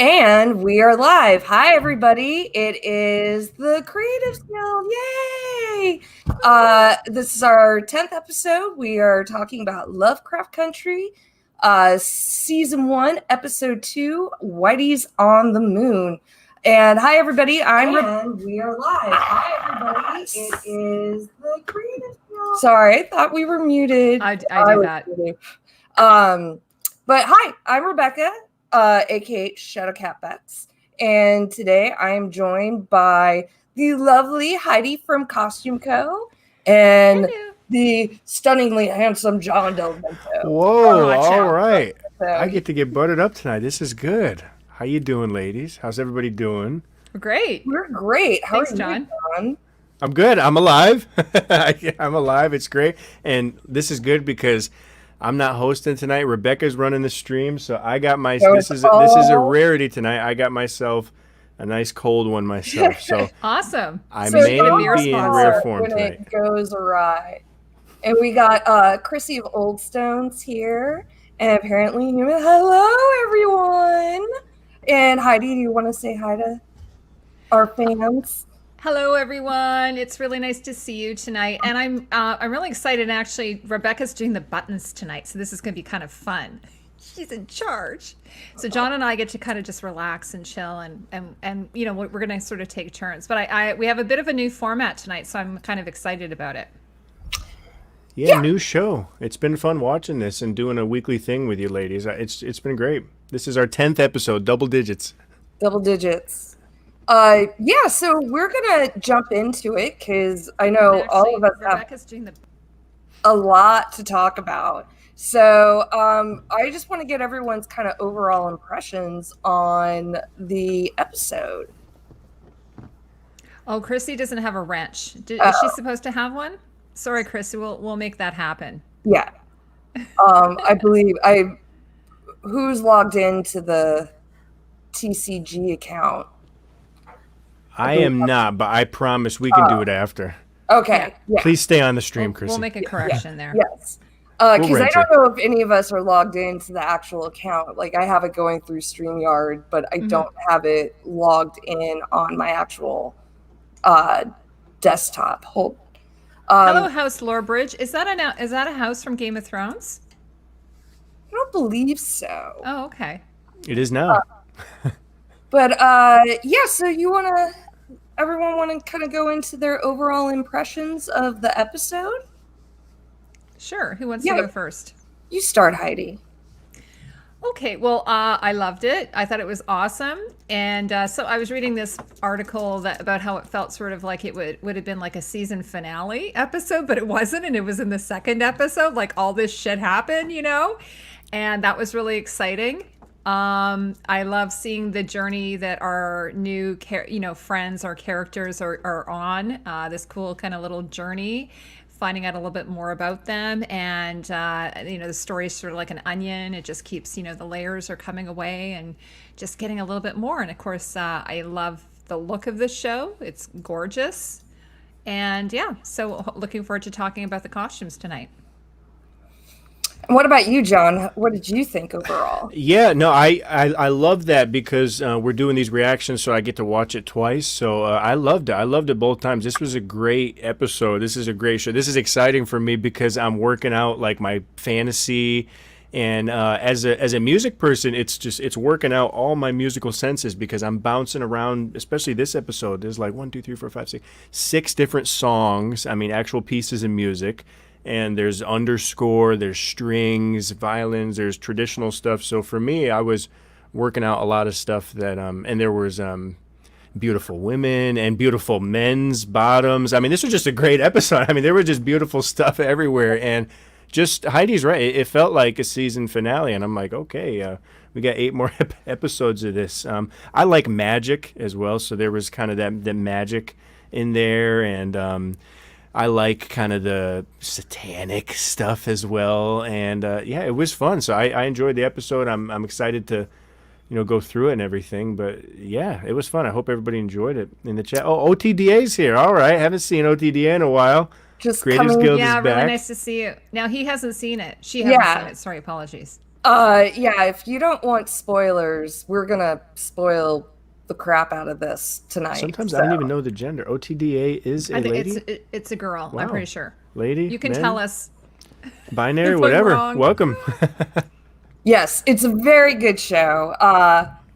And we are live. Hi, everybody. It is the Creative Skill. Yay! This is our 10th episode. We are talking about Lovecraft Country, Season 1, Episode 2, Whitey's on the Moon. And hi, everybody. We are live. Hi, everybody. It is the Creative Skill. Sorry, I thought we were muted. I do that. But hi, I'm Rebecca. aka Shadowcat Bex. And today I am joined by the lovely Heidi from Costume Co. and the stunningly handsome John Del Vento. Whoa, all right. I get to get buttered up tonight. This is good. How you doing, ladies? How's everybody doing? We're great. We're great. How Thanks, are you, John? I'm good. I'm alive. I'm alive. It's great. And this is good because I'm not hosting tonight. Rebecca's running the stream, so I got my. This is a rarity tonight. I got myself a nice cold one myself. So awesome. I may be in rare form when tonight. It goes awry. And we got Chrissy of Old Stones here, and apparently hello everyone. And Heidi, do you want to say hi to our fans? Hello, everyone. It's really nice to see you tonight, and I'm really excited. Actually, Rebecca's doing the buttons tonight, so this is going to be kind of fun. She's in charge. So John and I get to kind of just relax and chill, and you know, we're going to sort of take turns. But we have a bit of a new format tonight, so I'm kind of excited about it. Yeah, new show. It's been fun watching this and doing a weekly thing with you ladies. It's been great. This is our 10th episode, double digits. Double digits. So we're gonna jump into it because I know all of us Rebecca's doing a lot to talk about. So I just want to get everyone's kind of overall impressions on the episode. Oh, Chrissy doesn't have a wrench. Is she supposed to have one? Sorry, Chrissy. We'll make that happen. Yeah. I believe who's logged into the TCG account? I am not, but I promise we can do it after. Okay. Yeah. Please stay on the stream, Chrissy. We'll make a correction there. Yes. Because I don't know if any of us are logged into the actual account. Like, I have it going through StreamYard, but I don't have it logged in on my actual desktop. Hello, House Lorebridge. Is that a house from Game of Thrones? I don't believe so. Oh, okay. It is now. But so everyone want to kind of go into their overall impressions of the episode? Sure. Who wants to go first? You start, Heidi. Okay. Well, I loved it. I thought it was awesome. And so I was reading this article about how it felt sort of like it would have been like a season finale episode, but it wasn't. And it was in the second episode, like all this shit happened, you know? And that was really exciting. I love seeing the journey that our new friends, our characters are on, this cool kind of little journey, finding out a little bit more about them. And, the story is sort of like an onion. It just keeps, the layers are coming away and just getting a little bit more. And of course, I love the look of the show. It's gorgeous. And so looking forward to talking about the costumes tonight. What about you, John? What did you think overall? Yeah, no, I love that because we're doing these reactions, so I get to watch it twice. So I loved it. I loved it both times. This was a great episode. This is a great show. This is exciting for me because I'm working out like my fantasy, and as a music person, it's working out all my musical senses because I'm bouncing around. Especially this episode, there's like 6 different songs. I mean, actual pieces of music. And there's underscore, there's strings, violins, there's traditional stuff. So for me, I was working out a lot of stuff that, and there was beautiful women and beautiful men's bottoms. I mean, this was just a great episode. I mean, there was just beautiful stuff everywhere. And just, Heidi's right. It felt like a season finale. And I'm like, okay, we got 8 more episodes of this. I like magic as well. So there was kind of that magic in there. And, I like kind of the satanic stuff as well, and it was fun. So I enjoyed the episode. I'm excited to, go through it and everything. But yeah, it was fun. I hope everybody enjoyed it in the chat. Oh, OTDA's here. All right, haven't seen OTDA in a while. Just Creators Guild is really back. Nice to see you. Now he hasn't seen it. She hasn't seen it. Sorry, apologies. Yeah, if you don't want spoilers, we're gonna spoil the crap out of this tonight. Sometimes I So don't even know the gender. OTDA is I a think lady? it's a girl. I'm Wow. pretty sure. Lady, You can tell men, us binary, if I'm whatever. wrong. Welcome. yes, it's a very good show.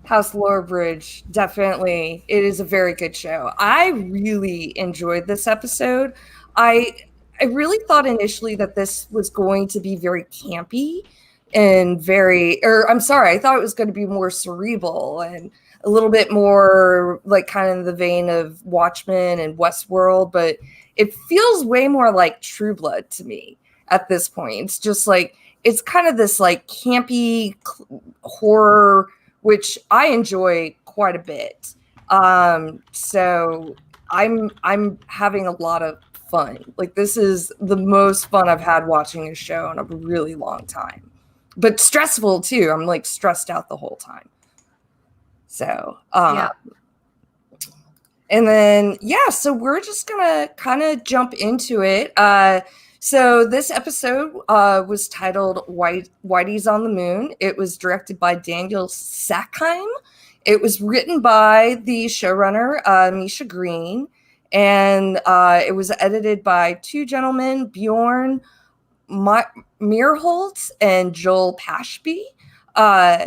House Lower Bridge, definitely. It is a very good show. I really enjoyed this episode. I I really thought initially that this was going to be very campy and very, or I'm sorry, I thought it was going to be more cerebral and a little bit more like kind of in the vein of Watchmen and Westworld, but it feels way more like True Blood to me at this point. It's just like it's kind of this like campy horror, which I enjoy quite a bit. So I'm having a lot of fun. Like this is the most fun I've had watching a show in a really long time. But stressful too. I'm like stressed out the whole time. So Yeah. and then yeah, so we're just gonna kind of jump into it. So this episode was titled Whitey's on the Moon. It was directed by Daniel Sackheim. It was written by the showrunner, Misha Green, and it was edited by two gentlemen, Bjorn Meerholtz and Joel Pashby. Uh,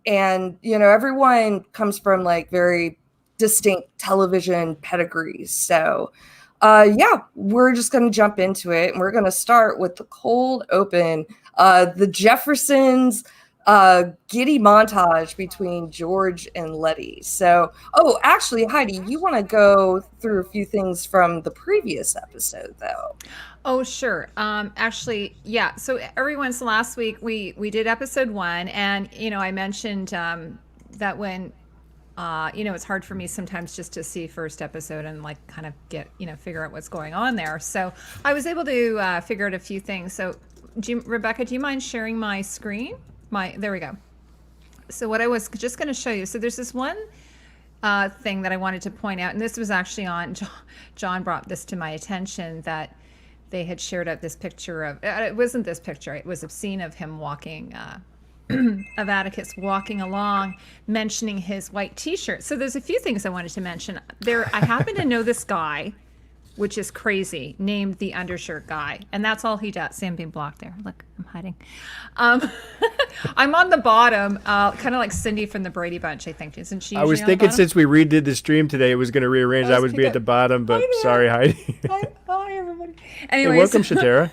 and, you know, everyone comes from like very distinct television pedigrees. So, yeah, we're just going to jump into it. And we're going to start with the cold open, the Jeffersons giddy montage between George and Letty. So, oh, actually, Heidi, you want to go through a few things from the previous episode, though. Oh, sure. Actually, yeah. So everyone's last week we did episode 1, and I mentioned that when it's hard for me sometimes just to see first episode and like kind of get figure out what's going on there. So I was able to figure out a few things. So, Rebecca, do you mind sharing my screen? There we go. So what I was just going to show you. So there's this one thing that I wanted to point out, and this was actually on John brought this to my attention that they had shared out this picture of it wasn't this picture, it was a scene of him walking of Atticus walking along, mentioning his white t-shirt. So there's a few things I wanted to mention there. I happen to know this guy, which is crazy, named the undershirt guy, and that's all he does. See, I'm being blocked there. Look, I'm hiding. I'm on the bottom, kind of like Cindy from the Brady Bunch, I think. Isn't she? I was thinking since we redid the stream today, it was going to rearrange. I would be at the bottom, but sorry, Heidi. Hi, everybody. Anyways. Hey, welcome, Shatara.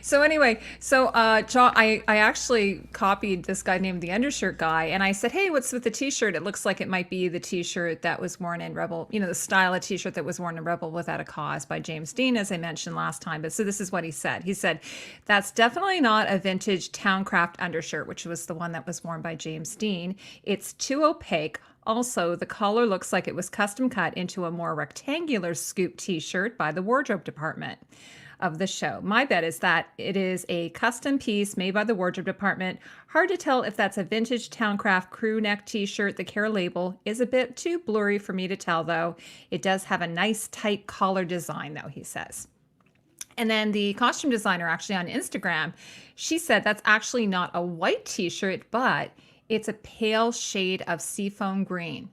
So anyway, John, I actually copied this guy named the undershirt guy, and I said, hey, what's with the t-shirt? It looks like it might be the t-shirt that was worn in Rebel, the style of t-shirt that was worn in Rebel Without a Cause by James Dean, as I mentioned last time. But so this is what he said. He said, that's definitely not a vintage Towncraft undershirt, which was the one that was worn by James Dean. It's too opaque. Also, the collar looks like it was custom cut into a more rectangular scoop t-shirt by the wardrobe department of the show. My bet is that it is a custom piece made by the wardrobe department. Hard to tell if that's a vintage Towncraft crew neck t-shirt. The care label is a bit too blurry for me to tell, though. It does have a nice tight collar design, though, he says. And then the costume designer actually on Instagram, she said that's actually not a white t-shirt, but it's a pale shade of seafoam green.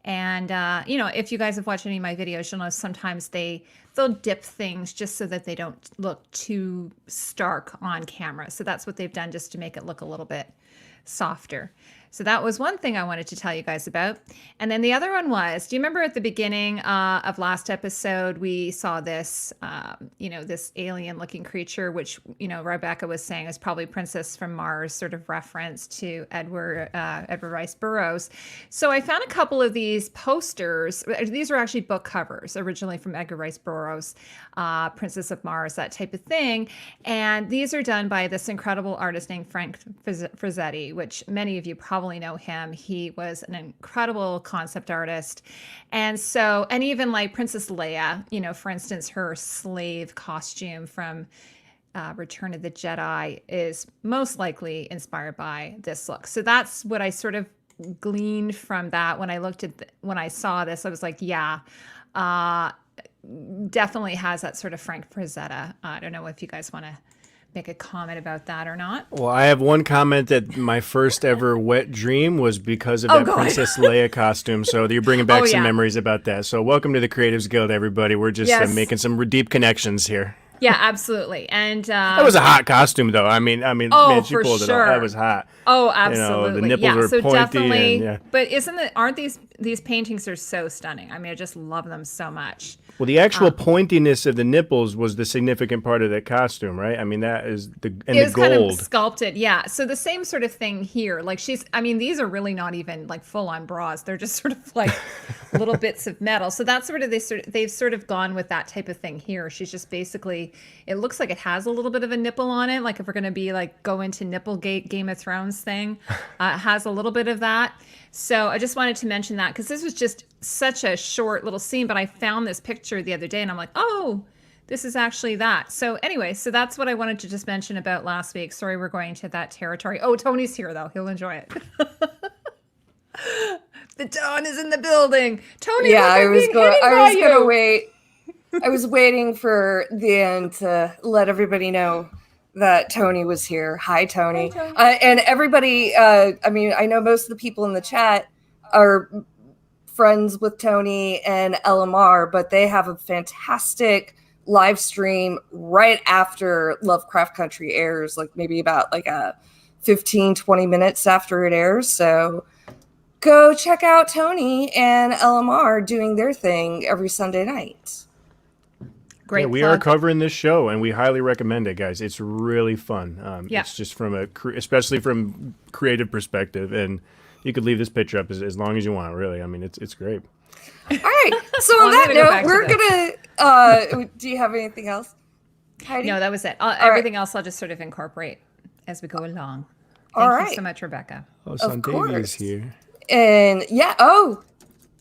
And, if you guys have watched any of my videos, you'll know sometimes they'll dip things just so that they don't look too stark on camera. So that's what they've done just to make it look a little bit softer. So that was one thing I wanted to tell you guys about. And then the other one was, do you remember at the beginning of last episode, we saw this, this alien looking creature, which, Rebecca was saying is probably Princess from Mars, sort of reference to Edward Rice Burroughs. So I found a couple of these posters. These are actually book covers originally from Edgar Rice Burroughs, Princess of Mars, that type of thing. And these are done by this incredible artist named Frank Frazzetti, which many of you probably know him. He was an incredible concept artist. And even like Princess Leia, for instance, her slave costume from Return of the Jedi is most likely inspired by this look. So that's what I sort of gleaned from that. When I saw this, I was like, yeah, definitely has that sort of Frank Frazetta. I don't know if you guys want to make a comment about that or not. Well, I have one comment that my first ever wet dream was because of Oh, that God. Princess Leia costume. So you're bringing back Oh, some yeah. memories about that. So welcome to the Creatives Guild, everybody. We're just Yes. making some deep connections here. Yeah, absolutely. And That was a hot costume, though. I mean, Oh, man, she for pulled it off. sure. That was hot. Oh, You know, the absolutely. nipples Yeah, were so pointy definitely. and yeah. But aren't these paintings are so stunning? I mean, I just love them so much. Well, the actual pointiness of the nipples was the significant part of that costume, right? I mean, that is the It was gold. kind of sculpted, yeah. So the same sort of thing here. Like these are really not even like full on bras. They're just sort of like little bits of metal. So that's they've sort of gone with that type of thing here. She's just basically, it looks like it has a little bit of a nipple on it. Like if we're going to be like go into Nipplegate Game of Thrones thing, it has a little bit of that. So I just wanted to mention that because this was just such a short little scene, but I found this picture the other day and I'm like, oh, this is actually that. So anyway, so that's what I wanted to just mention about last week. Sorry, we're going to that territory. Oh, Tony's here though. He'll enjoy it. The Dawn is in the building. Tony, Yeah, I was going gonna wait. I was waiting for the end to let everybody know that Tony was here. Hi, Tony. Hi, Tony. And everybody, I mean, I know most of the people in the chat are friends with Tony and LMR, but they have a fantastic live stream right after Lovecraft Country airs, like maybe about like a 15-20 minutes after it airs. So go check out Tony and LMR doing their thing every Sunday night. Great. Yeah, we plug. are covering this show, and we highly recommend it, guys. It's really fun. Yeah. It's just especially from creative perspective, and you could leave this picture up as long as you want. Really, I mean, it's great. All right. So Well, on I'm that gonna go note, back to we're gonna. Do you have anything else, Heidi? No, that was it. right. Everything else I'll just sort of incorporate as we go along. All Thank you right. so much, Rebecca. Oh, Of Santavia's course. here. And yeah. Oh,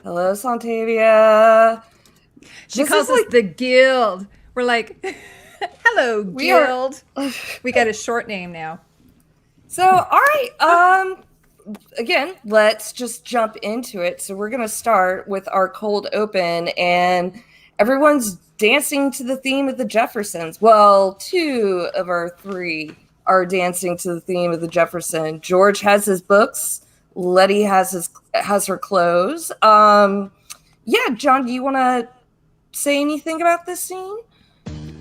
hello, Santavia. She This calls is us the Guild. We're like, hello, Guild. We got a short name now. So, all right. Again, let's just jump into it. So we're gonna start with our cold open, and everyone's dancing to the theme of the Jeffersons. Well, 2 of our 3 are dancing to the theme of the Jefferson. George has his books. Letty has her clothes. Yeah, John, do you want to say anything about this scene?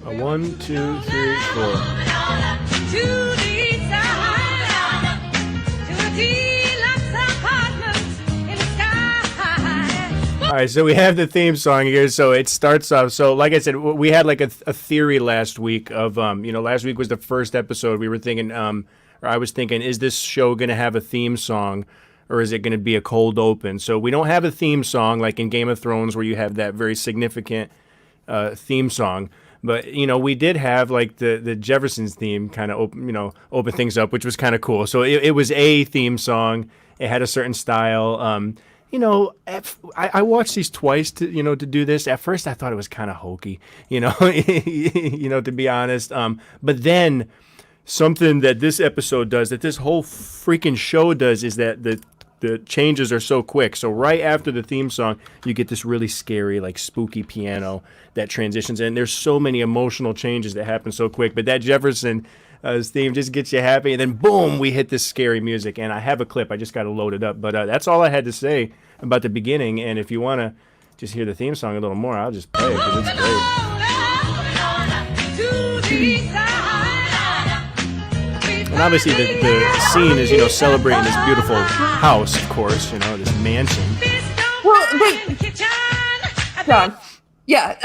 1, 2, 3, 4. All right, so we have the theme song here. So it starts off. So, like I said, we had like a theory last week of, last week was the first episode. We were thinking, or I was thinking, is this show going to have a theme song, or is it going to be a cold open? So we don't have a theme song like in Game of Thrones where you have that very significant theme song. But, we did have like the Jefferson's theme kind of open things up, which was kind of cool. So it was a theme song. It had a certain style. I watched these twice to do this. At first, I thought it was kind of hokey, to be honest. But then something that this episode does, that this whole freaking show does, is that the changes are so quick. So right after the theme song, you get this really scary, like spooky piano that transitions in. There's so many emotional changes that happen so quick. But that Jefferson theme just gets you happy, and then boom, we hit this scary music. And I have a clip. I just got to load it up. But that's all I had to say about the beginning. And if you want to just hear the theme song a little more, I'll just play it because it's great. And obviously the scene is, celebrating this beautiful house, of course, this mansion. Well, but John, yeah.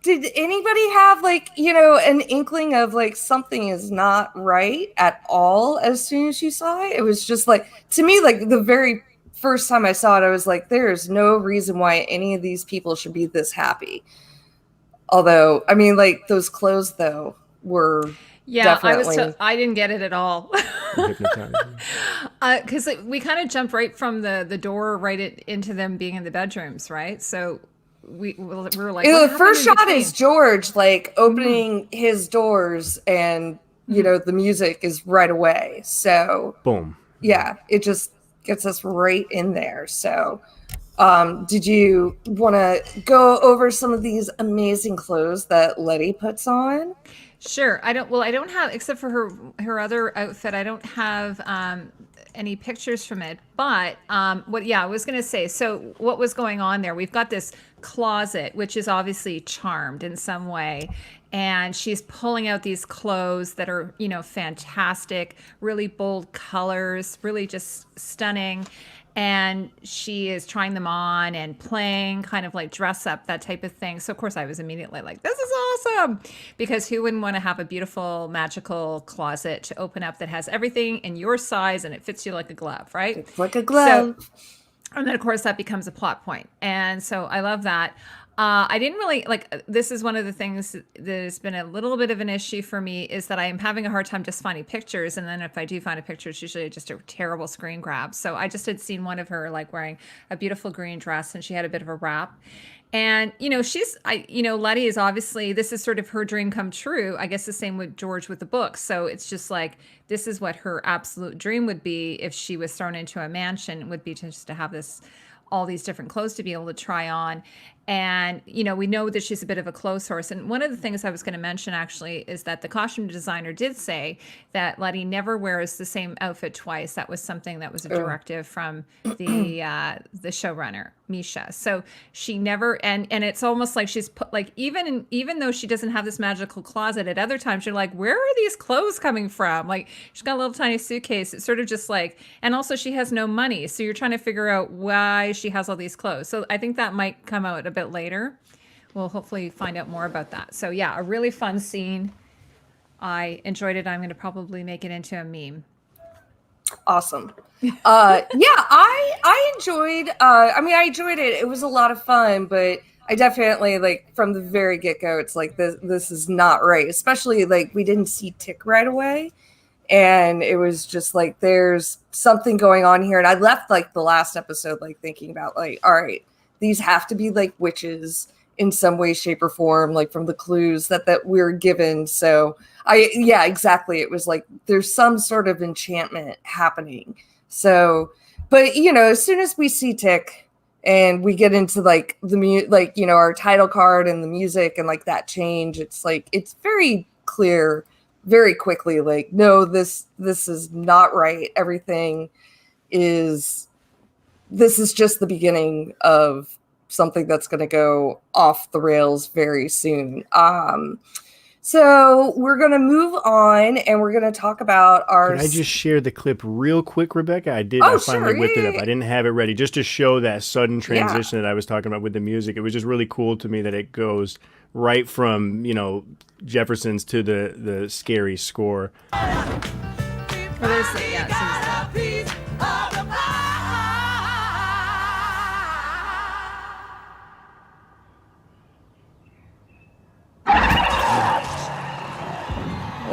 Did anybody have an inkling of something is not right at all as soon as you saw it? It was just to me, the very first time I saw it, I was like, there is no reason why any of these people should be this happy. Although, I mean, those clothes though were. Yeah, definitely. I didn't get it at all. Because we kind of jumped right from the door into them being in the bedrooms, right? So we were like, the first shot is George opening his doors, and the music is right away. So boom. Yeah, it just gets us right in there. So, did you want to go over some of these amazing clothes that Letty puts on? Sure. I don't. Well, I don't have, except for her other outfit. I don't have any pictures from it. But what? Yeah, I was going to say. So what was going on there? We've got this closet, which is obviously charmed in some way, and she's pulling out these clothes that are, fantastic, really bold colors, really just stunning. And she is trying them on and playing kind of like dress up, that type of thing. So of course I was immediately like, this is awesome, because who wouldn't want to have a beautiful magical closet to open up that has everything in your size and it fits you like a glove, right? It's like a glove. So, and then of course that becomes a plot point, and so I love that. I didn't really like, this is one of the things that has been a little bit of an issue for me, is that I am having a hard time just finding pictures, and then if I do find a picture, it's usually just a terrible screen grab. So I just had seen one of her like wearing a beautiful green dress, and she had a bit of a wrap. And Letty is obviously, this is sort of her dream come true. I guess the same with George with the books. So it's just like, this is what her absolute dream would be if she was thrown into a mansion, would be just to have this, all these different clothes to be able to try on. And, we know that she's a bit of a clothes horse. And one of the things I was going to mention actually is that the costume designer did say that Letty never wears the same outfit twice. That was something that was a directive from the showrunner, Misha. So she never, and it's almost like she's put, like, even though she doesn't have this magical closet, at other times you're like, where are these clothes coming from? Like, she's got a little tiny suitcase. It's sort of just like, and also she has no money. So you're trying to figure out why she has all these clothes. So I think that might come out a bit later. We'll hopefully find out more about that. So yeah, a really fun scene. I enjoyed it. I'm going to probably make it into a meme. Awesome. I enjoyed, I enjoyed it. It was a lot of fun, but I definitely, like, from the very get-go, it's like, this is not right. Especially, like, we didn't see Tick right away. And it was just like, there's something going on here. And I left, like, the last episode, like, thinking about, like, all right, these have to be, like, witches in some way, shape, or form, like, from the clues that we're given. So exactly. It was like, there's some sort of enchantment happening. So, but, as soon as we see Tick and we get into, like, our title card and the music and, like, that change, it's like, it's very clear very quickly, like, no, this is not right. This is just the beginning of something that's going to go off the rails very soon. So we're going to move on, and we're going to talk about our... Can I just share the clip real quick, Rebecca? I finally whipped it up. I didn't have it ready, just to show that sudden transition that I was talking about with the music. It was just really cool to me that it goes right from, Jefferson's to the scary score.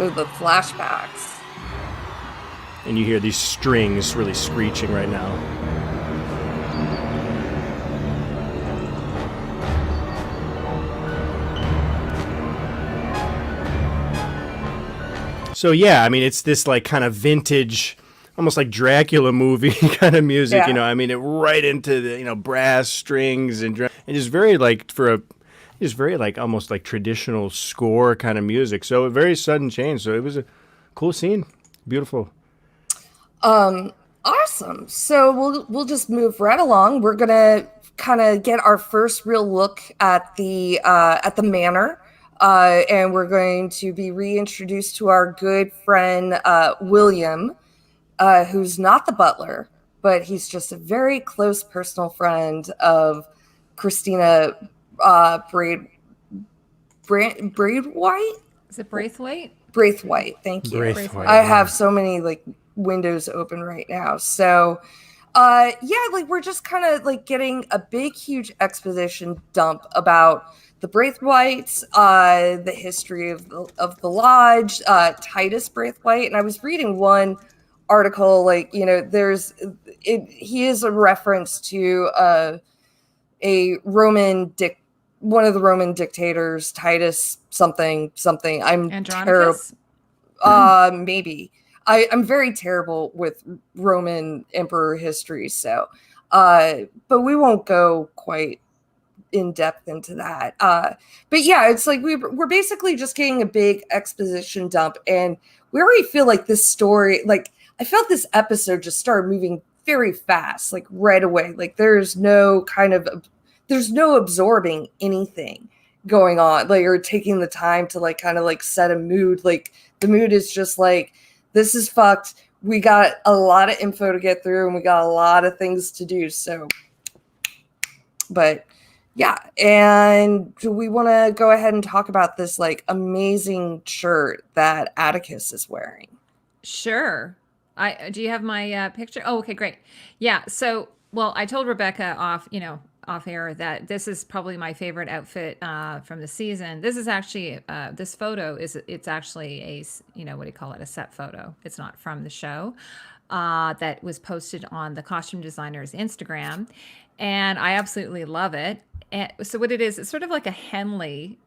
Oh, the flashbacks. And you hear these strings really screeching right now. So yeah, it's this like kind of vintage, almost like Dracula movie kind of music, it right into the, brass strings and just very like almost like traditional score kind of music. So a very sudden change. So it was a cool scene. Beautiful. Awesome. So we'll just move right along. We're gonna kind of get our first real look at the manor. And we're going to be reintroduced to our good friend, William, who's not the butler, but he's just a very close personal friend of Christina Braithwaite. Is it Braithwaite? Braithwaite. Thank you. Braithwaite, I have so many like windows open right now. So, we're just kind of like getting a big, huge exposition dump about the Braithwaites, the history of the lodge, Titus Braithwaite. And I was reading one article, like, he is a reference to a one of the Roman dictators, Titus something. I'm terrible. Maybe. I'm very terrible with Roman emperor history, so but we won't go quite in depth into that. But yeah, it's like we're basically just getting a big exposition dump, and we already feel like this story, like I felt this episode just started moving very fast, like right away. Like there's no absorbing anything going on, like, or taking the time to like kind of like set a mood. Like the mood is just like, this is fucked. We got a lot of info to get through and we got a lot of things to do. So, but yeah. And do we want to go ahead and talk about this like amazing shirt that Atticus is wearing? Sure. Do you have my picture? Oh, okay, great. Yeah. So, well, I told Rebecca off air that this is probably my favorite outfit from the season. This is actually this photo it's actually what do you call it? A set photo. It's not from the show. That was posted on the costume designer's Instagram, and I absolutely love it. And so what it is, it's sort of like a Henley.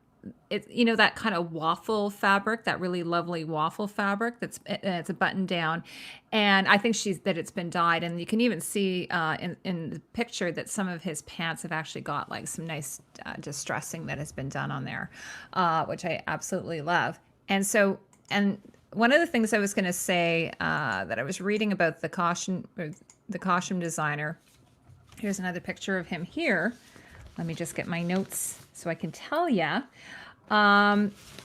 It's that kind of waffle fabric, that really lovely waffle fabric. It's a button down, and I think that it's been dyed, and you can even see in the picture that some of his pants have actually got like some nice distressing that has been done on there, which I absolutely love. And one of the things I was going to say that I was reading about the costume designer. Here's another picture of him here. Let me just get my notes so I can tell you,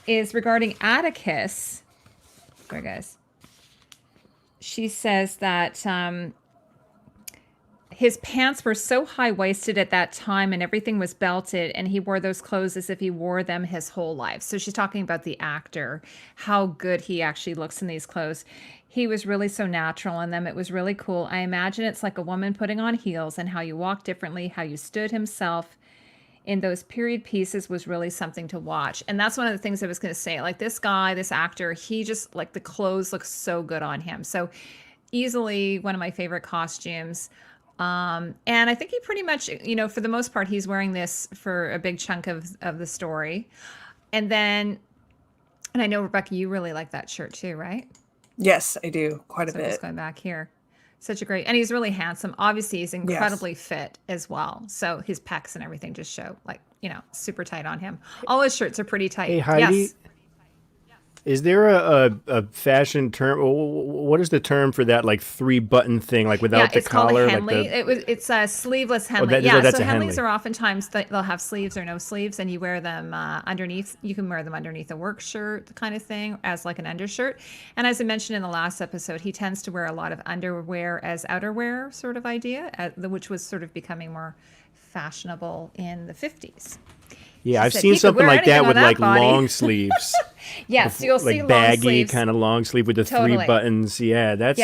is regarding Atticus. Sorry, guys. She says that his pants were so high-waisted at that time and everything was belted, and he wore those clothes as if he wore them his whole life. So she's talking about the actor, how good he actually looks in these clothes. He was really so natural in them. It was really cool. I imagine it's like a woman putting on heels, and how you walk differently, how you stood himself in those period pieces was really something to watch. And that's one of the things I was going to say. Like this guy, this actor, he just, like, the clothes look so good on him. So easily one of my favorite costumes. And I think he pretty much, for the most part, he's wearing this for a big chunk of the story. And I know, Rebecca, you really like that shirt too, right? Yes, I do. Quite a bit. Just going back here. Such a great, and he's really handsome. Obviously, he's incredibly fit as well. So his pecs and everything just show, like, super tight on him. All his shirts are pretty tight. Hey, Heidi, yes. Is there a fashion term? What is the term for that, like 3-button thing, like without the collar? It's called a Henley. Like it's a sleeveless Henley. So Henleys are oftentimes they'll have sleeves or no sleeves, and you wear them underneath. You can wear them underneath a work shirt kind of thing, as like an undershirt. And as I mentioned in the last episode, he tends to wear a lot of underwear as outerwear sort of idea, which was sort of becoming more fashionable in the 50s. Yeah, I've seen something like that with like long sleeves. Yes, you'll see like long baggy sleeves. kind of long sleeve with the 3 buttons. Yeah, that's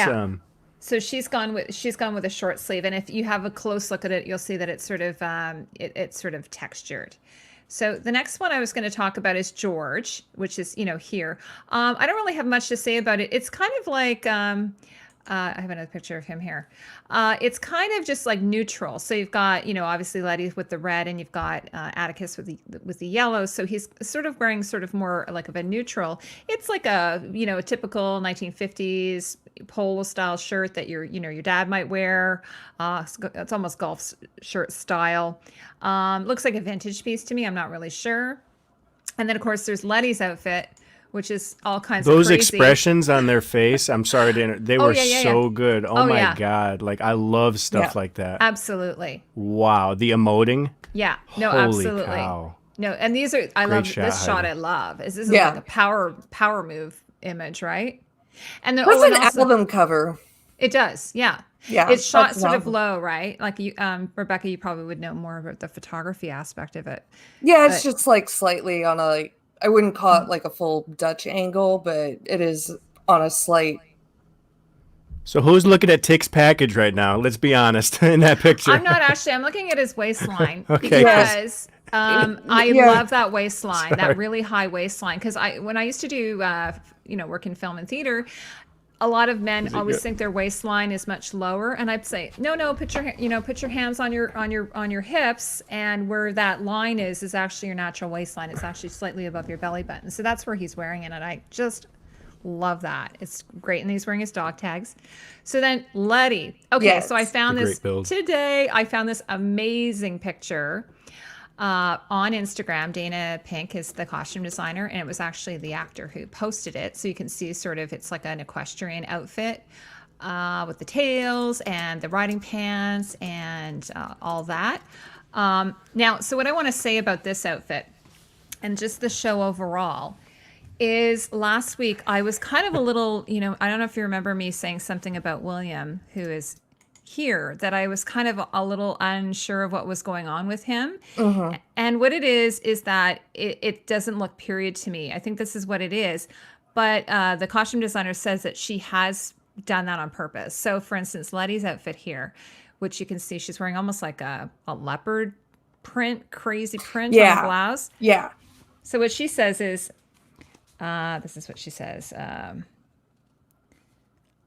So she's gone with a short sleeve, and if you have a close look at it, you'll see that it's sort of it's sort of textured. So the next one I was going to talk about is George, which is here. I don't really have much to say about it. It's kind of like I have another picture of him here. It's kind of just like neutral. So you've got, obviously Letty with the red, and you've got Atticus with the yellow. So he's sort of wearing sort of more like of a neutral. It's like a typical 1950s polo style shirt that your dad might wear. It's almost golf shirt style. Looks like a vintage piece to me. I'm not really sure. And then of course there's Letty's outfit, which is all kinds of those crazy expressions on their face. I'm sorry to they were so good. Oh my God. Like I love stuff like that. Absolutely. Wow. The emoting. Yeah. No, Holy absolutely. Cow. No, and these are love shot, this shot. Heidi. I love. This is like a power move image, right? And That's an album cover. It does. Yeah. Yeah. It's shot sort of low, right? Like you, Rebecca, you probably would know more about the photography aspect of it. Yeah, it's just like slightly on a, I wouldn't call it like a full Dutch angle, but it is on a slight. So who's looking at Tick's package right now? Let's be honest in that picture. I'm not actually. I'm looking at his waistline Okay. because I love that waistline, that really high waistline. Because when I used to do work in film and theater, a lot of men always think their waistline is much lower, and I'd say no, put your hands on your hips, and where that line is actually your natural waistline. It's actually slightly above your belly button. So that's where he's wearing it, and I just love that. It's great. And he's wearing his dog tags. So then Letty. Okay, so I found this today. I found this amazing picture on Instagram. Dana Pink is the costume designer, and it was actually the actor who posted it. So you can see sort of it's like an equestrian outfit with the tails and the riding pants and all that. Now, so what I want to say about this outfit and just the show overall is last week I was kind of a little, I don't know if you remember me saying something about William, who is here, that I was kind of a little unsure of what was going on with him. Mm-hmm. And what it is that it doesn't look period to me. I think this is what it is. But the costume designer says that she has done that on purpose. So, for instance, Letty's outfit here, which you can see she's wearing almost like a leopard print, crazy print on the blouse. Yeah. So what she says is, this is what she says.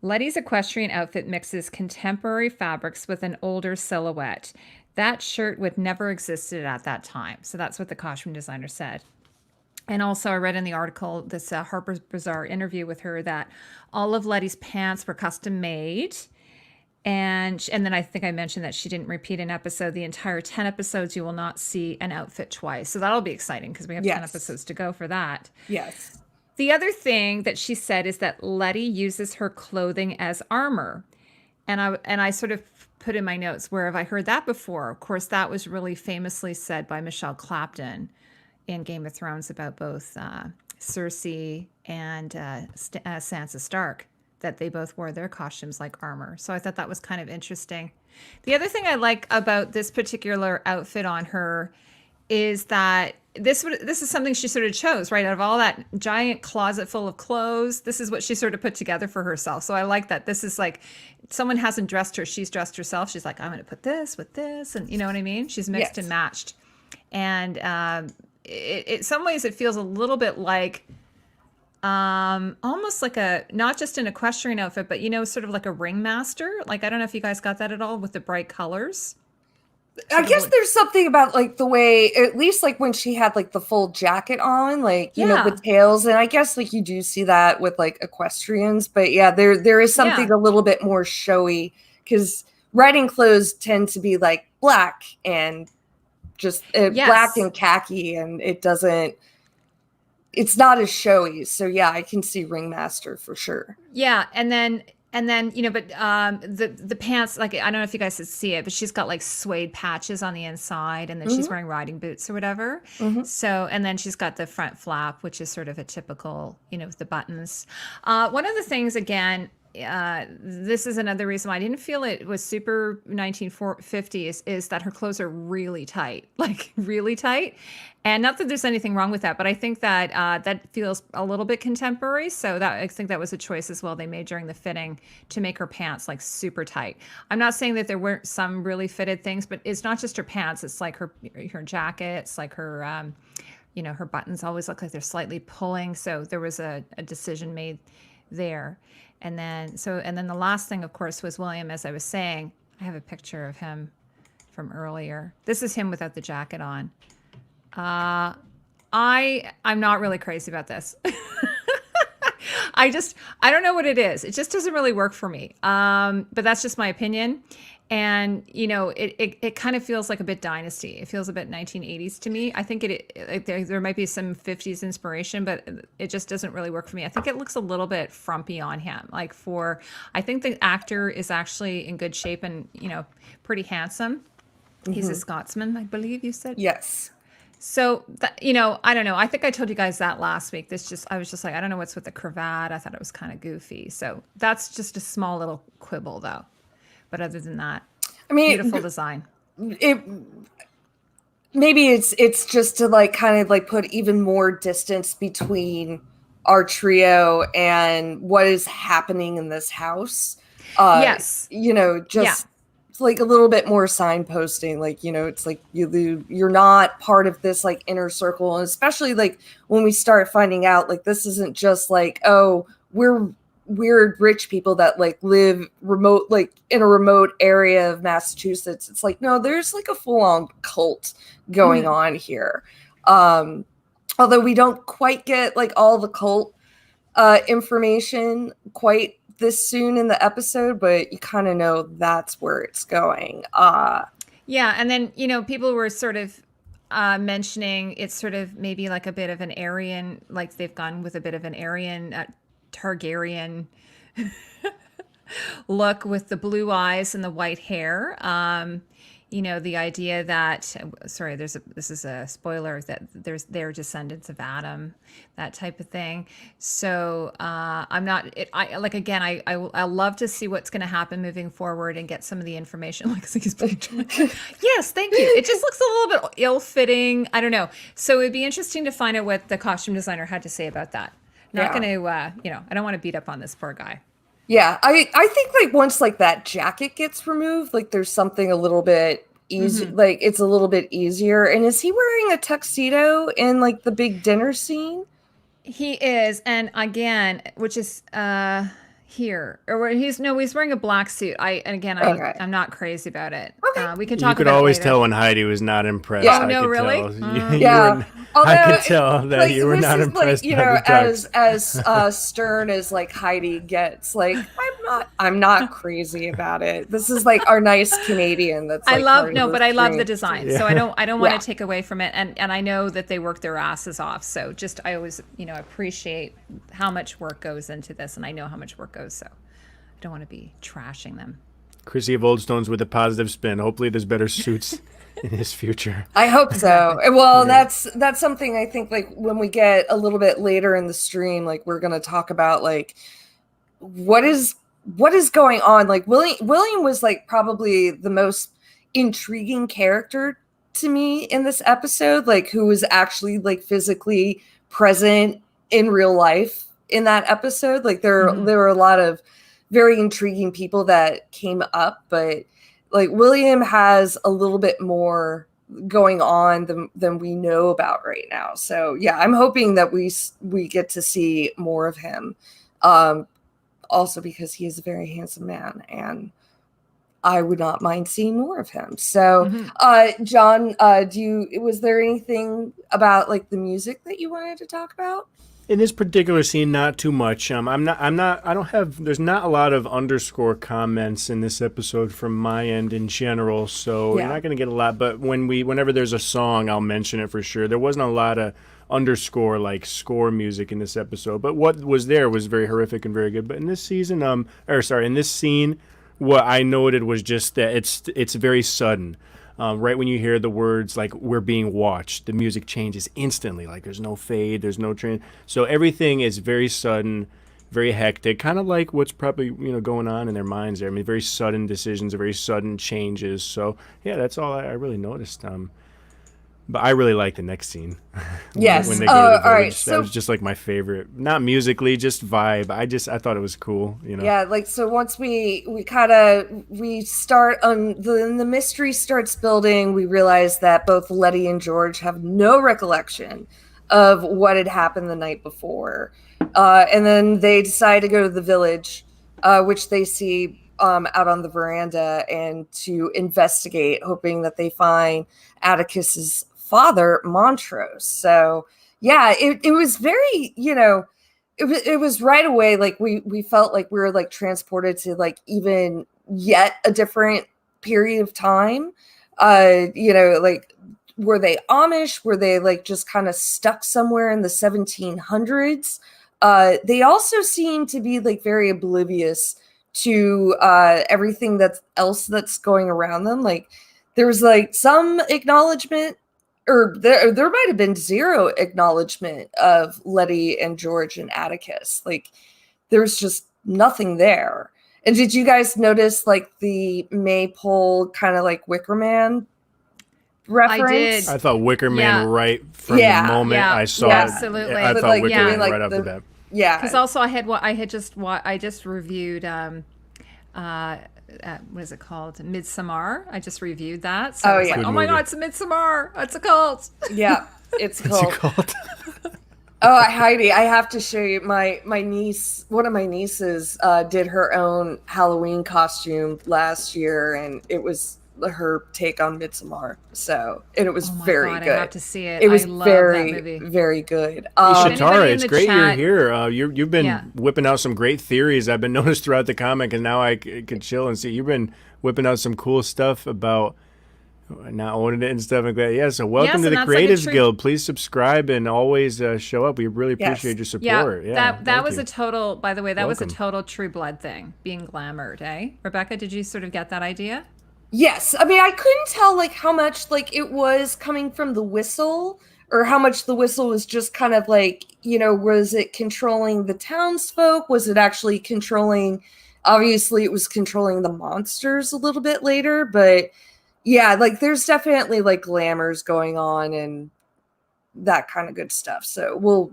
Letty's equestrian outfit mixes contemporary fabrics with an older silhouette. That shirt would never existed at that time. So that's what the costume designer said. And also, I read in the article, this Harper's Bazaar interview with her, that all of Letty's pants were custom made. And then I think I mentioned that she didn't repeat an episode. The entire 10 episodes, you will not see an outfit twice. So that'll be exciting because we have 10 episodes to go for that. Yes. The other thing that she said is that Letty uses her clothing as armor. And I sort of put in my notes, where have I heard that before? Of course, that was really famously said by Michelle Clapton in Game of Thrones about both Cersei and Sansa Stark, that they both wore their costumes like armor. So I thought that was kind of interesting. The other thing I like about this particular outfit on her is that this is something she sort of chose, right? Out of all that giant closet full of clothes, this is what she sort of put together for herself. So I like that. This is like, someone hasn't dressed her, she's dressed herself. She's like, I'm going to put this with this. And you know what I mean? She's mixed and matched. And in some ways it feels a little bit like almost like not just an equestrian outfit, but sort of like a ringmaster. Like, I don't know if you guys got that at all with the bright colors. I guess there's something about like the way, at least like when she had like the full jacket on, like, you know, with tails. And I guess like you do see that with like equestrians, but yeah, there is something a little bit more showy, because riding clothes tend to be like black and just black and khaki, and it's not as showy. So yeah, I can see ringmaster for sure. Yeah. And then but the pants, like, I don't know if you guys could see it, but she's got like suede patches on the inside, and then she's wearing riding boots or whatever. So, and then she's got the front flap, which is sort of a typical, with the buttons. One of the things, again, this is another reason why I didn't feel it was super 1950s, is that her clothes are really tight, like really tight. And not that there's anything wrong with that, but I think that that feels a little bit contemporary. So I think that was a choice as well they made during the fitting, to make her pants like super tight. I'm not saying that there weren't some really fitted things, but it's not just her pants. It's like her jacket. It's like her, her buttons always look like they're slightly pulling. So there was a decision made there. And then the last thing, of course, was William. As I was saying, I have a picture of him from earlier. This is him without the jacket on. I'm not really crazy about this. I don't know what it is. It just doesn't really work for me. But that's just my opinion. And, it kind of feels like a bit Dynasty. It feels a bit 1980s to me. I think there might be some 50s inspiration, but it just doesn't really work for me. I think it looks a little bit frumpy on him. I think the actor is actually in good shape and, pretty handsome. He's a Scotsman, I believe you said. Yes. So, I don't know. I think I told you guys that last week. I was just like, I don't know what's with the cravat. I thought it was kind of goofy. So that's just a small little quibble, though. But other than that, beautiful design. Maybe it's just to like kind of like put even more distance between our trio and what is happening in this house. Yes. Like a little bit more signposting, like, it's like you're not part of this like inner circle. And especially like when we start finding out, like, this isn't just like, oh, we're weird rich people that like live remote, like in a remote area of Massachusetts. It's like, no, there's like a full-on cult going on here. Although we don't quite get like all the cult information quite this soon in the episode, but you kind of know that's where it's going. Yeah, and then people were sort of mentioning it's sort of maybe like a bit of an Aryan, like they've gone with a bit of an Aryan Targaryen look with the blue eyes and the white hair. The idea that sorry, this is a spoiler that they're descendants of Adam, that type of thing. So I'm not. I like again. I love to see what's going to happen moving forward and get some of the information. Like he's yes, thank you. It just looks a little bit ill-fitting. I don't know. So it'd be interesting to find out what the costume designer had to say about that. Not going to. I don't want to beat up on this poor guy. Yeah, I think like once like that jacket gets removed, like there's something a little bit easy, like it's a little bit easier. And is he wearing a tuxedo in like the big dinner scene? He is, and again, which is here, or he's wearing a black suit. I'm not crazy about it. Okay. We can talk. You could about always it later. tell when Heidi was not impressed. Yeah. I Oh, no, could really? tell. Yeah. I could tell that like, you were not impressed like, by the tux. as stern as like Heidi gets, like I'm not crazy about it. This is like our nice Canadian. That's like, but I love the design, so I don't want Yeah. to take away from it, and I know that they work their asses off. So just I always appreciate how much work goes into this, and I know how much work goes. So I don't want to be trashing them. Chrissy of Oldstones with a positive spin. Hopefully, there's better suits in his future. I hope so. Well, that's something I think like when we get a little bit later in the stream, like we're gonna talk about like what is going on. Like William was like probably the most intriguing character to me in this episode, like who was actually like physically present in real life in that episode. Like there were a lot of very intriguing people that came up, but like William has a little bit more going on than we know about right now. So yeah, I'm hoping that we get to see more of him. Also because he is a very handsome man and I would not mind seeing more of him. So John, was there anything about like the music that you wanted to talk about? In this particular scene, not too much. There's not a lot of underscore comments in this episode from my end in general, so you're not going to get a lot. But whenever there's a song, I'll mention it for sure. There wasn't a lot of underscore like score music in this episode, but what was there was very horrific and very good. But in this season, in this scene, what I noted was just that it's very sudden. Right when you hear the words like "we're being watched," the music changes instantly. Like there's no fade, there's no train. So everything is very sudden, very hectic. Kind of like what's probably going on in their minds there. I mean, very sudden decisions, very sudden changes. So yeah, that's all I really noticed. But I really like the next scene. Yes. When they go to the village. All right. That was just like my favorite. Not musically, just vibe. I thought it was cool. Yeah, like so once we start on the mystery starts building, we realize that both Letty and George have no recollection of what had happened the night before. And then they decide to go to the village, which they see out on the veranda, and to investigate, hoping that they find Atticus's father, Montrose. So yeah, it was very, it was right away. Like we felt like we were like transported to like even yet a different period of time. Like were they Amish? Were they like just kind of stuck somewhere in the 1700s? They also seem to be like very oblivious to everything that's going around them. Like there was like some acknowledgement, or there might have been zero acknowledgement of Letty and George and Atticus. Like there's just nothing there. And did you guys notice like the maypole kind of like Wicker Man reference? I did. I thought Wicker Man right from the moment I saw it. Absolutely. I But, thought like, Wicker yeah, Man like right off the bat. Yeah. Because also I just reviewed what is it called? Midsommar. I just reviewed that. So yeah. like, oh my God, it's a Midsommar. It's a cult. Yeah, it's What's called. it called? Oh, Heidi, I have to show you my niece. One of my nieces did her own Halloween costume last year, and it was her take on Midsommar. So, and it was very good. I have to see it. It was I love very, that movie. very good. Shatara, in it's the great chat- you're here. You've been whipping out some great theories. I've been noticed throughout the comic, and now I can chill and see. You've been whipping out some cool stuff about not owning it and stuff like that. Yeah. So welcome Yes, to and the that's like a Creatives true. Guild. Please subscribe and always show up. We really Yes. appreciate your Yeah, support. Yeah. that Thank was a you. total. By the way, that was a Welcome. total True Blood thing, being glamored, eh? Rebecca, did you sort of get that idea? Yes. I mean, I couldn't tell like how much like it was coming from the whistle or how much the whistle was just kind of like, was it controlling the townsfolk? Was it actually controlling, obviously it was controlling the monsters a little bit later, but yeah, like there's definitely like glamours going on and that kind of good stuff. So we'll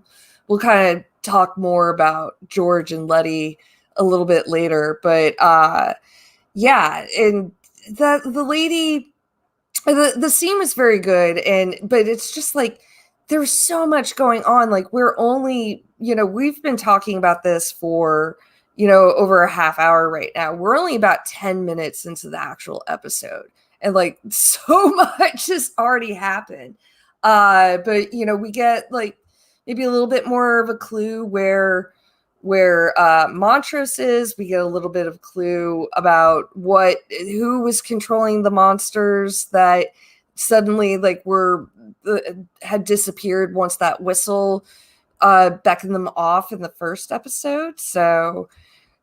kind of talk more about George and Letty a little bit later, but yeah, and the lady, the scene was very good, and but it's just like there's so much going on. Like we're only, we've been talking about this for over a half hour right now. We're only about 10 minutes into the actual episode, and like so much has already happened. But we get like maybe a little bit more of a clue where Montrose is. We get a little bit of clue about who was controlling the monsters that suddenly like had disappeared once that whistle beckoned them off in the first episode. So,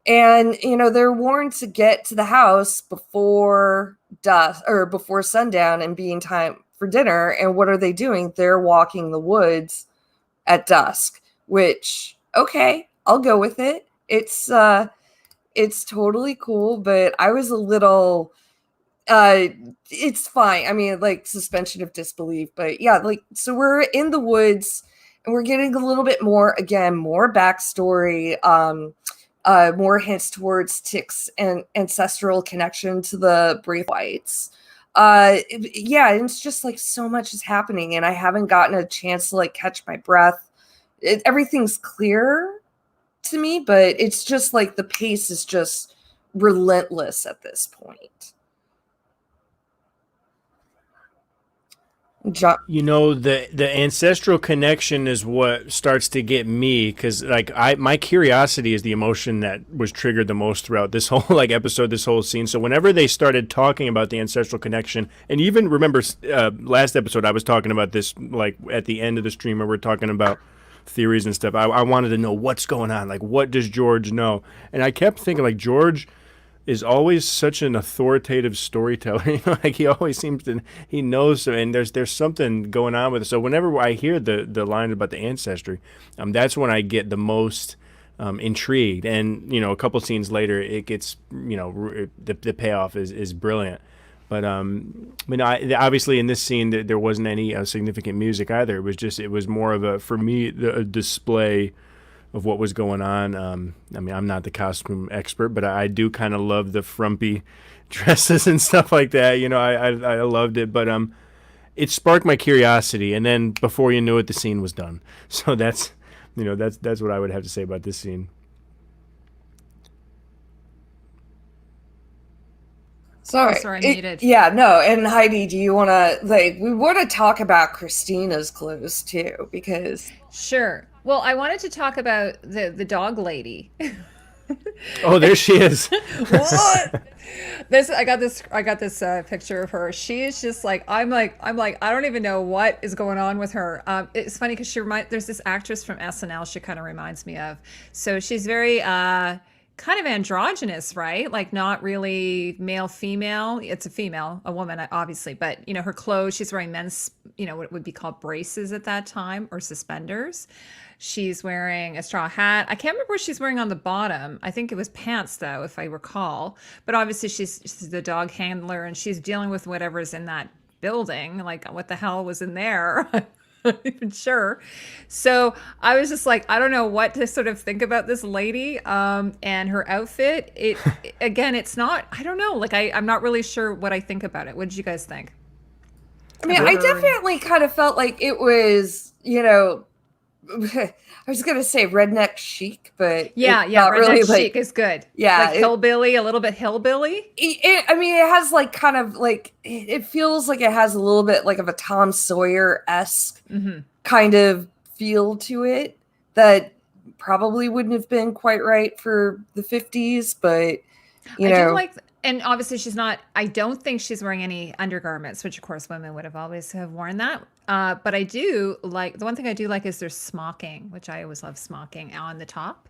and they're warned to get to the house before dusk or before sundown and being time for dinner. And what are they doing? They're walking the woods at dusk, which, okay, I'll go with it. It's totally cool, but I was a little it's fine. I mean, like suspension of disbelief, but yeah, like so we're in the woods and we're getting a little bit more, again, more backstory, more hints towards Tick's and ancestral connection to the Braithwaites. Yeah, it's just like so much is happening and I haven't gotten a chance to like catch my breath. Everything's clear to me, but it's just like the pace is just relentless at this point. The ancestral connection is what starts to get me because like my curiosity is the emotion that was triggered the most throughout this whole like episode, this whole scene. So whenever they started talking about the ancestral connection, and even remember last episode I was talking about this like at the end of the stream where we're talking about theories and stuff. I wanted to know what's going on, like what does George know, and I kept thinking like George is always such an authoritative storyteller. Like he always seems to he knows, and there's something going on with it. So whenever I hear the line about the ancestry, that's when I get the most intrigued. And a couple scenes later, it gets the payoff is brilliant. But obviously in this scene there wasn't any significant music either. It was more of a display of what was going on. I mean, I'm not the costume expert, but I do kind of love the frumpy dresses and stuff like that. I loved it, but it sparked my curiosity, and then before you knew it, the scene was done. So that's what I would have to say about this scene. Sorry, I muted. Yeah, no. And Heidi, do you want to we want to talk about Christina's clothes too, because Sure. Well, I wanted to talk about the dog lady. Oh, there she is. What? I got this picture of her. She is just like I'm like I don't even know what is going on with her. It's funny because there's this actress from SNL she kind of reminds me of. So she's very kind of androgynous, right? Like not really male female. It's a woman obviously, but her clothes, she's wearing men's, what would be called braces at that time, or suspenders. She's wearing a straw hat. I can't remember what she's wearing on the bottom. I think it was pants though, if I recall. But obviously she's the dog handler and she's dealing with whatever's in that building. Like what the hell was in there? Not even sure. So I was just like, I don't know what to sort of think about this lady and her outfit. Again, it's not, I don't know. Like I'm not really sure what I think about it. What did you guys think? I mean, I definitely kind of felt like it was, I was gonna say redneck chic, but yeah, not redneck really chic is good. Yeah, like hillbilly, a little bit hillbilly. I mean, it has like kind of like it feels like it has a little bit like of a Tom Sawyer-esque kind of feel to it that probably wouldn't have been quite right for the 50s, but and obviously she's not, I don't think she's wearing any undergarments, which of course women would have always have worn that. But I do like, the one thing I do like is there's smocking, which I always love smocking on the top.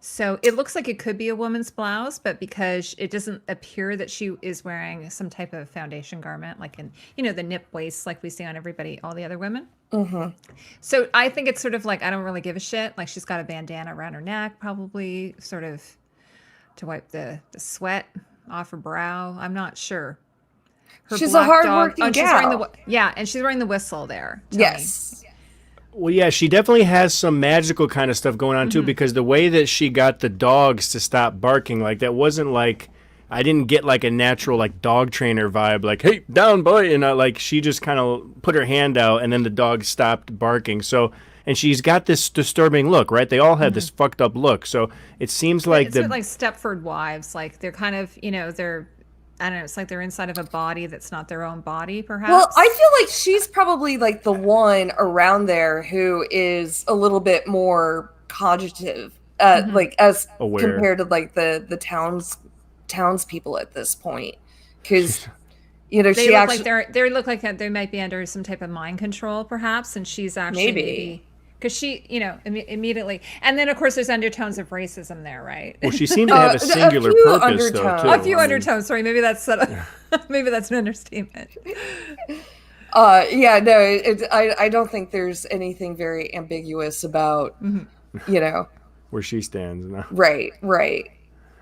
So it looks like it could be a woman's blouse, but because it doesn't appear that she is wearing some type of foundation garment, like in, the nip waist, like we see on everybody, all the other women. So I think it's sort of like, I don't really give a shit. Like she's got a bandana around her neck, probably sort of to wipe the sweat off her brow. I'm not sure. She's a hardworking gal. And she's wearing the whistle there. Yes. Well, yeah, she definitely has some magical kind of stuff going on too, because the way that she got the dogs to stop barking, like that wasn't like, I didn't get like a natural like dog trainer vibe, like, hey, down boy, and like she just kind of put her hand out and then the dog stopped barking. So, and she's got this disturbing look, right? They all have this fucked up look. So it seems like it's like Stepford Wives, like they're kind of, they're, I don't know, it's like they're inside of a body that's not their own body, perhaps. Well, I feel like she's probably like the one around there who is a little bit more cognitive, like as aware, compared to like the townspeople at this point, because they look like they might be under some type of mind control, perhaps, and she's actually maybe. Because she, immediately, and then of course there's undertones of racism there, right? Well, she seemed to have a singular purpose, though. Too. A few undertones. Sorry, maybe that's maybe that's an understatement. Yeah, no, I don't think there's anything very ambiguous about, where she stands now. Right.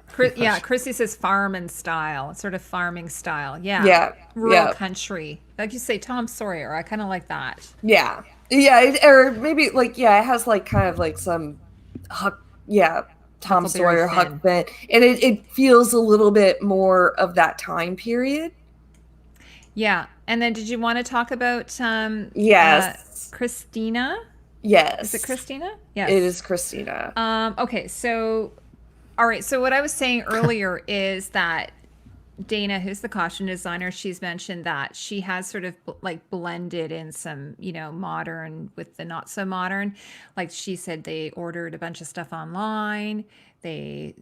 Chrissy says farm and style, sort of farming style. Yeah. Rural country, like you say, Tom Sawyer. I kind of like that. Yeah. Yeah, or maybe like it has like kind of like some Tom Sawyer, Huck Finn, and it feels a little bit more of that time period. Yeah, and then did you want to talk about Christina? Yes, is it Christina? Yes, it is Christina. Okay, so all right, so what I was saying earlier is that Dana, who's the costume designer, she's mentioned that she has sort of like blended in some, modern with the not so modern. Like she said, they ordered a bunch of stuff online. They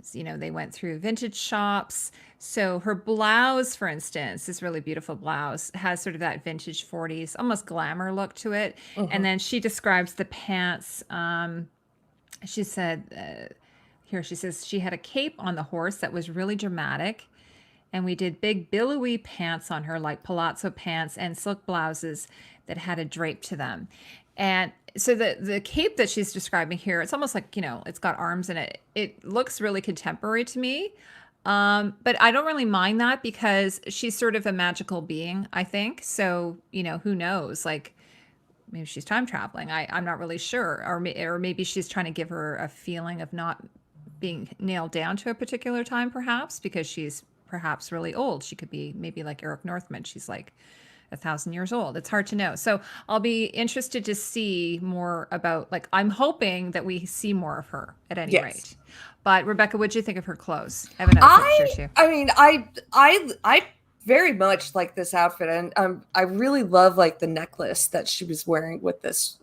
went through vintage shops. So her blouse, for instance, this really beautiful blouse has sort of that vintage 40s, almost glamour look to it. And then she describes the pants. She said, she says she had a cape on the horse that was really dramatic. And we did big billowy pants on her, like palazzo pants and silk blouses that had a drape to them. And so the cape that she's describing here, it's almost like, it's got arms in it. It looks really contemporary to me. But I don't really mind that because she's sort of a magical being, I think. So, who knows? Like, maybe she's time traveling. I'm not really sure. Or maybe she's trying to give her a feeling of not being nailed down to a particular time, perhaps, because she's perhaps really old. She could be maybe like Eric Northman. She's like 1,000 years old. It's hard to know. So I'll be interested to see more about, like, I'm hoping that we see more of her at any rate. But Rebecca, what'd you think of her clothes? I have another picture too. I mean, I very much like this outfit, and I really love like the necklace that she was wearing with this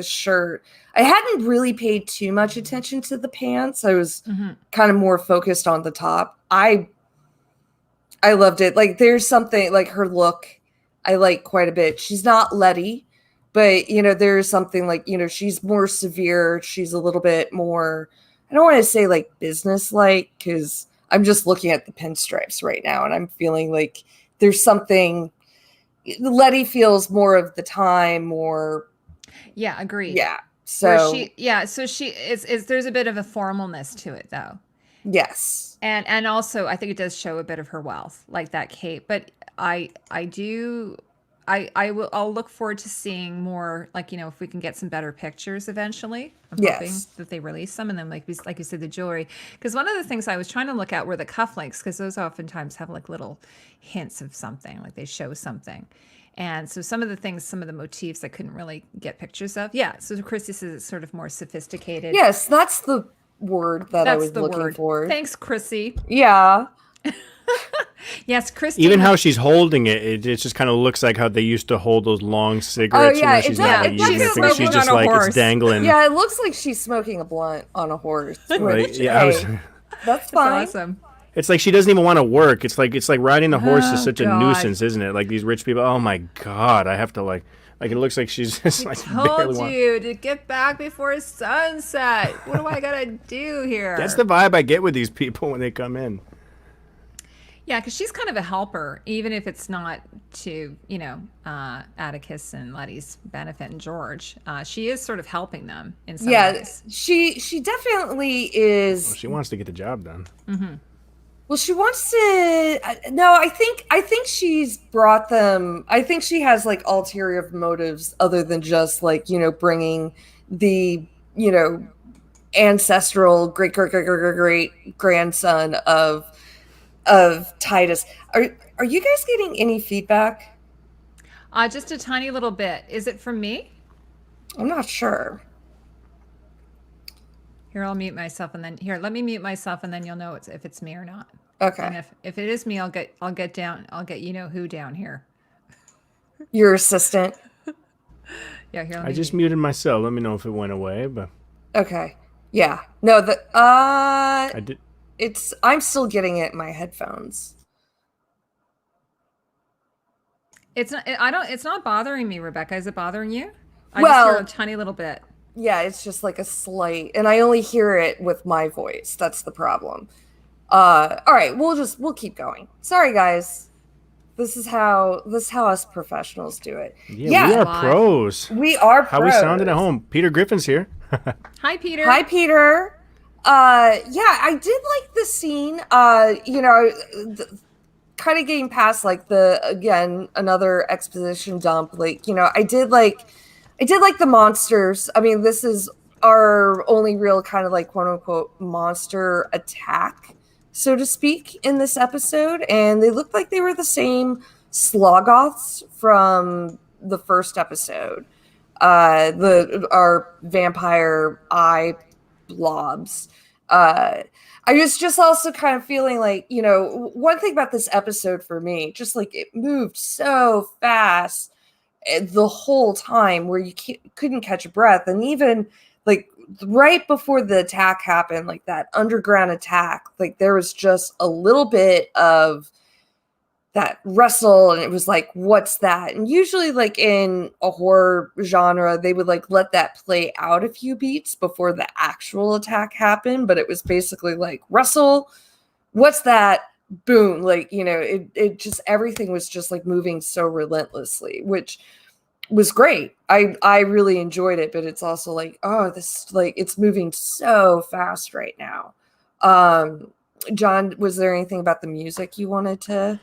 shirt. I hadn't really paid too much attention to the pants. I was kind of more focused on the top. I loved it. Like there's something like her look I like quite a bit. She's not Letty, but there's something like, she's more severe. She's a little bit more, I don't want to say like business-like, because I'm just looking at the pinstripes right now and I'm feeling like there's something. Letty feels more of the time, more. Yeah, agreed. Yeah. So she is there's a bit of a formalness to it though. Yes. And also I think it does show a bit of her wealth, like that cape. But I'll look forward to seeing more, like, if we can get some better pictures eventually. I'm hoping that they release some, and then like you said, the jewelry. Because one of the things I was trying to look at were the cufflinks, because those oftentimes have like little hints of something, like they show something. And so some of the motifs I couldn't really get pictures of. Yeah. So Chrissy says it's sort of more sophisticated. Yes, that's the word that I was looking for. Thanks, Chrissy. Yeah. Yes, Christy. Even how she's holding it just kind of looks like how they used to hold those long cigarettes. Oh yeah, she's not using it. She's just like it's dangling. Yeah, it looks like she's smoking a blunt on a horse. Right? Which, that's fine. Awesome. It's like she doesn't even want to work. It's like riding the horse is Oh, such a God. nuisance, isn't it? Like these rich people. Oh my God, I have to like it looks like she's just like barely Told want. you to get back before sunset. What do I gotta do here? That's the vibe I get with these people when they come in. Yeah, because she's kind of a helper, even if it's not to, Atticus and Letty's benefit and George. She is sort of helping them in some Yeah, ways. she definitely Well, is. she wants to get the job done. Well, she wants to. No, I think she's brought them. I think she has like ulterior motives other than just like bringing the ancestral great great great great great great grandson of Titus. Are you guys getting any feedback? Just a tiny little bit. Is it from me? I'm not sure. Here, I'll mute myself, and then let me mute myself, and then you'll know if it's me or not. Okay, And if it is me, I'll get who down here. your assistant. Yeah, here. I just muted myself. Let me know if it went away, but Okay, yeah. No, I did. I'm still getting it in my headphones. It's not. It's not bothering me, Rebecca. Is it bothering you? I Well- just hear a tiny little bit. Yeah, it's just like a slight, and I only hear it with my voice. That's the problem. All right, we'll keep going. Sorry, guys. This is how us professionals do it. Yeah, we are Live. pros. We are How we pros. sounded at home. Peter Griffin's here. Hi, Peter. Hi, Peter. Yeah, I did like the scene. Kind of getting past like another exposition dump. Like, I did like the monsters. I mean, this is our only real kind of like quote unquote monster attack, so to speak, in this episode. And they looked like they were the same Slogoths from the first episode. Our vampire eye blobs. I was just also kind of feeling like, one thing about this episode for me, just like it moved so fast the whole time where you couldn't catch a breath. And even like right before the attack happened, like that underground attack, like there was just a little bit of that wrestle, and it was like, what's that? And usually like in a horror genre, they would like let that play out a few beats before the actual attack happened, but it was basically like wrestle, what's that, boom, like it just, everything was just like moving so relentlessly, which was great. I really enjoyed it, but it's also like, oh, this, like, it's moving so fast right now. John, was there anything about the music you wanted to?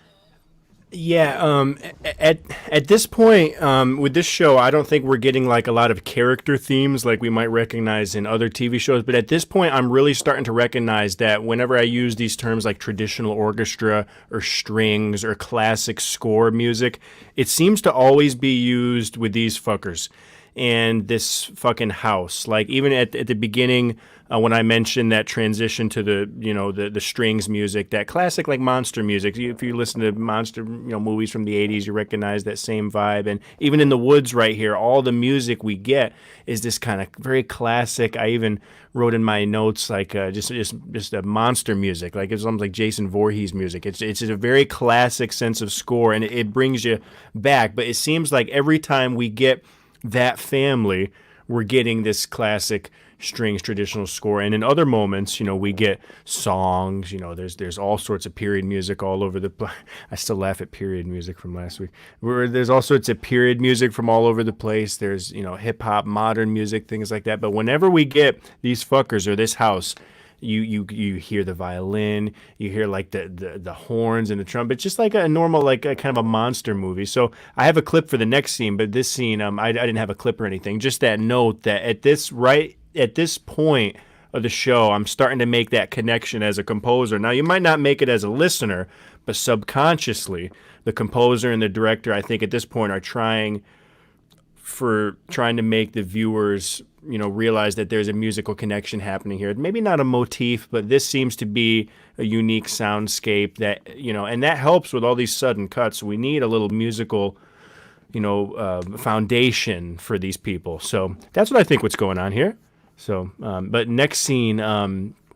Yeah, at this point, with this show, I don't think we're getting like a lot of character themes like we might recognize in other TV shows. But at this point, I'm really starting to recognize that whenever I use these terms like traditional orchestra or strings or classic score music, it seems to always be used with these fuckers and this fucking house. Like even at the beginning, when I mentioned that transition to the strings music, that classic like monster music. If you listen to monster movies from the 80s, you recognize that same vibe. And even in the woods right here, all the music we get is this kind of very classic. I even wrote in my notes like just a monster music, like it's almost like Jason Voorhees music. It's a very classic sense of score, and it brings you back. But it seems like every time we get that family, we're getting this classic strings traditional score. And in other moments, we get songs, there's all sorts of period music all over the place. I still laugh at period music from last week. There's all sorts of period music from all over the place. There's, hip hop, modern music, things like that. But whenever we get these fuckers or this house, you hear the violin, you hear like the horns and the trumpet, just like a normal, like a kind of a monster movie. So I have a clip for the next scene, but this scene, I didn't have a clip or anything. Just that note that at this point of the show, I'm starting to make that connection as a composer. Now, you might not make it as a listener, but subconsciously, the composer and the director, I think at this point, are trying to make the viewers, realize that there's a musical connection happening here. Maybe not a motif, but this seems to be a unique soundscape that, and that helps with all these sudden cuts. We need a little musical, foundation for these people. So that's what I think what's going on here. So, but next scene,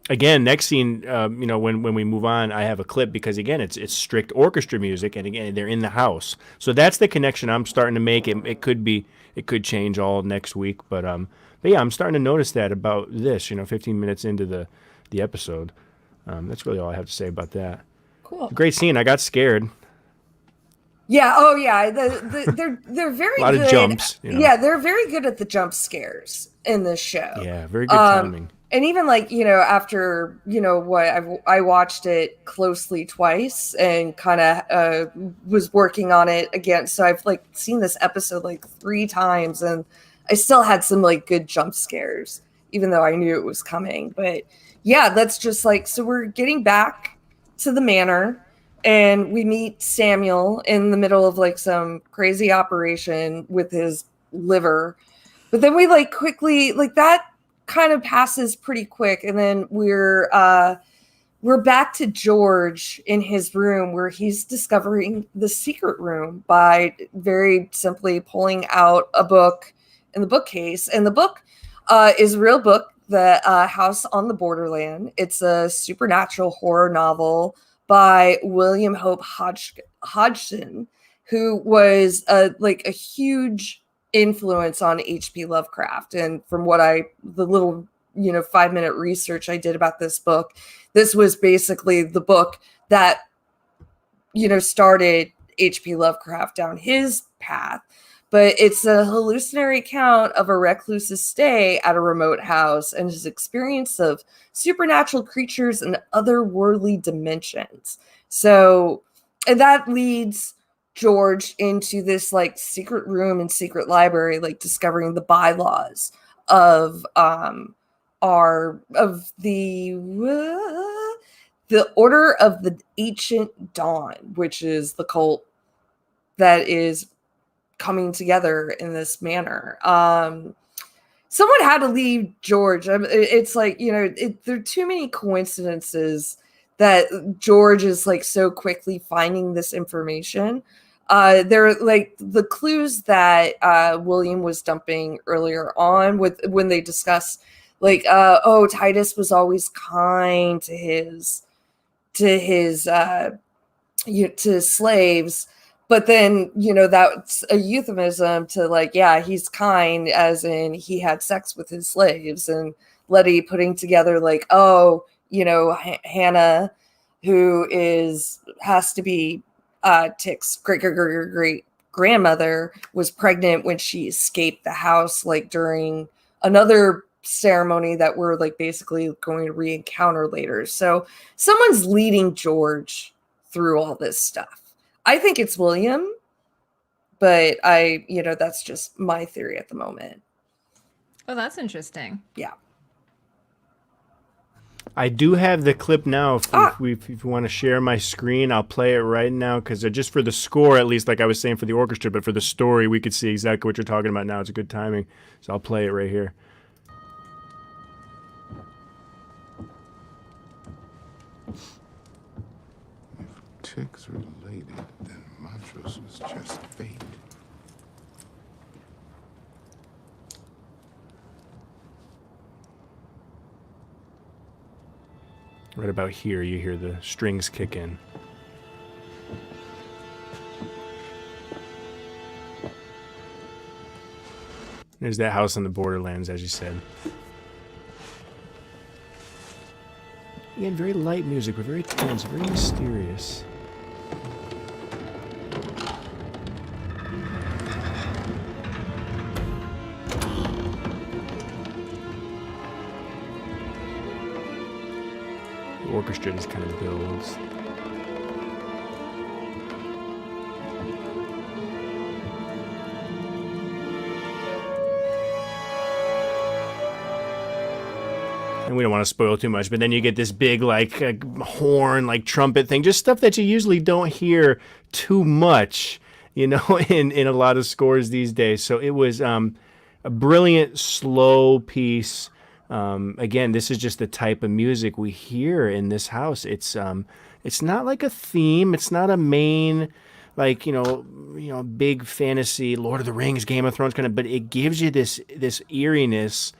again, next scene, when we move on, I have a clip because again, it's strict orchestra music, and again, they're in the house. So that's the connection I'm starting to make. It could change all next week, but yeah, I'm starting to notice that about this. 15 minutes into the episode. That's really all I have to say about that. Cool. Great scene. I got scared. Yeah. Oh, yeah. They're very A lot good. of jumps. Yeah, they're very good at the jump scares in this show. Yeah, very good timing. And even like, after, what I watched it closely twice and kind of was working on it again. So I've like seen this episode like 3 times, and I still had some like good jump scares, even though I knew it was coming. But yeah, that's just like, so we're getting back to the manor, and we meet Samuel in the middle of like some crazy operation with his liver. But then we like quickly, like that kind of passes pretty quick, and then we're back to George in his room where he's discovering the secret room by very simply pulling out a book in the bookcase. And the book is a real book, The House on the Borderland. It's a supernatural horror novel by William Hope Hodgson, who was like a huge influence on H.P. Lovecraft. And from what the little 5-minute research I did about this book, this was basically the book that started H.P. Lovecraft down his path. But it's a hallucinatory account of a recluse's stay at a remote house and his experience of supernatural creatures and otherworldly dimensions. So, and that leads George into this like secret room and secret library, like discovering the bylaws of the Order of the Ancient Dawn, which is the cult that is coming together in this manner. Someone had to leave George. It's like, there are too many coincidences that George is like so quickly finding this information. They're like the clues that William was dumping earlier on when they discuss like, Titus was always kind to his slaves. But then, that's a euphemism to like, yeah, he's kind as in he had sex with his slaves. And Letty putting together like, Hannah, who has to be Tick's great grandmother, was pregnant when she escaped the house, like during another ceremony that we're like basically going to re-encounter later. So someone's leading George through all this stuff. I think it's William, but that's just my theory at the moment. Oh, that's interesting. Yeah. I do have the clip now. If you want to share my screen, I'll play it right now because just for the score, at least, like I was saying for the orchestra, but for the story, we could see exactly what you're talking about now. It's a good timing. So I'll play it right here. Tick's related, then Montrose was just fate. Right about here, you hear the strings kick in. There's that house on the borderlands, as you said. Again, very light music, but very tense, very mysterious. The orchestra just kind of builds. And we don't want to spoil too much, but then you get this big, like, horn, like, trumpet thing. Just stuff that you usually don't hear too much, in a lot of scores these days. So it was a brilliant, slow piece. Again, this is just the type of music we hear in this house. It's not like a theme. It's not a main, like, big fantasy, Lord of the Rings, Game of Thrones kind of, but it gives you this eeriness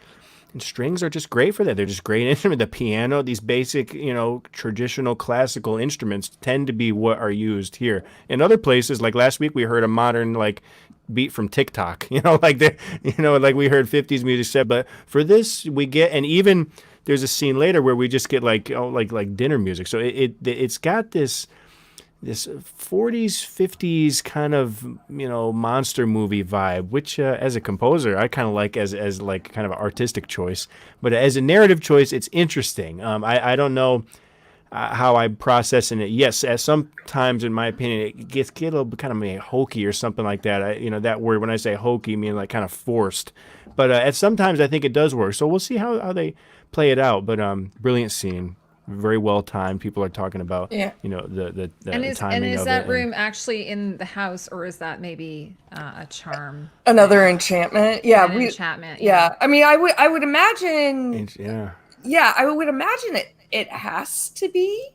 And strings are just great for that. They're just great instrument. The piano, these basic, traditional classical instruments tend to be what are used here. In other places, like last week, we heard a modern beat from TikTok. Like we heard 50s music set. But for this, we get, and even there's a scene later where we just get like dinner music. So it's got this 40s, 50s kind of, monster movie vibe, which as a composer, I kind of like as like kind of an artistic choice. But as a narrative choice, it's interesting. I don't know how I'm processing it. Yes, at sometimes, in my opinion, it gets a little kind of maybe hokey or something like that. That word, when I say hokey, I mean like kind of forced. But at sometimes I think it does work. So we'll see how they play it out. But brilliant scene. Very well timed. People are talking about, the timing and is of that it. room actually in the house, or is that maybe a charm? Another enchantment. Yeah, An enchantment. Yeah, I mean, I would imagine. Yeah. Yeah, I would imagine it has to be,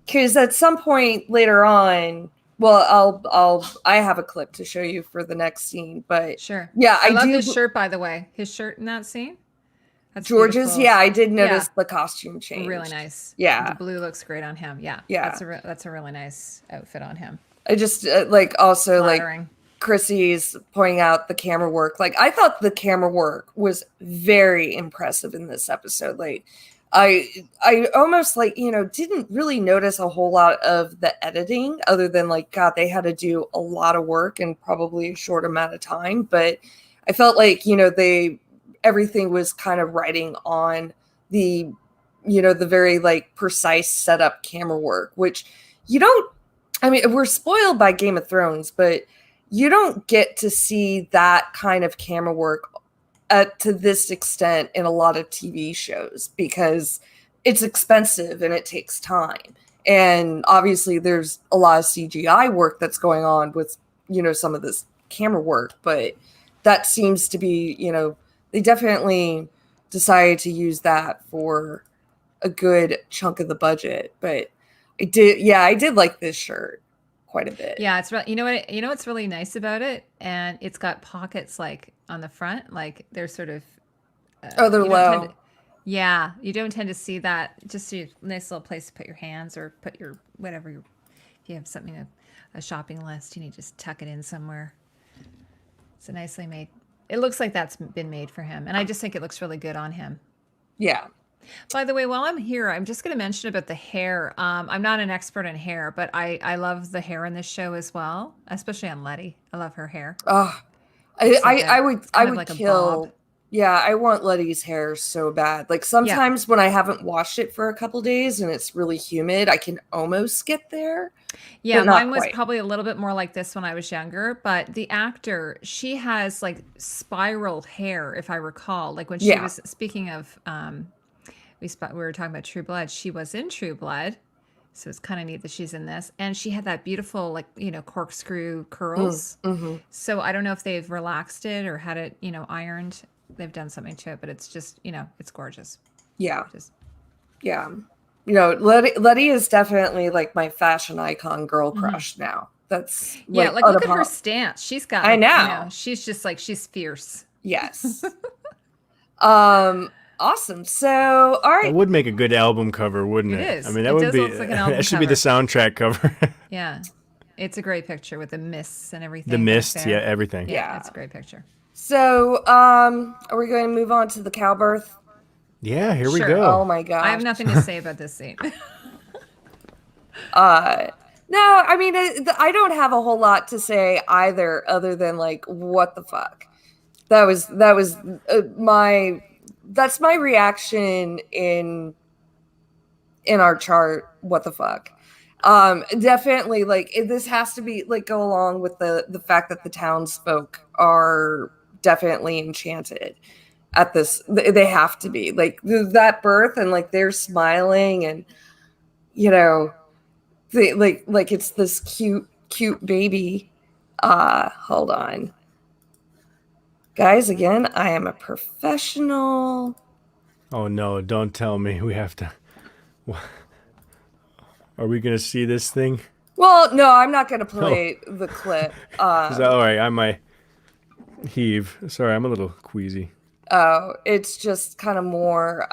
because at some point later on. Well, I have a clip to show you for the next scene, but Sure. yeah, I love his shirt, by the way. His shirt in that scene. That's George's, beautiful. yeah, I did notice the costume change. Really nice. Yeah, the blue looks great on him. Yeah, yeah, that's a really nice outfit on him. I just also flattering. Like Chrissy's pointing out the camera work. Like I thought the camera work was very impressive in this episode. Like I almost didn't really notice a whole lot of the editing, other than God, they had to do a lot of work in probably a short amount of time. But I felt like everything was kind of riding on the the very precise setup camera work, which we're spoiled by Game of Thrones, but you don't get to see that kind of camera work to this extent in a lot of TV shows, because it's expensive and it takes time. And obviously there's a lot of CGI work that's going on with some of this camera work, but that seems to be they definitely decided to use that for a good chunk of the budget. But I did like this shirt quite a bit. Yeah, it's what's really nice about it, and it's got pockets on the front, they're sort of they're low. You don't tend to see that. Just a nice little place to put your hands, or put your whatever. If you have something, a shopping list, you need to just tuck it in somewhere. It's a nicely made. It looks like that's been made for him, and I just think it looks really good on him. Yeah. By the way, while I'm here, I'm just going to mention about the hair. I'm not an expert in hair, but I love the hair in this show as well, especially on Letty. I love her hair. Oh, I would kill. Yeah, I want Letty's hair so bad. Sometimes when I haven't washed it for a couple days and it's really humid, I can almost get there. Yeah, mine was probably a little bit more like this when I was younger. But the actor, she has spiral hair, if I recall. When she was speaking of, we were talking about True Blood. She was in True Blood, so it's kind of neat that she's in this. And she had that beautiful corkscrew curls. Mm-hmm. So I don't know if they've relaxed it or had it ironed. They've done something to it, but it's just it's gorgeous. Yeah. Letty is definitely my fashion icon girl crush now. That's look at her stance. She's got I know. She's just she's fierce. Yes. Awesome. So all right. It would make a good album cover, wouldn't it? It is. I mean, that should be the soundtrack cover. Yeah. It's a great picture with the mists and everything. The mist, everything. Yeah, it's a great picture. So, are we going to move on to the cow birth? Yeah, here we go. Oh my god! I have nothing to say about this scene. No, I mean, I don't have a whole lot to say either, other than what the fuck. That's my reaction in our chart. What the fuck? Definitely, this has to be go along with the fact that the townsfolk are definitely enchanted at this. They have to be that birth, and they're smiling, and it's this cute baby. Hold on, guys. Again, I am a professional. Oh no! Don't tell me we have to. Are we gonna see this thing? Well, no, I'm not gonna play the clip. Is that all right? I might heave. Sorry, I'm a little queasy. Oh, it's just kind of more.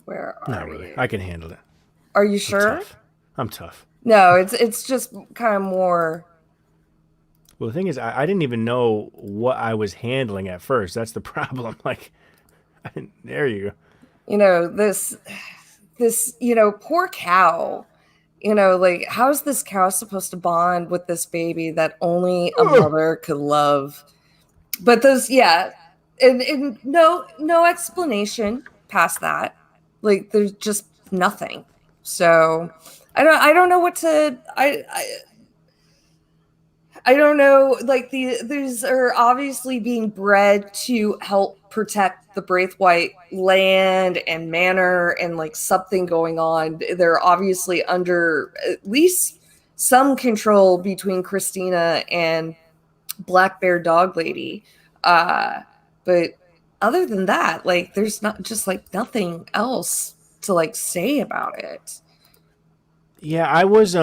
Where are Not really. you? I can handle it. Are you I'm sure? tough. I'm tough. No, it's just kind of more. Well, the thing is, I didn't even know what I was handling at first. That's the problem. Like, there you go. This poor cow. Like, how is this cow supposed to bond with this baby that only a mother could love? But those, yeah, and no explanation past that. Like, there's just nothing. So I don't know what to I don't know. Like, these are obviously being bred to help protect the Braithwaite land and manor, and like something going on. They're obviously under at least some control between Christina and Black Bear Dog Lady. But other than that, like, there's not just like nothing else to like say about it. Yeah, I was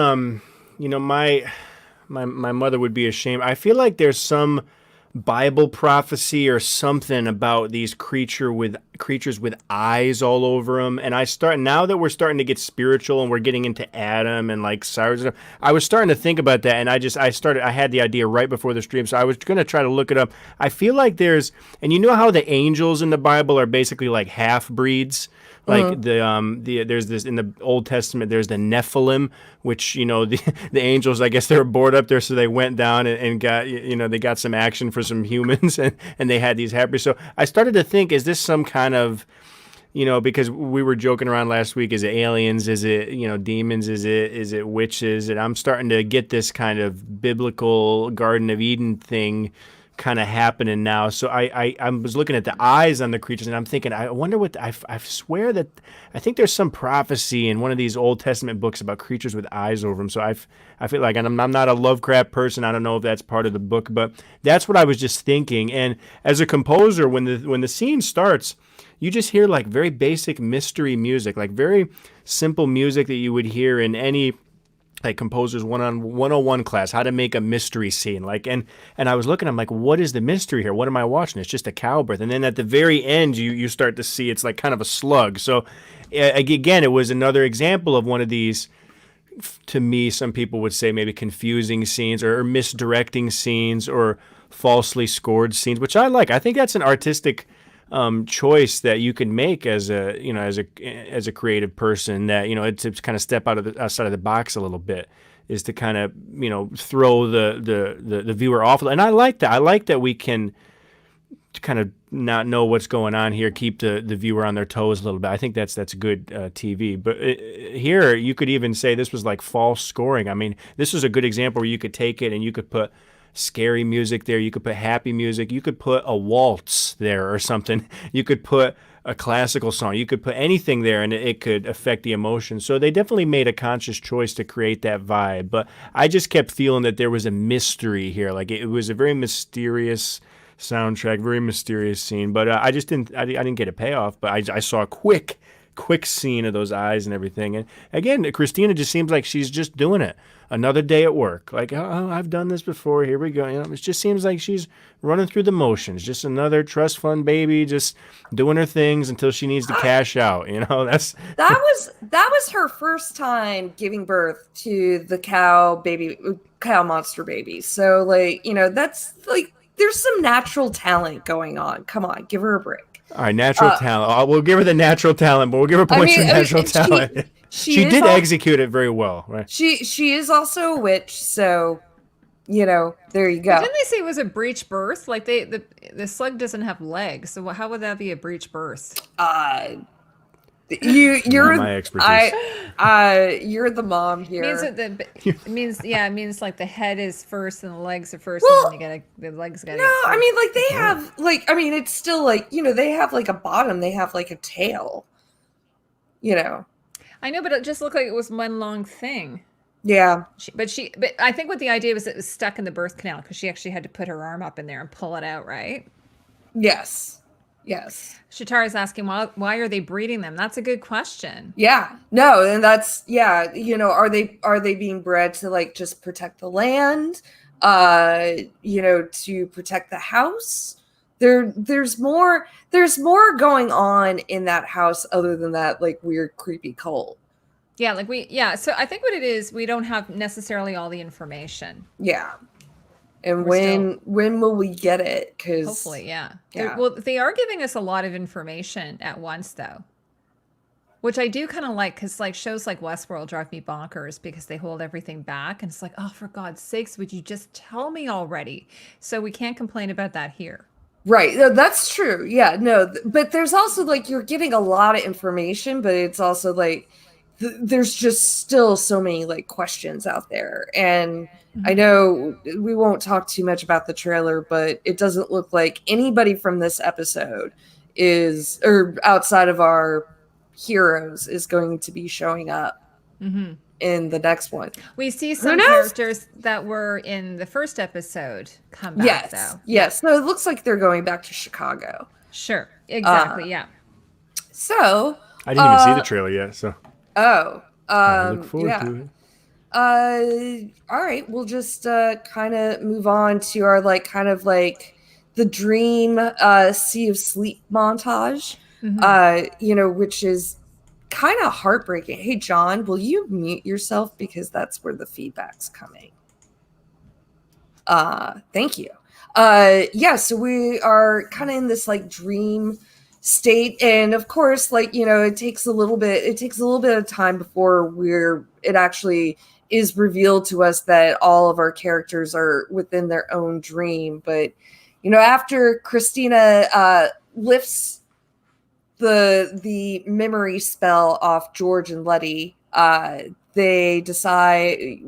my mother would be ashamed. I feel like there's some Bible prophecy or something about these creatures with eyes all over them. And now that we're starting to get spiritual and we're getting into Adam and like Cyrus and stuff, I was starting to think about that, and I had the idea right before the stream, so I was going to try to look it up. I feel like and you know how the angels in the Bible are basically like half breeds. Like there's this in the Old Testament. There's the Nephilim, which the angels. I guess they were bored up there, so they went down and got they got some action for some humans, and they had these happy. So I started to think, is this some kind of because we were joking around last week, is it aliens? Is it demons? Is it witches? And I'm starting to get this kind of biblical Garden of Eden thing kind of happening now. So I was looking at the eyes on the creatures, and I'm thinking, I wonder what I swear that I think there's some prophecy in one of these Old Testament books about creatures with eyes over them. So I feel like, and I'm not a Lovecraft person. I don't know if that's part of the book, but that's what I was just thinking. And as a composer, when the scene starts, you just hear like very basic mystery music, like very simple music that you would hear in any like composers 101 class, how to make a mystery scene. Like, and I was looking, I'm like, what is the mystery here? What am I watching? It's just a cow birth. And then at the very end, you start to see it's like kind of a slug. So again, it was another example of one of these, to me, some people would say maybe confusing scenes or misdirecting scenes or falsely scored scenes, which I like. I think that's an artistic choice that you can make as a creative person, that it's kind of step outside of the box a little bit, is to kind of throw the viewer off. And I like that we can kind of not know what's going on here, keep the viewer on their toes a little bit. I think that's good TV. But here you could even say this was like false scoring. I mean, this was a good example where you could take it and you could put scary music there, you could put happy music, you could put a waltz there or something, you could put a classical song, you could put anything there and it could affect the emotion. So they definitely made a conscious choice to create that vibe. But I just kept feeling that there was a mystery here. Like, it was a very mysterious soundtrack, very mysterious scene. But I didn't get a payoff, but I saw a quick scene of those eyes and everything. And again, Christina just seems like she's just doing it. Another day at work. Like, oh, I've done this before. Here we go. It just seems like she's running through the motions. Just another trust fund baby, just doing her things until she needs to cash out. That was her first time giving birth to the cow monster baby. So like, that's like, there's some natural talent going on. Come on, give her a break. All right, natural talent. We'll give her the natural talent, but we'll give her points for natural talent. She did execute it very well, right? She is also a witch, so there you go. But didn't they say it was a breech birth? Like, the slug doesn't have legs, so how would that be a breech birth? You're my expertise. You're the mom here. It means like the head is first and the legs are first, and then the legs gotta. No, I mean, like, they have it's still like, they have like a bottom, they have like a tail. I know, but it just looked like it was one long thing. Yeah. But I think what the idea was, it was stuck in the birth canal because she actually had to put her arm up in there and pull it out, right? Yes. Shatara's asking, why are they breeding them? That's a good question. Yeah. No, and that's, yeah, are they being bred to like just protect the land? To protect the house? there's more going on in that house other than that like weird creepy cult. Yeah, so I think what it is, we don't have necessarily all the information. Yeah. And We're when will we get it? Because hopefully, yeah. Yeah. Well, they are giving us a lot of information at once, though, which I do kind of like, because like shows like Westworld drive me bonkers because they hold everything back, and it's like, oh, for God's sakes, would you just tell me already? So we can't complain about that here. Right. No, that's true. Yeah, no, but there's also like you're getting a lot of information, but it's also like there's just still so many like questions out there. And I know we won't talk too much about the trailer, but it doesn't look like anybody from this episode is, or outside of our heroes, is going to be showing up in the next one. We see some characters that were in the first episode come back, though. Yes. So it looks like they're going back to Chicago. Sure. Exactly. Yeah. So I didn't even see the trailer yet, so I look forward to it. All right, we'll just kind of move on to our like kind of like the dream Sea of Sleep montage, you know, which is kind of heartbreaking. Hey, John, will you mute yourself because that's where the feedback's coming? Thank you. Yeah, so we are kind of in this like dream state, and of course, like, you know, it takes a little bit of time before it actually is revealed to us that all of our characters are within their own dream. But you know, after Christina lifts the memory spell off George and Letty, they decide,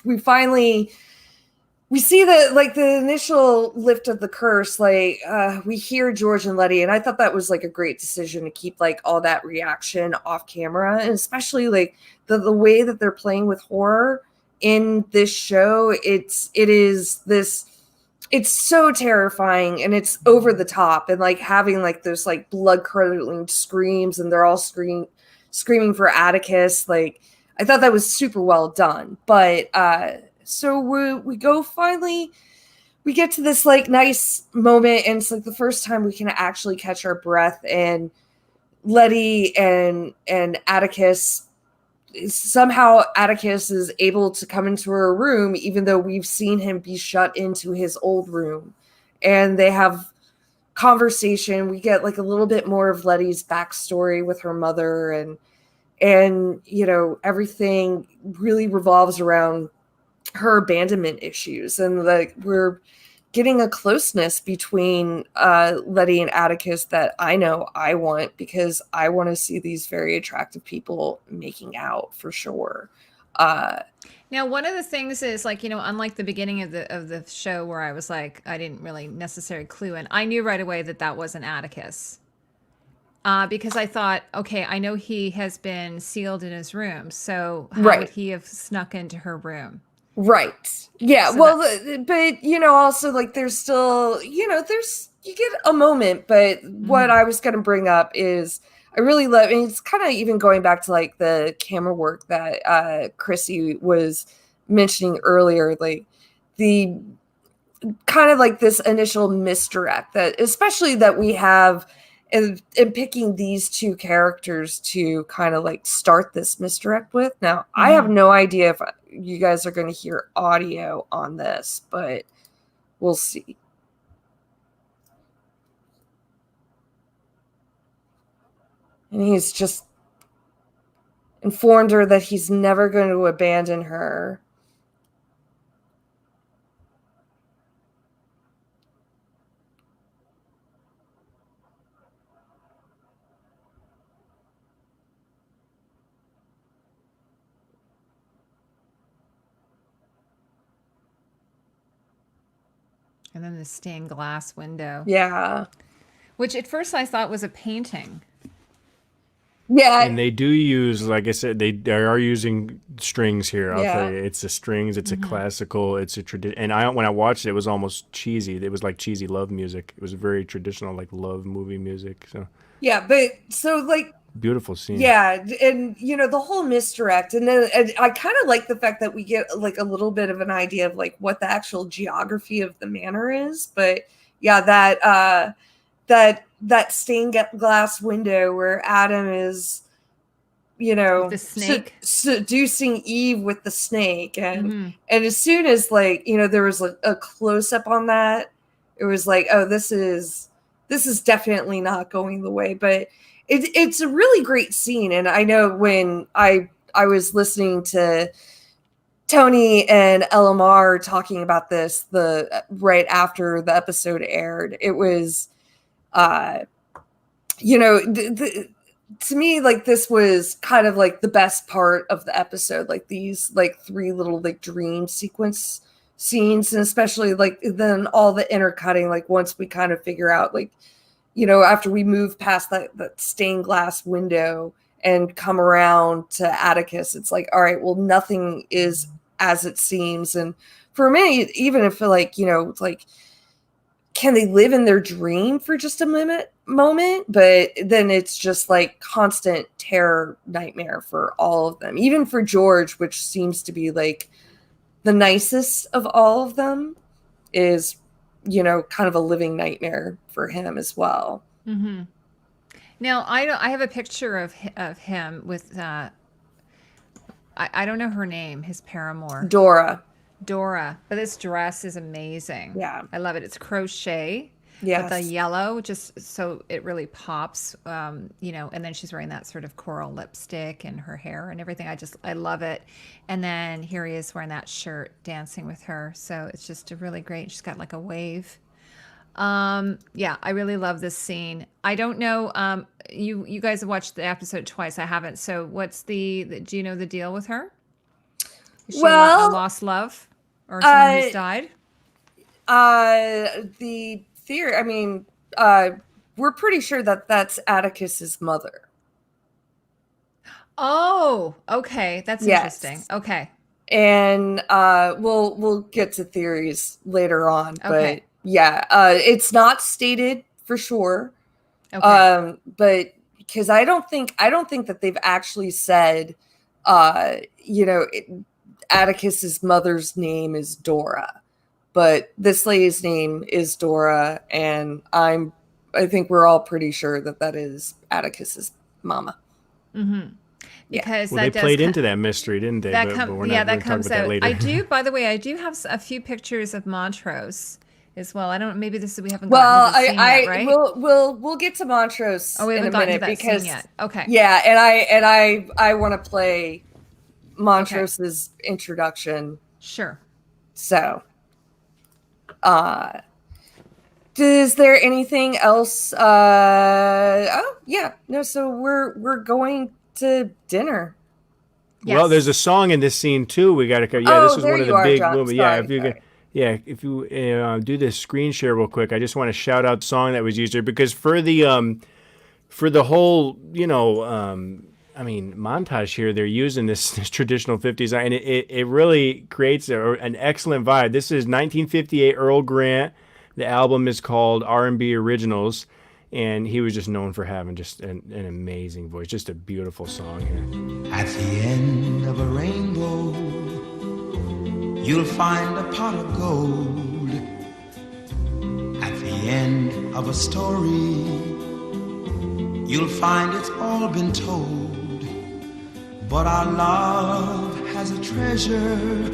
we see the like the initial lift of the curse, like we hear George and Letty, and I thought that was like a great decision to keep like all that reaction off camera, and especially like the way that they're playing with horror in this show. It's so terrifying, and it's over the top, and like having like those like blood curdling screams, and they're all screaming for Atticus. Like, I thought that was super well done. But so we go, finally we get to this like nice moment, and it's like the first time we can actually catch our breath, and Letty and Atticus, somehow Atticus is able to come into her room, even though we've seen him be shut into his old room, and they have conversation. We get like a little bit more of Letty's backstory with her mother, and you know, everything really revolves around her abandonment issues, and like we're getting a closeness between Letty and Atticus that I know I want, because I want to see these very attractive people making out for sure. Now, one of the things is, like, you know, unlike the beginning of the show where I was like, I didn't really necessarily clue in, I knew right away that wasn't Atticus. Because I thought, okay, I know he has been sealed in his room, so how would he have snuck into her room? Right. Yeah. So but you know, also like there's still, you know, you get a moment, but what I was going to bring up is I really love, and it's kind of even going back to like the camera work that Chrissy was mentioning earlier, like the kind of like this initial misdirect that, especially that we have in picking these two characters to kind of like start this misdirect with. Now, I have no idea if you guys are going to hear audio on this, but we'll see. And he's just informed her that he's never going to abandon her. And then the stained glass window. Yeah. Which at first I thought was a painting. Yeah. And they do use, like I said, they are using strings here. I'll tell you, it's the strings. It's a classical. It's a tradition. And when I watched it, it was almost cheesy. It was like cheesy love music. It was very traditional, like love movie music. So yeah, but so like beautiful scene. Yeah, and you know, the whole misdirect, and then I kind of like the fact that we get like a little bit of an idea of like what the actual geography of the manor is, but Yeah, that stained glass window where Adam is, With the snake. seducing Eve with the snake, and as soon as like there was a close up on that, it was like, oh, this is definitely not going the way, but it's a really great scene. And I know when I was listening to Tony and LMR talking about this right after the episode aired, it was to me, like, this was kind of like the best part of the episode, like these like three little like dream sequence scenes, and especially like then all the intercutting, like once we kind of figure out, like, after we move past that stained glass window and come around to Atticus, it's like, all right, well, nothing is as it seems. And for me, even if like, it's like, can they live in their dream for just a moment? But then it's just like constant terror nightmare for all of them, even for George, which seems to be like the nicest of all of them, is kind of a living nightmare for him as well. Now I have a picture of him with I don't know her name, his paramour. Dora, but this dress is amazing. Yeah. I love it. It's crochet. Yes. With the yellow, just so it really pops, and then she's wearing that sort of coral lipstick and her hair and everything. I love it. And then here he is wearing that shirt, dancing with her. So it's just a really great, she's got like a wave. Yeah, I really love this scene. I don't know, you guys have watched the episode twice. I haven't. So what's do you know the deal with her? Is she a lost love or someone who's died? The theory, I mean, we're pretty sure that that's Atticus's mother. Oh, okay. That's interesting. Okay. And we'll get to theories later on, Okay. but yeah, it's not stated for sure. Okay. But because I don't think that they've actually said, Atticus's mother's name is Dora, but this lady's name is Dora, and I think we're all pretty sure that is Atticus's mama. Because well, that they played into that mystery, didn't they? That that comes out. I do. By the way, I do have a few pictures of Montrose as well. I don't. Maybe we haven't. Well, gotten to the scene yet, right? we'll get to Montrose. Oh, we haven't in a gotten minute to that because scene yet. Okay. Yeah, and I want to play Montrose's introduction. Sure. So, is there anything else? Oh yeah, no. So we're going to dinner. Yes. Well, there's a song in this scene too. We got to. Yeah, this is one of the big moments. Yeah, if you do this screen share real quick, I just want to shout out the song that was used there, because for the whole montage here, they're using this traditional 50s, and it really creates an excellent vibe. This is 1958 Earl Grant. The album is called R&B Originals, and he was just known for having just an amazing voice, just a beautiful song here. At the end of a rainbow, you'll find a pot of gold. At the end of a story, you'll find it's all been told. But our love has a treasure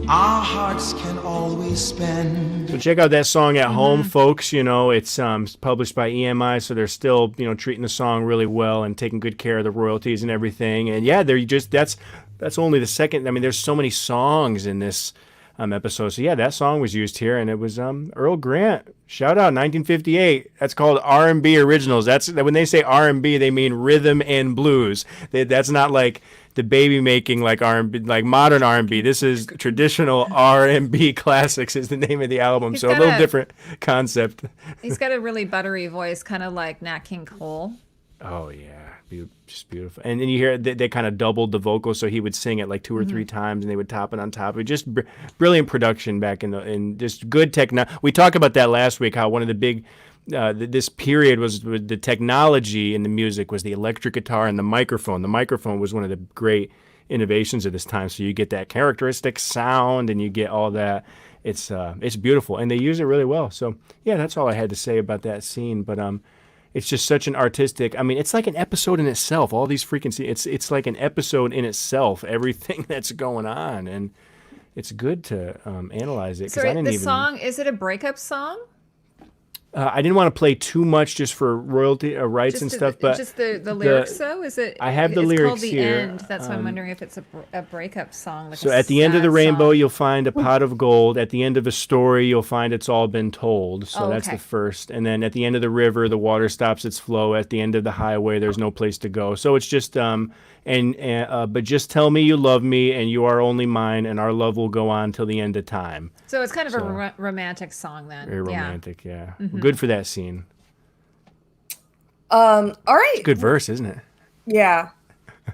our hearts can always spend. So check out that song at home, folks. It's published by EMI, so they're still treating the song really well and taking good care of the royalties and everything. And yeah, they're just that's only the second. I mean, there's so many songs in this episode. So yeah, that song was used here, and it was Earl Grant. Shout out 1958. That's called R&B Originals. That's when they say R&B, they mean rhythm and blues. That's not like the baby making like R&B, like modern R&B. This is traditional R&B classics is the name of the album. So a little different concept. He's got a really buttery voice, kind of like Nat King Cole. Oh yeah, just beautiful. And then you hear they kind of doubled the vocals, so he would sing it like two or three times, and they would top it on top of it. Just brilliant production back in just good technology. We talked about that last week, how one of the big this period was the technology in the music was the electric guitar and the microphone. The microphone was one of the great innovations of this time. So you get that characteristic sound and you get all that. It's beautiful, and they use it really well. So yeah, that's all I had to say about that scene. But it's just such an artistic. I mean, it's like an episode in itself. All these freaking scenes. It's like an episode in itself. Everything that's going on, and it's good to analyze it. So song, is it a breakup song? I didn't want to play too much just for royalty rights and stuff, but just the lyrics though, is it? I have the it's lyrics called the here. End. That's why I'm wondering if it's a breakup song. Like so at the end of the sad rainbow, song. you'll find a pot of gold. At the end of a story, you'll find it's all been told. So that's okay. the first. And then at the end of the river, the water stops its flow. At the end of the highway, there's no place to go. So it's just but just tell me you love me and you are only mine, and our love will go on till the end of time. So it's kind of a romantic song then. Very romantic, yeah. Mm-hmm. Good for that scene. All right. It's a good verse, isn't it? Yeah.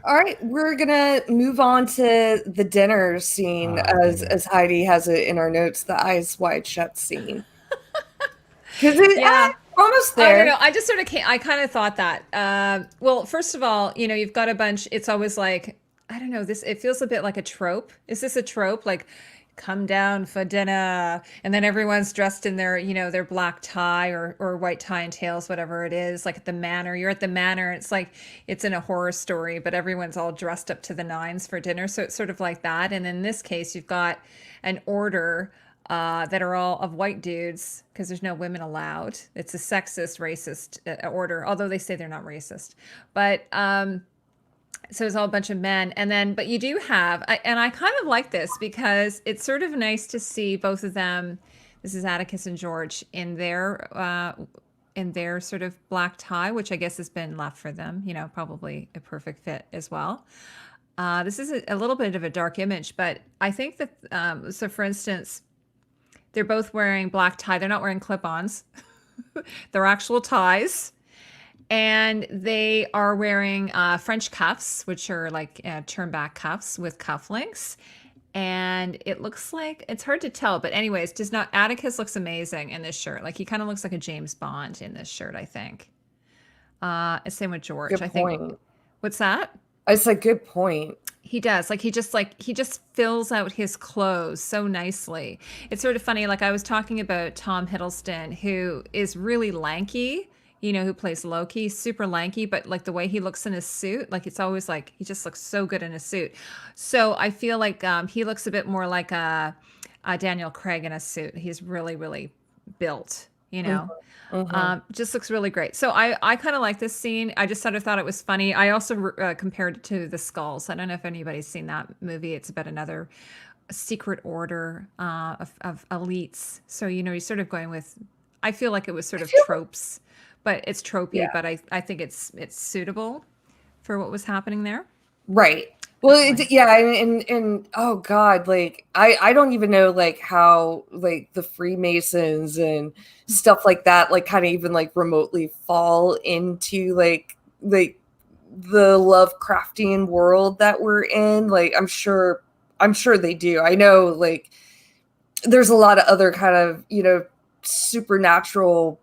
All right, we're gonna move on to the dinner scene, as Heidi has it in our notes, the eyes wide shut scene. Because almost there. I don't know. I just sort of I kind of thought that. Well, first of all, you've got a bunch. It's always like, I don't know. It feels a bit like a trope. Is this a trope? Like, come down for dinner, and then everyone's dressed in their their black tie or white tie and tails, whatever it is, like at the Manor. You're at the Manor. It's like it's in a horror story, but everyone's all dressed up to the nines for dinner, so it's sort of like that. And in this case, you've got an order that are all of white dudes, because there's no women allowed. It's a sexist, racist order, although they say they're not racist, but so it's all a bunch of men. And then, but you do have, and I kind of like this because it's sort of nice to see both of them. This is Atticus and George in their sort of black tie, which I guess has been left for them, probably a perfect fit as well. This is a little bit of a dark image, but I think that, so for instance, they're both wearing black tie. They're not wearing clip-ons. They're actual ties. And they are wearing French cuffs, which are like turn-back cuffs with cufflinks. And it looks like, it's hard to tell, but anyways, Atticus looks amazing in this shirt. Like, he kind of looks like a James Bond in this shirt, I think. Same with George. Good point. What's that? I said, good point. He does. He just fills out his clothes so nicely. It's sort of funny. Like, I was talking about Tom Hiddleston, who is really lanky, who plays Loki, super lanky, but like the way he looks in his suit, like it's always like, he just looks so good in a suit. So I feel like he looks a bit more like a Daniel Craig in a suit. He's really, really built, just looks really great. So I kind of like this scene. I just sort of thought it was funny. I also compared it to The Skulls. I don't know if anybody's seen that movie. It's about another secret order of elites. So, you're sort of going with, I feel like it was sort of tropes. But it's tropey, Yeah. but I think it's suitable for what was happening there. Right. Well, and oh God, like I don't even know like how like the Freemasons and stuff like that like kind of even like remotely fall into like the Lovecraftian world that we're in. Like I'm sure they do. I know like there's a lot of other kind of supernatural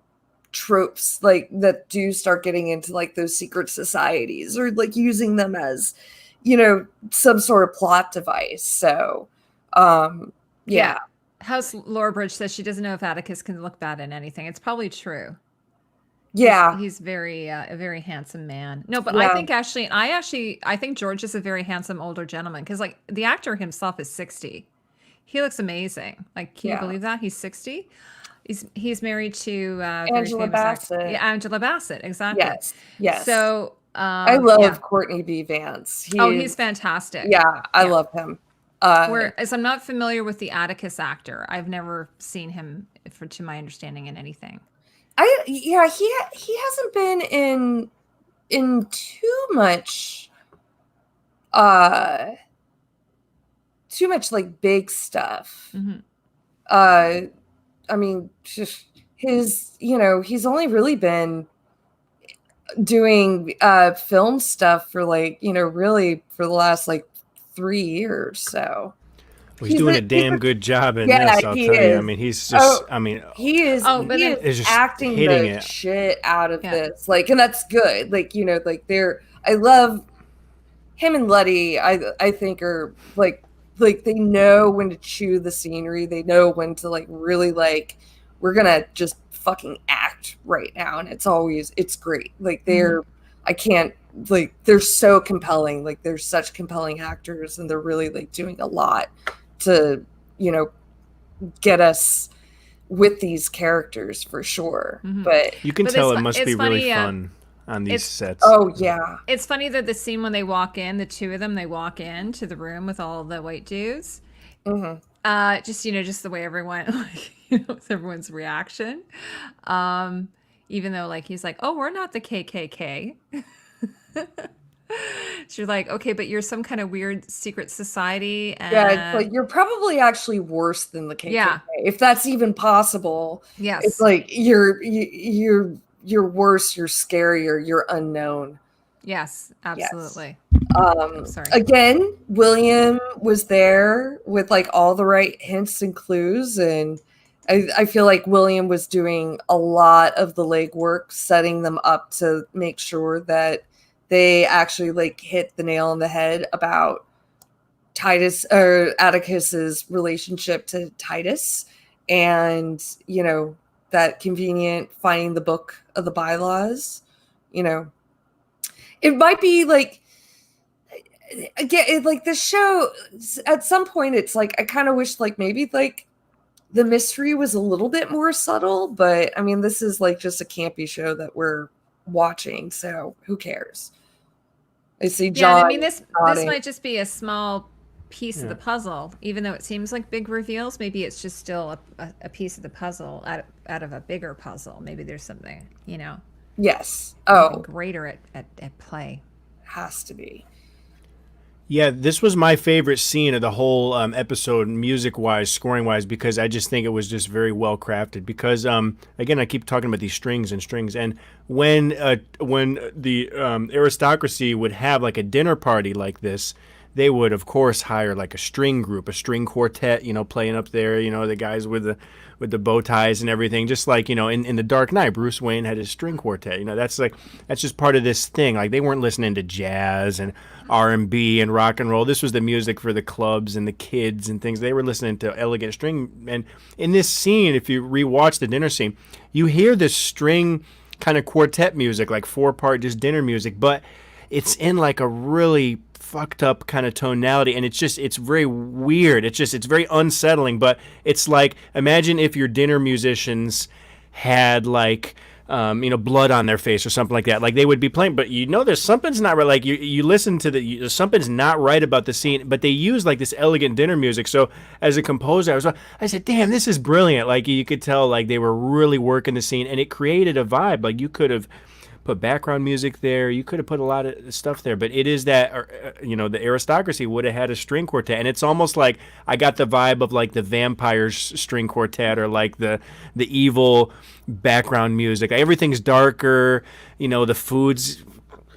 tropes like that do start getting into like those secret societies or like using them as some sort of plot device. So yeah. House Lorebridge says she doesn't know if Atticus can look bad in anything. It's probably true. Yeah, he's very a very handsome man. No, but yeah. I think George is a very handsome older gentleman, because like the actor himself is 60. He looks amazing. Like, can you believe that he's 60? He's married to Angela Bassett. Yeah, Angela Bassett, exactly. Yes. So I love Courtney B. Vance. He's fantastic. Yeah, I love him. Whereas I'm not familiar with the Atticus actor. I've never seen him, to my understanding, in anything. He hasn't been in too much like big stuff. Mm-hmm. I mean, he's only really been doing film stuff for like, really for the last like 3 years. So well, he's doing a damn good job in this, I'll tell you. I mean, he's just, he is just acting the shit out of Yeah. this. Like, and that's good. Like, like him and Letty, I think are like they know when to chew the scenery. They know when to like really like we're gonna just fucking act right now, and it's great. Like I can't like they're so compelling. Like they're such compelling actors, and they're really like doing a lot to get us with these characters for sure. But You can But tell it's it fu- must it's be really funny, fun on these it's- sets. oh yeah, It's funny that the scene when they walk in, the two of them, they walk into the room with all the white dudes. Just the way everyone, like, everyone's reaction. Even though, like, he's like, "Oh, we're not the KKK." She's like, "Okay, but you're some kind of weird secret society." yeah. It's like you're probably actually worse than the KKK, Yeah. if that's even possible. Yes. It's like you're worse. You're scarier. You're unknown. Yes, absolutely. Sorry. Again, William was there with like all the right hints and clues, and I feel like William was doing a lot of the legwork, setting them up to make sure that they actually like hit the nail on the head about Titus or Atticus's relationship to Titus, and that convenient finding the book of the bylaws. It might be like again, like the show at some point it's like I kind of wish like maybe like the mystery was a little bit more subtle, but I mean this is like just a campy show that we're watching, so who cares? I see John. Yeah, I mean this nodding. might just be a small piece of the puzzle, even though it seems like big reveals. Maybe it's just still a piece of the puzzle out of a bigger puzzle. Maybe there's something, Yes. something greater at play. Has to be. Yeah, this was my favorite scene of the whole episode, music-wise, scoring-wise, because I just think it was just very well crafted. Because again, I keep talking about these strings, and when the aristocracy would have like a dinner party like this, they would of course hire like a string group, a string quartet, playing up there, the guys with the bow ties and everything, just like in the Dark Knight, Bruce Wayne had his string quartet. That's just part of this thing. Like they weren't listening to jazz and R&B and rock and roll. This was the music for the clubs and the kids and things. They were listening to elegant string. And in this scene, if you rewatch the dinner scene, you hear this string kind of quartet music, like 4-part just dinner music, but it's in like a really fucked up kind of tonality, and it's very weird. It's very unsettling, but it's like, imagine if your dinner musicians had like blood on their face or something like that. Like they would be playing, but there's something's not right. Like you listen to something's not right about the scene, but they use like this elegant dinner music. So as a composer, I said, damn, this is brilliant. Like you could tell like they were really working the scene, and it created a vibe. Like you could have put background music there. You could have put a lot of stuff there, but it is that, the aristocracy would have had a string quartet, and it's almost like I got the vibe of like the vampires string quartet, or like the evil background music. Everything's darker, the food's,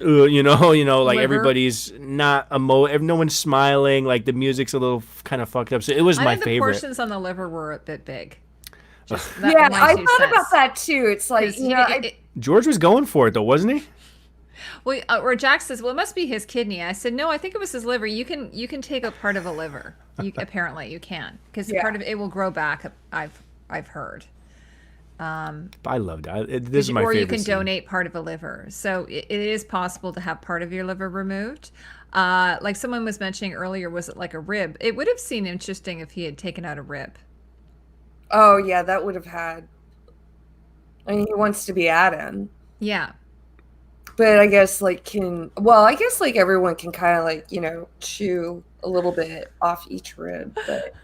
like Liver. everybody's not no one's smiling. Like the music's a little kind of fucked up. So it was my The favorite. portions on the liver were a bit big. Yeah, I thought cents. about that too. It's like George was going for it though, wasn't he? Well, or Jack says, "Well, it must be his kidney." I said, "No, I think it was his liver. You can take a part of a liver. Apparently, you can, because part of it will grow back. I've heard. I loved it. This is my or favorite. you can scene. donate part of a liver. So it is possible to have part of your liver removed. Like someone was mentioning earlier, was it like a rib? It would have seemed interesting if he had taken out a rib. oh yeah, that would have had. I mean, he wants to be Adam, Yeah. but I guess everyone can kind of like chew a little bit off each rib, but.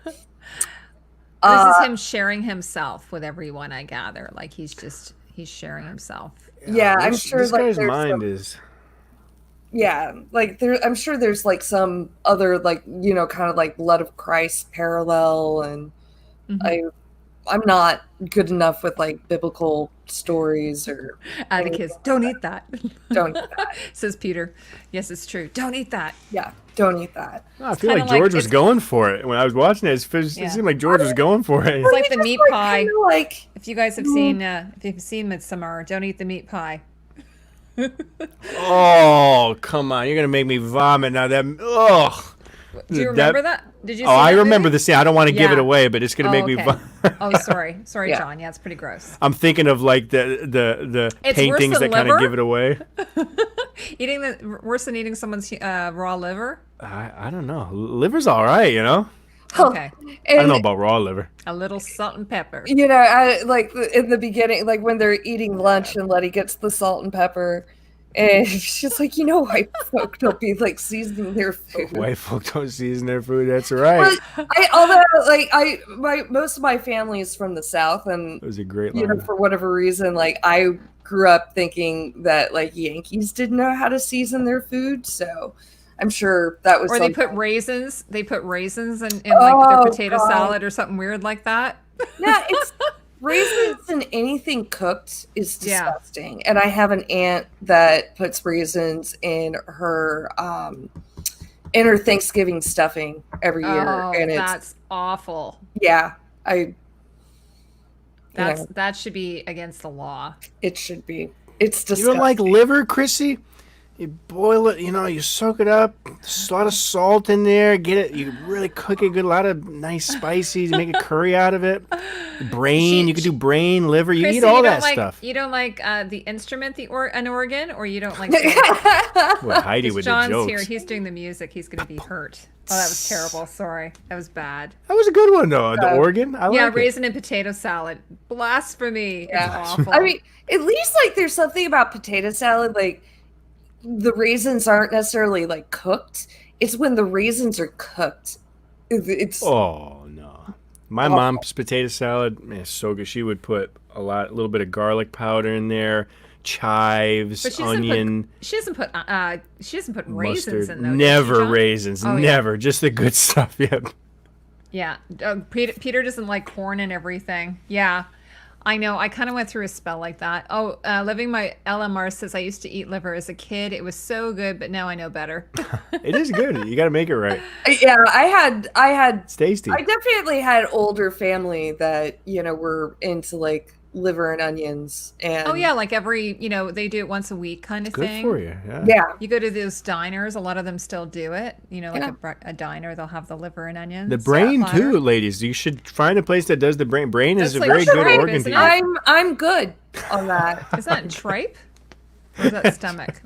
This is him sharing himself with everyone, I gather. Like he's sharing himself. Yeah, I'm sure this like guy's there's mind some, is. yeah, like I'm sure there's like some other like kind of like blood of Christ parallel, and I'm not good enough with like biblical stories or Atticus, don't eat that. don't eat that. Says Peter. Yes, it's true. Don't eat that. Yeah, don't eat that. I feel like kinda like- George was going for it when I was watching it. It seemed like George was going for it. It's like the meat pie. Kinda like If you guys have seen, if you've seen Midsommar, don't eat the meat pie. Oh, come on. You're going to make me vomit now. Ugh. Do you remember that? Did you see I that remember movie? the scene. I don't want to give it Yeah. away, but it's going to make me okay. vomit. Oh, sorry. Sorry, Yeah. John. Yeah, it's pretty gross. I'm thinking of like the It's paintings worse that than kind of liver? give it away. Worse than eating someone's raw liver? I don't know. Liver's all right, you know? Okay. I don't know And about raw liver. A little salt and pepper. you know, I like in the beginning, like when they're eating lunch and Letty gets the salt and pepper, and she's like, white folk don't be like seasoning their food. White folk don't season their food. That's right. Although most of my family is from the South, and It was a great line. for whatever reason, like I grew up thinking that like Yankees didn't know how to season their food, so I'm sure that was. Or they put raisins. They put raisins in like their potato God. salad or something weird like that. Yeah, it's raisins in anything cooked is disgusting. And I have an aunt that puts raisins in her Thanksgiving stuffing every year, Oh, and that's awful. That should be against the law. It should be. It's disgusting. You don't like liver, Chrissy? You boil it, you soak it up. There's a lot of salt in there. Get it. You really cook it good. A lot of nice spices. You make a curry out of it. Brain. You could do brain, liver. You Chrissy, eat all you that don't stuff. You don't like the instrument, an organ, or you don't like. Well, Heidi with John's the jokes. here. He's doing the music. He's going to be hurt. Oh, that was terrible. Sorry, that was bad. That was a good one, though. The organ. I like it. Raisin and potato salad. Blasphemy. Yeah. It's awful. I mean, at least like there's something about potato salad, like the raisins aren't necessarily like cooked. It's when the raisins are cooked. It's Oh no, my mom's potato salad, man, is so good. She would put a little bit of garlic powder in there, chives, But onion, she doesn't put raisins mustard. in those. Never raisins, Oh, yeah. never. Just the good stuff. Yeah. Yeah, Peter doesn't like corn and everything. Yeah, I know. I kind of went through a spell like that. Oh, Living My LMR says I used to eat liver as a kid. It was so good, but now I know better. It is good. You got to make it right. Yeah, I had It's tasty. I definitely had older family that, were into like liver and onions, and Oh yeah, like every they do it once a week kind of Good thing. for you. Yeah. yeah. You go to those diners, a lot of them still do it. A diner, they'll have the liver and onions. The brain platter. too, ladies. You should find a place that does the brain. Brain is That's a like very tripe, good organ isn't to it? eat. I'm good on that. Is that tripe? Or is that stomach?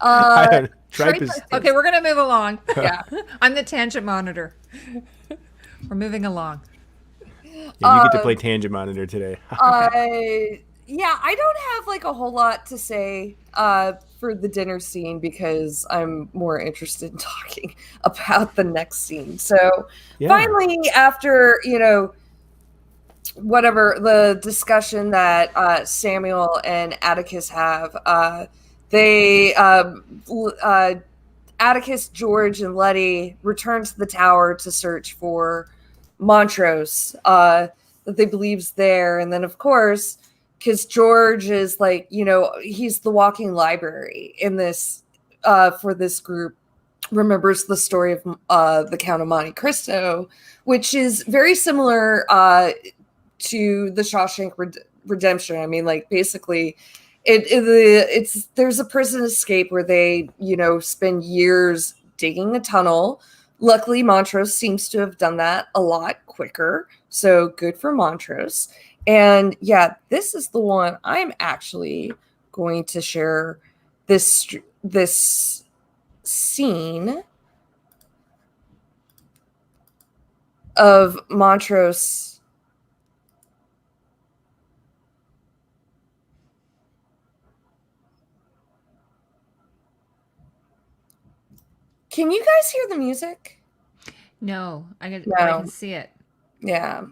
Tripe tripe is- I think- Okay, we're gonna move along. Yeah. I'm the tangent monitor. We're moving along. Yeah, you get to play Tangent Monitor today. Yeah, I don't have like a whole lot to say for the dinner scene because I'm more interested in talking about the next scene. So Yeah. finally, after whatever the discussion that Samuel and Atticus have, Atticus, George, and Letty return to the tower to search for Montrose that they believe's there, and then of course, because George is like, he's the walking library in this for this group, remembers the story of the Count of Monte Cristo, which is very similar to the Shawshank Redemption. I mean, like basically, it's there's a prison escape where they spend years digging a tunnel. Luckily, Montrose seems to have done that a lot quicker, so good for Montrose. And yeah, this is the one I'm actually going to share this scene of Montrose. Can you guys hear the music? No, I No. can see it. Yeah.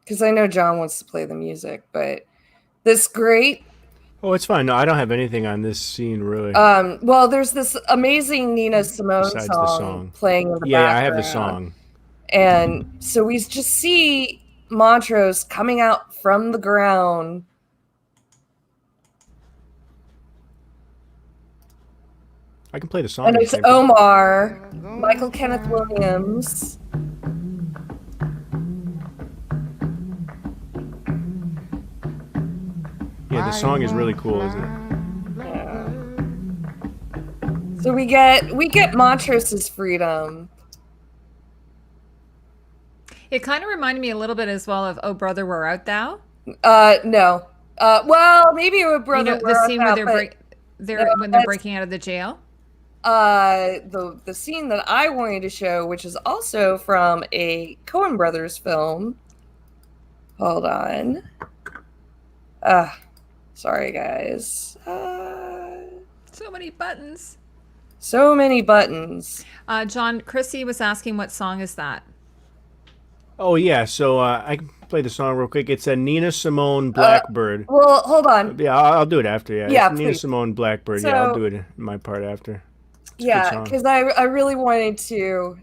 Because I know John wants to play the music, but this great. Oh, it's fine. No, I don't have anything on this scene really. Well, there's this amazing Nina Simone Besides the song song. playing in the Yeah, background. I have the song. And so we just see Montrose coming out from the ground. I can play the song. And at the it's same time. Omar, Michael Kenneth Williams. Yeah, the song is really cool, isn't it? Yeah. So we get Montrose's freedom. It kind of reminded me a little bit as well of "Oh Brother, Where Art Thou?" No. Well, maybe it would brother. You know, the scene where when they're that's- breaking out of the jail. The scene that I wanted to show, which is also from a Coen Brothers film. Hold on. Sorry guys. So many buttons. So many buttons. John, Chrissy was asking, what song is that? Oh yeah, so I can play the song real quick. It's a Nina Simone Blackbird. Well, hold on. Yeah, I'll do it after. Yeah, Yeah, it's Nina please. Simone Blackbird. So- yeah, I'll do it in my part after. It's a good Yeah, song. because I really wanted to.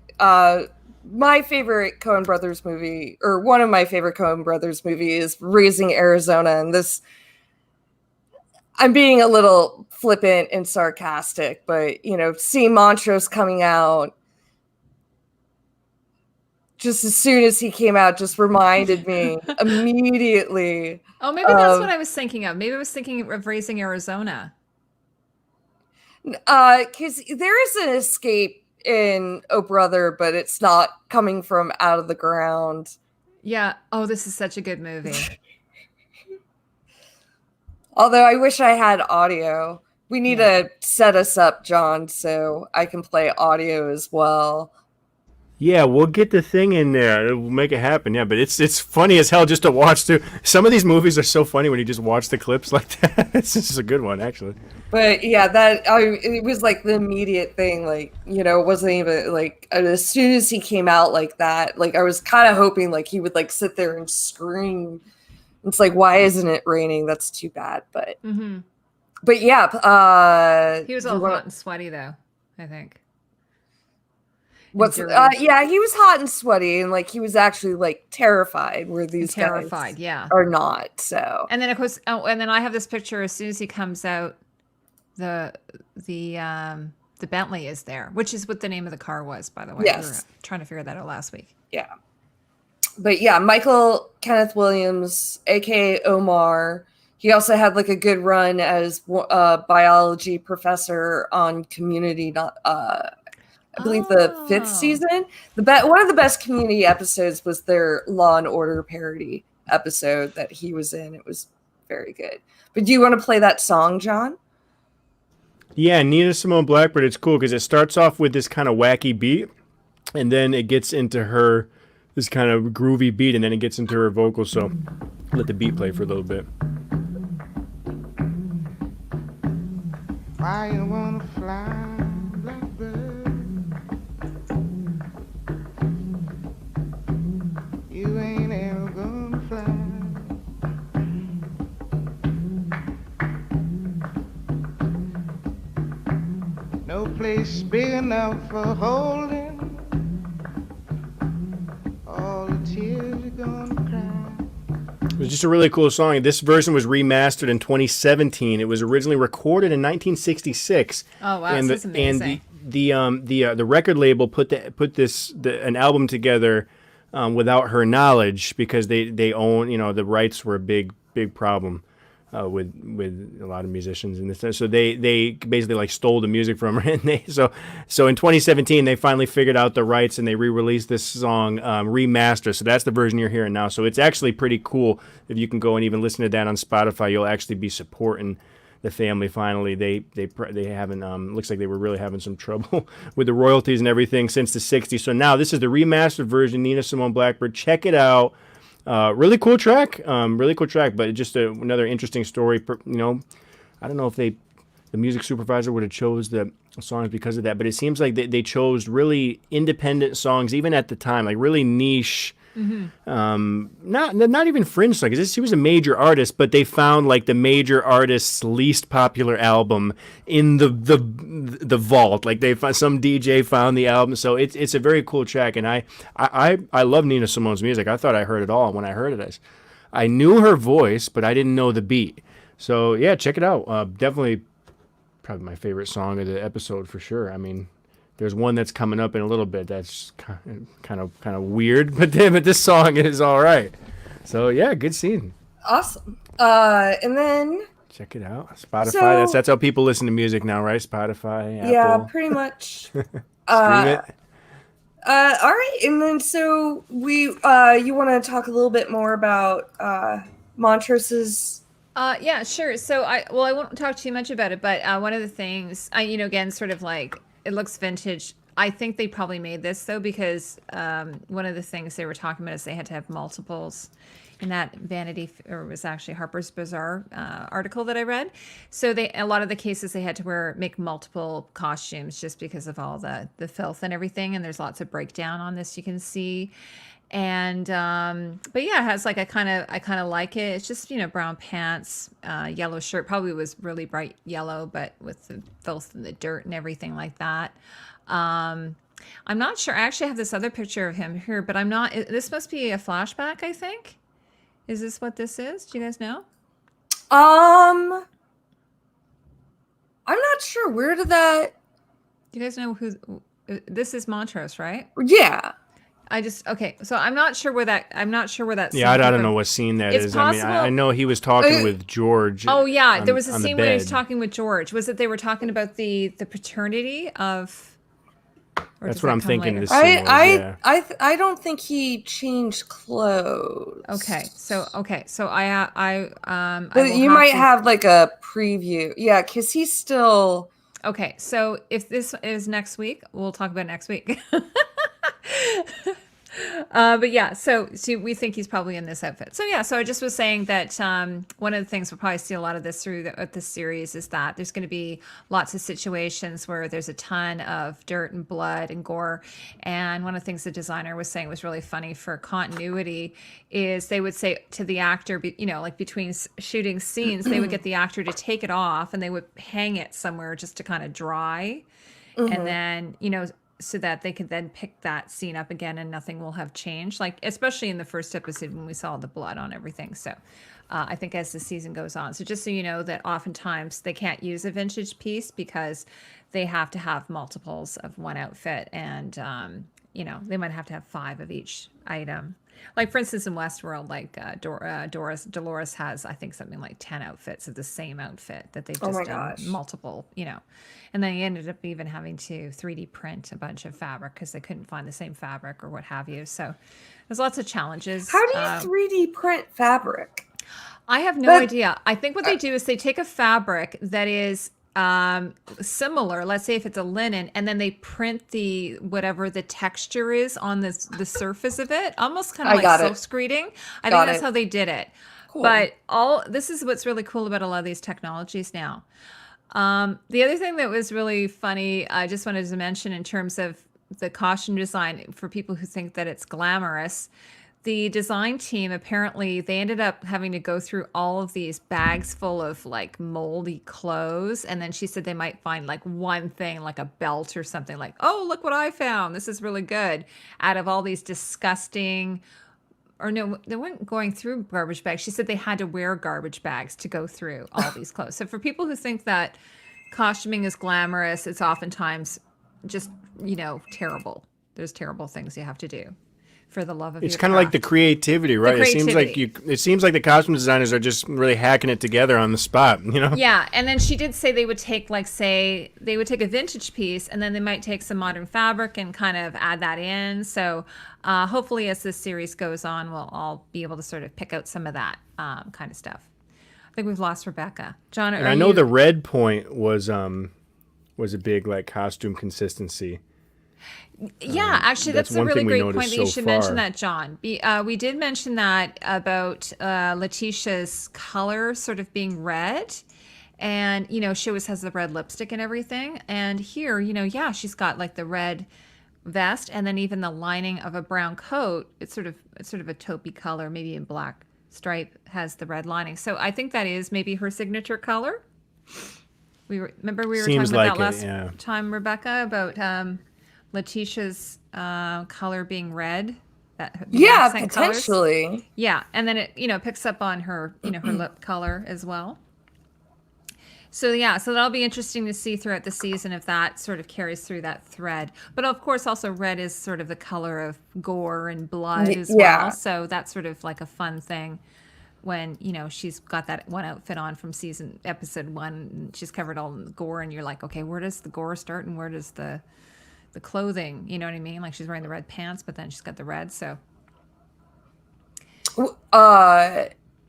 My favorite Coen Brothers movie, or one of my favorite Coen Brothers movie, is Raising Arizona, and this. I'm being a little flippant and sarcastic, but seeing Montrose coming out just as soon as he came out just reminded me immediately. Oh, maybe that's what I was thinking of. Maybe I was thinking of Raising Arizona. Because there is an escape in Oh Brother, but it's not coming from out of the ground. Yeah. Oh, this is such a good movie. Although I wish I had audio. We need to set us up, John, so I can play audio as well. Yeah, we'll get the thing in there. We'll make it happen. Yeah, but it's funny as hell just to watch too. Some of these movies are so funny when you just watch the clips like that. This is a good one, actually. But yeah, it was like the immediate thing. Like, it wasn't even like as soon as he came out like that. Like I was kind of hoping like he would like sit there and scream. It's like, why isn't it raining? That's too bad. But but yeah, He was all hot and sweaty though, I think. What's yeah, he was hot and sweaty, and like he was actually like terrified. Where these terrified, guys yeah, are not. So and then of course, and then I have this picture. As soon as he comes out, the Bentley is there, which is what the name of the car was, by the way. Yes, we were trying to figure that out last week. Yeah, but yeah, Michael Kenneth Williams, aka Omar. He also had like a good run as a biology professor on Community. I believe the 5th season. One of the best Community episodes was their Law and Order parody episode that he was in. It was very good. But do you want to play that song, John? Yeah, Nina Simone Blackbird. It's cool because it starts off with this kind of wacky beat, and then it gets into this kind of groovy beat, and then it gets into her vocals. So let the beat play for a little bit. Why you wanna fly, blackbird? You ain't ever gonna fly. No place big enough for holding all the tears you're gonna cry. It was just a really cool song. This version was remastered in 2017. It was originally recorded in 1966. Oh wow, and that's amazing. And the record label put an album together without her knowledge because they own, the rights were a big problem with a lot of musicians in this. So they basically like stole the music from her, and so in 2017 they finally figured out the rights and they re-released this song remastered. So that's the version you're hearing now. So it's actually pretty cool. If you can go and even listen to that on Spotify, you'll actually be supporting the family. Finally, they haven't looks like they were really having some trouble with the royalties and everything since the 60s. So now this is the remastered version. Nina Simone Blackbird, check it out. Really cool track, but just another interesting story. I don't know if the music supervisor would have chose the songs because of that, but it seems like they chose really independent songs, even at the time, like really niche. Not even fringe songs. He was a major artist, but they found like the major artist's least popular album in the vault. Like some DJ found the album, so it's a very cool track. And I love Nina Simone's music. I thought I heard it all when I heard it. I knew her voice, but I didn't know the beat. So yeah, check it out. Definitely, probably my favorite song of the episode for sure. I mean, there's one that's coming up in a little bit that's kind of weird, but this song is all right. So yeah, good scene. Awesome. And then Check it out. Spotify. So- that's how people listen to music now, right? Spotify, Yeah, Apple. pretty much. Stream Uh, it. all right, and then so we you want to talk a little bit more about Montrose's. Yeah, sure. So I won't talk too much about it, but one of the things again, sort of like it looks vintage. I think they probably made this though because one of the things they were talking about is they had to have multiples in that or it was actually Harper's Bazaar article that I read. So a lot of the cases they had to make multiple costumes just because of all the filth and everything. And there's lots of breakdown on this you can see. And but yeah, it has like I kind of like it. It's just brown pants, yellow shirt. Probably was really bright yellow, but with the filth and the dirt and everything like that. I'm not sure. I actually have this other picture of him here, but I'm not. This must be a flashback, I think. Is this what this is? Do you guys know? I'm not sure. Where did that? Do you guys know who? This is Montrose, right? Yeah. Okay. So I'm not sure where that. Yeah, I don't know what scene that It's is. I mean, possible- I know he was talking with George. Oh yeah, there was a on the scene where he was bed. talking with George. Was it they were talking about the paternity of? Or That's does what that I'm come thinking. later? This scene was, yeah. I don't think he changed clothes. Okay, so I But will you might to- have like a preview. Yeah, because he's still. Okay, so if this is next week, we'll talk about it next week. But yeah, so we think he's probably in this outfit. So yeah, so I just was saying that one of the things we'll probably see a lot of this through this series is that there's going to be lots of situations where there's a ton of dirt and blood and gore. And one of the things the designer was saying was really funny for continuity is they would say to the actor, like between shooting scenes, they would get the actor to take it off and they would hang it somewhere just to kind of dry. And then, so that they could then pick that scene up again and nothing will have changed, like especially in the first episode when we saw the blood on everything. So I think as the season goes on, so just so you know that oftentimes they can't use a vintage piece because they have to have multiples of one outfit, and they might have to have 5 of each item. Like for instance, in Westworld, like Dolores has, I think, something like 10 outfits of the same outfit that they've just done multiple, and then he ended up even having to 3D print a bunch of fabric because they couldn't find the same fabric or what have you. So there's lots of challenges. How do you 3D print fabric? I have no idea. I think what they do is they take a fabric that is similar, let's say if it's a linen, and then they print whatever the texture is on the surface of it, almost kind of like silk screening. I think that's how they did it. Cool. But this is what's really cool about a lot of these technologies now. The other thing that was really funny, I just wanted to mention in terms of the costume design for people who think that it's glamorous. The design team, apparently, they ended up having to go through all of these bags full of like moldy clothes. And then she said they might find like one thing, like a belt or something, like, oh, look what I found. This is really good. Out of all these disgusting, or no, they weren't going through garbage bags. She said they had to wear garbage bags to go through all these clothes. So for people who think that costuming is glamorous, it's oftentimes just, terrible. There's terrible things you have to do for the love of it's your kind of like the creativity, right? It seems like the costume designers are just really hacking it together on the spot, Yeah, and then she did say they would take they would take a vintage piece and then they might take some modern fabric and kind of add that in. So hopefully as this series goes on, we'll all be able to sort of pick out some of that kind of stuff. I think we've lost Rebecca. John, and I know the red point was a big like costume consistency. Yeah, actually, that's a really great point that you should mention that, John. We did mention that about Letitia's color sort of being red. And, she always has the red lipstick and everything. And here, she's got like the red vest and then even the lining of a brown coat. It's sort of a taupey color, maybe in black stripe has the red lining. So I think that is maybe her signature color. Remember we were talking about that last time, Rebecca, about Letitia's color being red. Potentially. Colors. Yeah, and then it picks up on her her lip color as well. So that'll be interesting to see throughout the season if that sort of carries through that thread. But of course, also red is sort of the color of gore and blood as well. So that's sort of like a fun thing when, you know, she's got that one outfit on from episode 1, and she's covered all in gore, and you're like, okay, where does the gore start and where does the clothing, you know what I mean? Like she's wearing the red pants, but then she's got the red, so.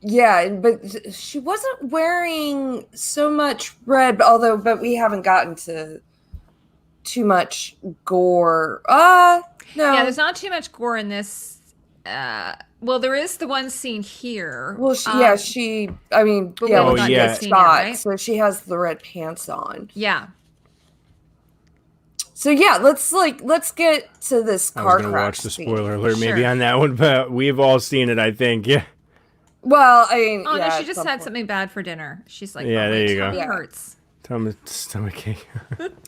Yeah, but she wasn't wearing so much red, but we haven't gotten to too much gore. No. Yeah, there's not too much gore in this. Well, there is the one scene here. Well, shot, right? So she has the red pants on. Yeah. So yeah, let's get to this car crash. I was gonna watch the spoiler alert maybe on that one, but we've all seen it, I think. Yeah. Well, I mean, no, she just had something bad for dinner. She's like, yeah, there you go. Tummy hurts. Stomachache.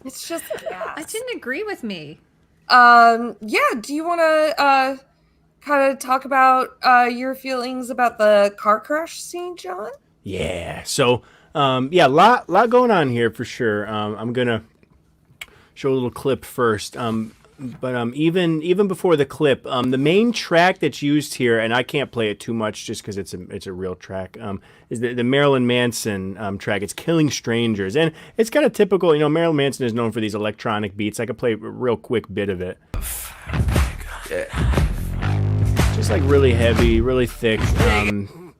It's just gas. I didn't agree with me. Yeah. Do you want to kind of talk about your feelings about the car crash scene, John? Yeah. So, lot going on here for sure. I'm gonna show a little clip first. But even before the clip, the main track that's used here, and I can't play it too much just because it's a real track, is the Marilyn Manson track. It's "Killing Strangers," and it's kind of typical. You know, Marilyn Manson is known for these electronic beats. I could play a real quick bit of it. Just like really heavy, really thick.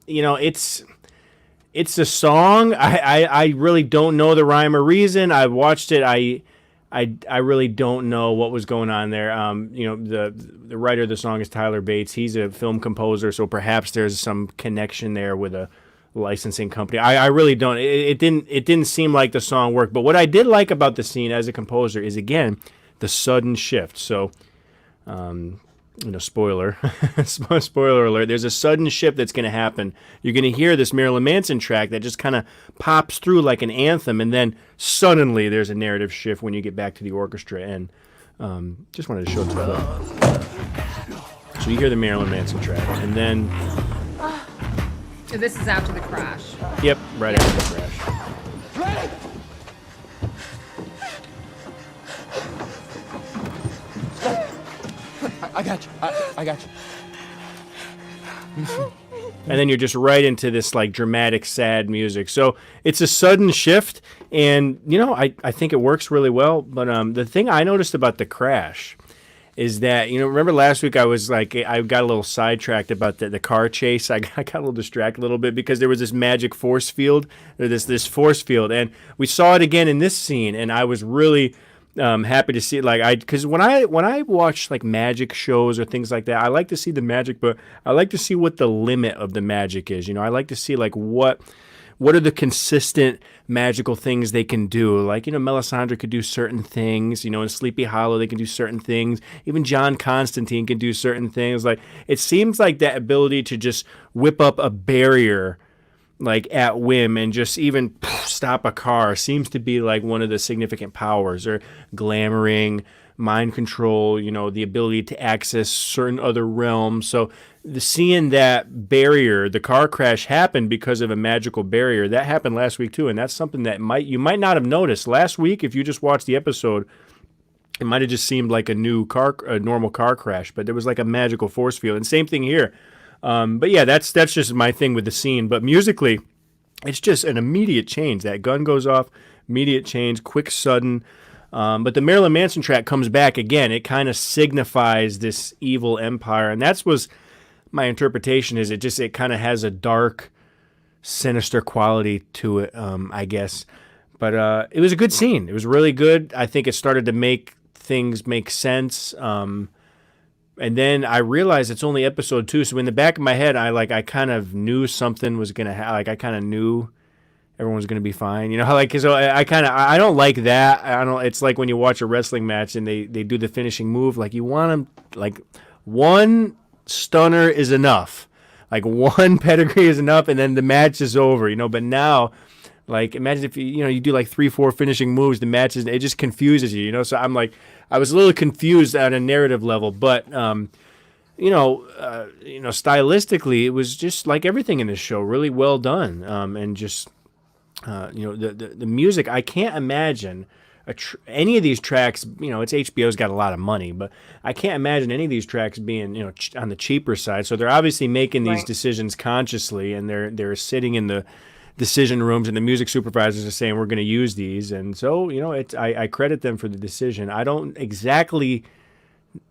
You know, it's a song. I really don't know the rhyme or reason. I watched it. I really don't know what was going on there. You know, the writer of the song is Tyler Bates. He's a film composer, so perhaps there's some connection there with a licensing company. I really don't. It didn't seem like the song worked. But what I did like about the scene as a composer is, again, the sudden shift. So, you know, spoiler alert. There's a sudden shift that's going to happen. You're going to hear this Marilyn Manson track that just kind of pops through like an anthem, and then suddenly there's a narrative shift when you get back to the orchestra. And just wanted to show it to you. So you hear the Marilyn Manson track, and then So this is after the crash. Yep, right after the crash. Ready? I got you. I got you. And then you're just right into this like dramatic, sad music. So it's a sudden shift, and you know, I think it works really well. But the thing I noticed about the crash is that, you know, remember last week I was like, I got a little sidetracked about the car chase. I got a little distracted a little bit because there was this magic force field, or this force field, and we saw it again in this scene, and I was really happy to see it. Like because when I watch like magic shows or things like that, I like to see the magic, but I like to see what the limit of the magic is. You know, I like to see like what are the consistent magical things they can do. Like, you know, Melisandre could do certain things. You know, in Sleepy Hollow they can do certain things. Even John Constantine can do certain things. Like, it seems like that ability to just whip up a barrier like at whim and just even stop a car seems to be like one of the significant powers. Or glamoring, mind control, you know, the ability to access certain other realms. So seeing that barrier, the car crash happened because of a magical barrier. That happened last week too, and that's something that you might not have noticed last week if you just watched the episode. It might have just seemed like a normal car crash, but there was like a magical force field. And same thing here. But yeah, that's just my thing with the scene. But musically, it's just an immediate change. That gun goes off, immediate change, quick, sudden. But the Marilyn Manson track comes back again. It kind of signifies this evil empire, and that's was my interpretation. Is it kind of has a dark, sinister quality to it, I guess. But it was a good scene. It was really good. I think it started to make things make sense. And then I realized it's only episode 2. So in the back of my head, I kind of knew something was gonna happen. Like, I kind of knew everyone was gonna be fine. You know, like, so I don't like that. It's like when you watch a wrestling match and they do the finishing move. Like, you want them, like, one stunner is enough. Like, one pedigree is enough, and then the match is over. You know, but now, like, imagine if you do like 3-4 finishing moves, the matches, it just confuses you. You know, so I'm like, I was a little confused at a narrative level, but stylistically, it was just like everything in this show, really well done. And just the music, I can't imagine any of these tracks, it's HBO's got a lot of money, but I can't imagine any of these tracks being, on the cheaper side. So they're obviously making these decisions consciously, and they're sitting in the decision rooms, and the music supervisors are saying we're going to use these. And so, I credit them for the decision. I don't exactly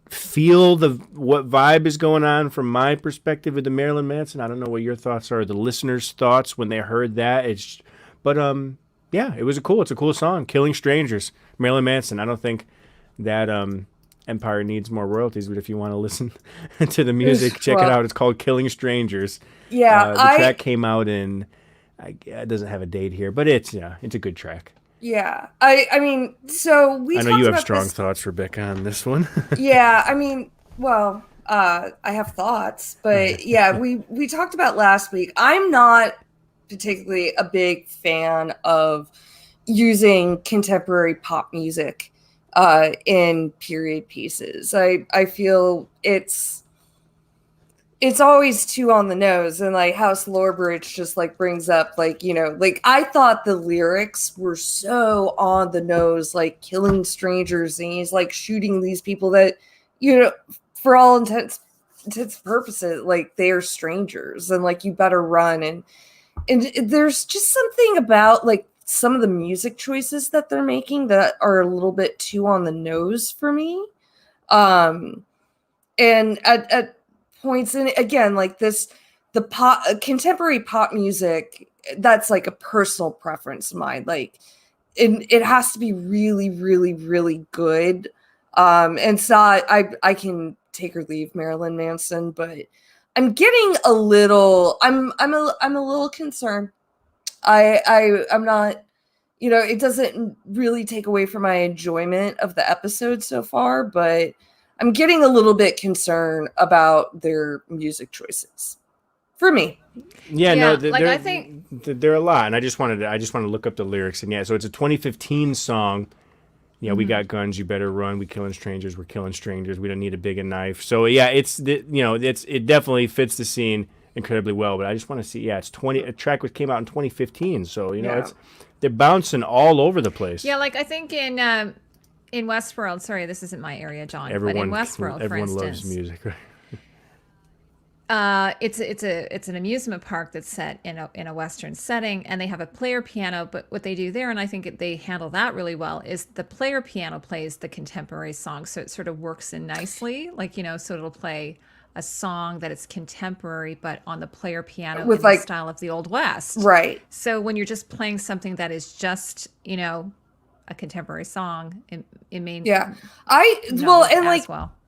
feel what vibe is going on from my perspective with the Marilyn Manson. I don't know what your thoughts are, the listeners' thoughts when they heard that. Yeah, it's a cool song. Killing Strangers, Marilyn Manson. I don't think that Empire needs more royalties, but if you want to listen to the music, check it out. It's called Killing Strangers. Yeah, the track came out in, it doesn't have a date here, but it's a good track. Yeah, I mean, so we. I know you have strong thoughts, Rebecca, on this one. Yeah, I mean, well, I have thoughts, but yeah, we talked about last week. I'm not particularly a big fan of using contemporary pop music in period pieces. I feel it's always too on the nose, and like House Lorebridge just like brings up like, like I thought the lyrics were so on the nose, like killing strangers, and he's like shooting these people that, for all intents purposes, like they're strangers, and like you better run. And there's just something about like some of the music choices that they're making that are a little bit too on the nose for me. And at points, and again, like the contemporary pop music, that's like a personal preference of mine. Like it has to be really, really, really good. And so I can take or leave Marilyn Manson, but I'm getting a little. I'm a little concerned. I'm not. It doesn't really take away from my enjoyment of the episode so far, but I'm getting a little bit concerned about their music choices. For me. Yeah, no, I think they're a lot, and I just wanted to look up the lyrics, and so it's a 2015 song. Yeah, we got guns, you better run. We killing strangers, we're killing strangers. We don't need a big knife. So yeah, it definitely fits the scene incredibly well. But I just want to see, it's a track which came out in 2015. So they're bouncing all over the place. Yeah, like I think in Westworld. Sorry, this isn't my area, John. But in Westworld, everyone for instance, loves music. It's an amusement park that's set in a Western setting, and they have a player piano. But what they do there, and I think they handle that really well, is the player piano plays the contemporary song, so it sort of works in nicely. Like so it'll play a song that is contemporary, but on the player piano with the style of the Old West. Right. So when you're just playing something that is just a contemporary song, it may well.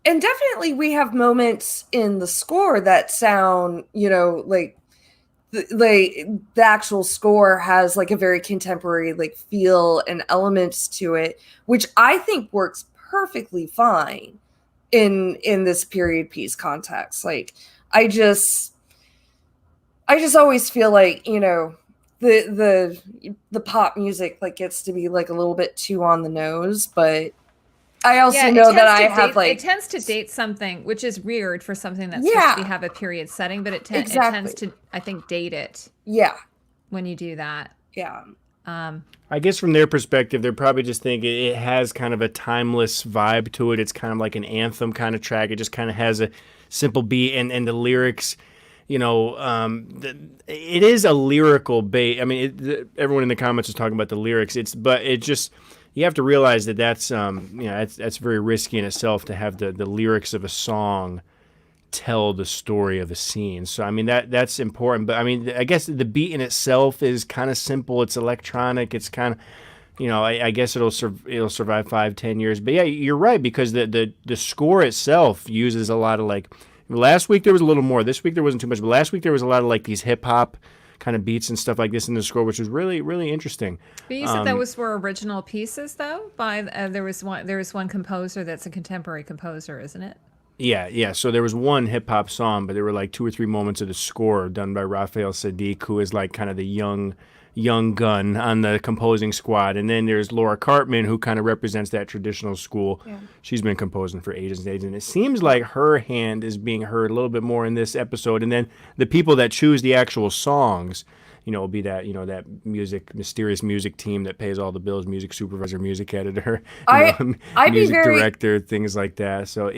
And definitely we have moments in the score that sound, like the actual score has like a very contemporary like feel and elements to it, which I think works perfectly fine in this period piece context. Like I just always feel like, the pop music like gets to be like a little bit too on the nose, but I also know that I have like it tends to date something, which is weird for something that's supposed to have a period setting, but it tends to, I think, date it. Yeah. When you do that. Yeah. I guess from their perspective, they're probably just thinking it has kind of a timeless vibe to it. It's kind of like an anthem kind of track. It just kind of has a simple beat, and the lyrics, it is a lyrical bait. I mean, everyone in the comments is talking about the lyrics. You have to realize that's very risky in itself to have the lyrics of a song tell the story of a scene. So I mean that's important, but I mean I guess the beat in itself is kind of simple. It's electronic. It's kind of I guess it'll survive 5-10 years. But yeah, you're right, because the score itself uses a lot of like, last week there was a little more. This week there wasn't too much, but last week there was a lot of like these hip hop kind of beats and stuff like this in the score, which was really, really interesting. But you said those were original pieces, though. By there was one composer that's a contemporary composer, isn't it? Yeah. So there was one hip hop song, but there were like 2 or 3 moments of the score done by Raphael Sadiq, who is like kind of the young gun on the composing squad. And then there's Laura Cartman, who kind of represents that traditional school. Yeah. She's been composing for ages and ages, and it seems like her hand is being heard a little bit more in this episode. And then the people that choose the actual songs, it'll be that, that mysterious music team that pays all the bills, music supervisor, music editor, I'd be music very director, things like that. So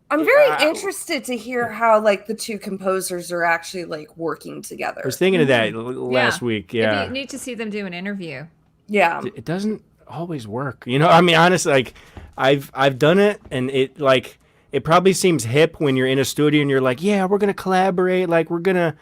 I'm very interested to hear how like the two composers are actually like working I together. was thinking of that last week. Yeah. It'd be neat to see them do an interview. Yeah. It doesn't always work. I mean, honestly, like I've done it, and it probably seems hip when you're in a studio and you're like, yeah, we're gonna collaborate, like we're gonna,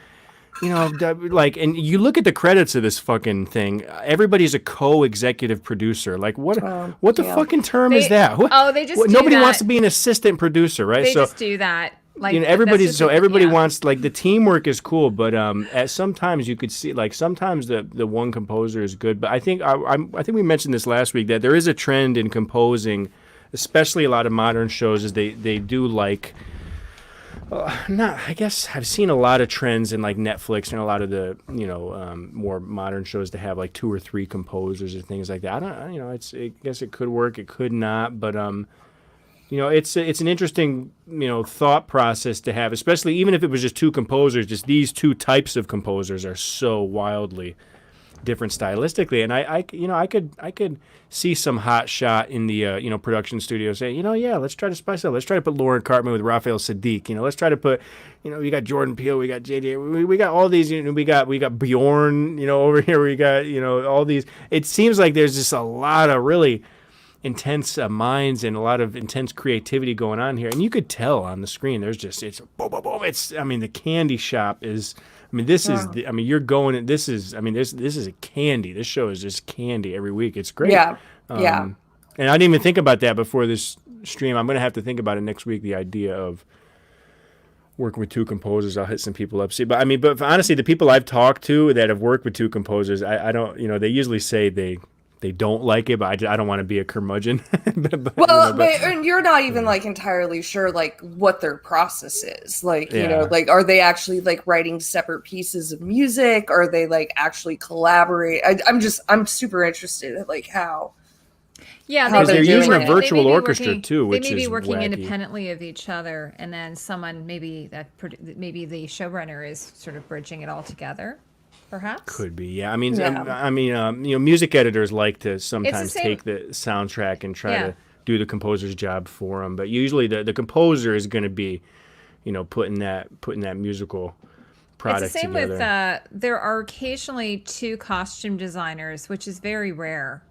like, and you look at the credits of this fucking thing. Everybody's a co-executive producer. Like, what the fucking term is that? They just do nobody that. wants to be an assistant producer, right? They So just do that. Like everybody wants, like, the teamwork is cool, but at sometimes you could see, like, sometimes the one composer is good, but I think I think we mentioned this last week that there is a trend in composing, especially a lot of modern shows, is they do like. I guess I've seen a lot of trends in like Netflix and a lot of the more modern shows to have like 2 or 3 composers or things like that. I guess it could work, it could not, but it's an interesting thought process to have, especially even if it was just 2 composers. Just these 2 types of composers are so wildly different stylistically, and I could see some hot shot in the production studio saying, yeah, let's try to spice up, let's try to put Lauren Cartman with Raphael Sadiq, let's try to put, we got Jordan Peele, we got JJ, we got all these, we got Bjorn, over here, we got all these. It seems like there's just a lot of really intense minds and a lot of intense creativity going on here, and you could tell on the screen. There's just it's boom, boom, boom. The candy shop is. This is. You're going. This is a candy. This show is just candy every week. It's great. Yeah. Yeah. And I didn't even think about that before this stream. I'm going to have to think about it next week. The idea of working with 2 composers. I'll hit some people up. See, but honestly, the people I've talked to that have worked with 2 composers, I don't. They usually say they don't like it, but I don't want to be a curmudgeon. And you're not even like entirely sure like what their process is. Like, like are they actually like writing separate pieces of music? Are they like actually collaborate? I'm super interested in like how. Yeah, they're using a virtual orchestra too, which is they may be working wacky. independently of each other, and then someone maybe the showrunner is sort of bridging it all together. Perhaps could be, yeah. Music editors like to sometimes take the soundtrack and try to do the composer's job for them, but usually the composer is going to be, putting that musical product it's the same together. With there are occasionally 2 costume designers, which is very rare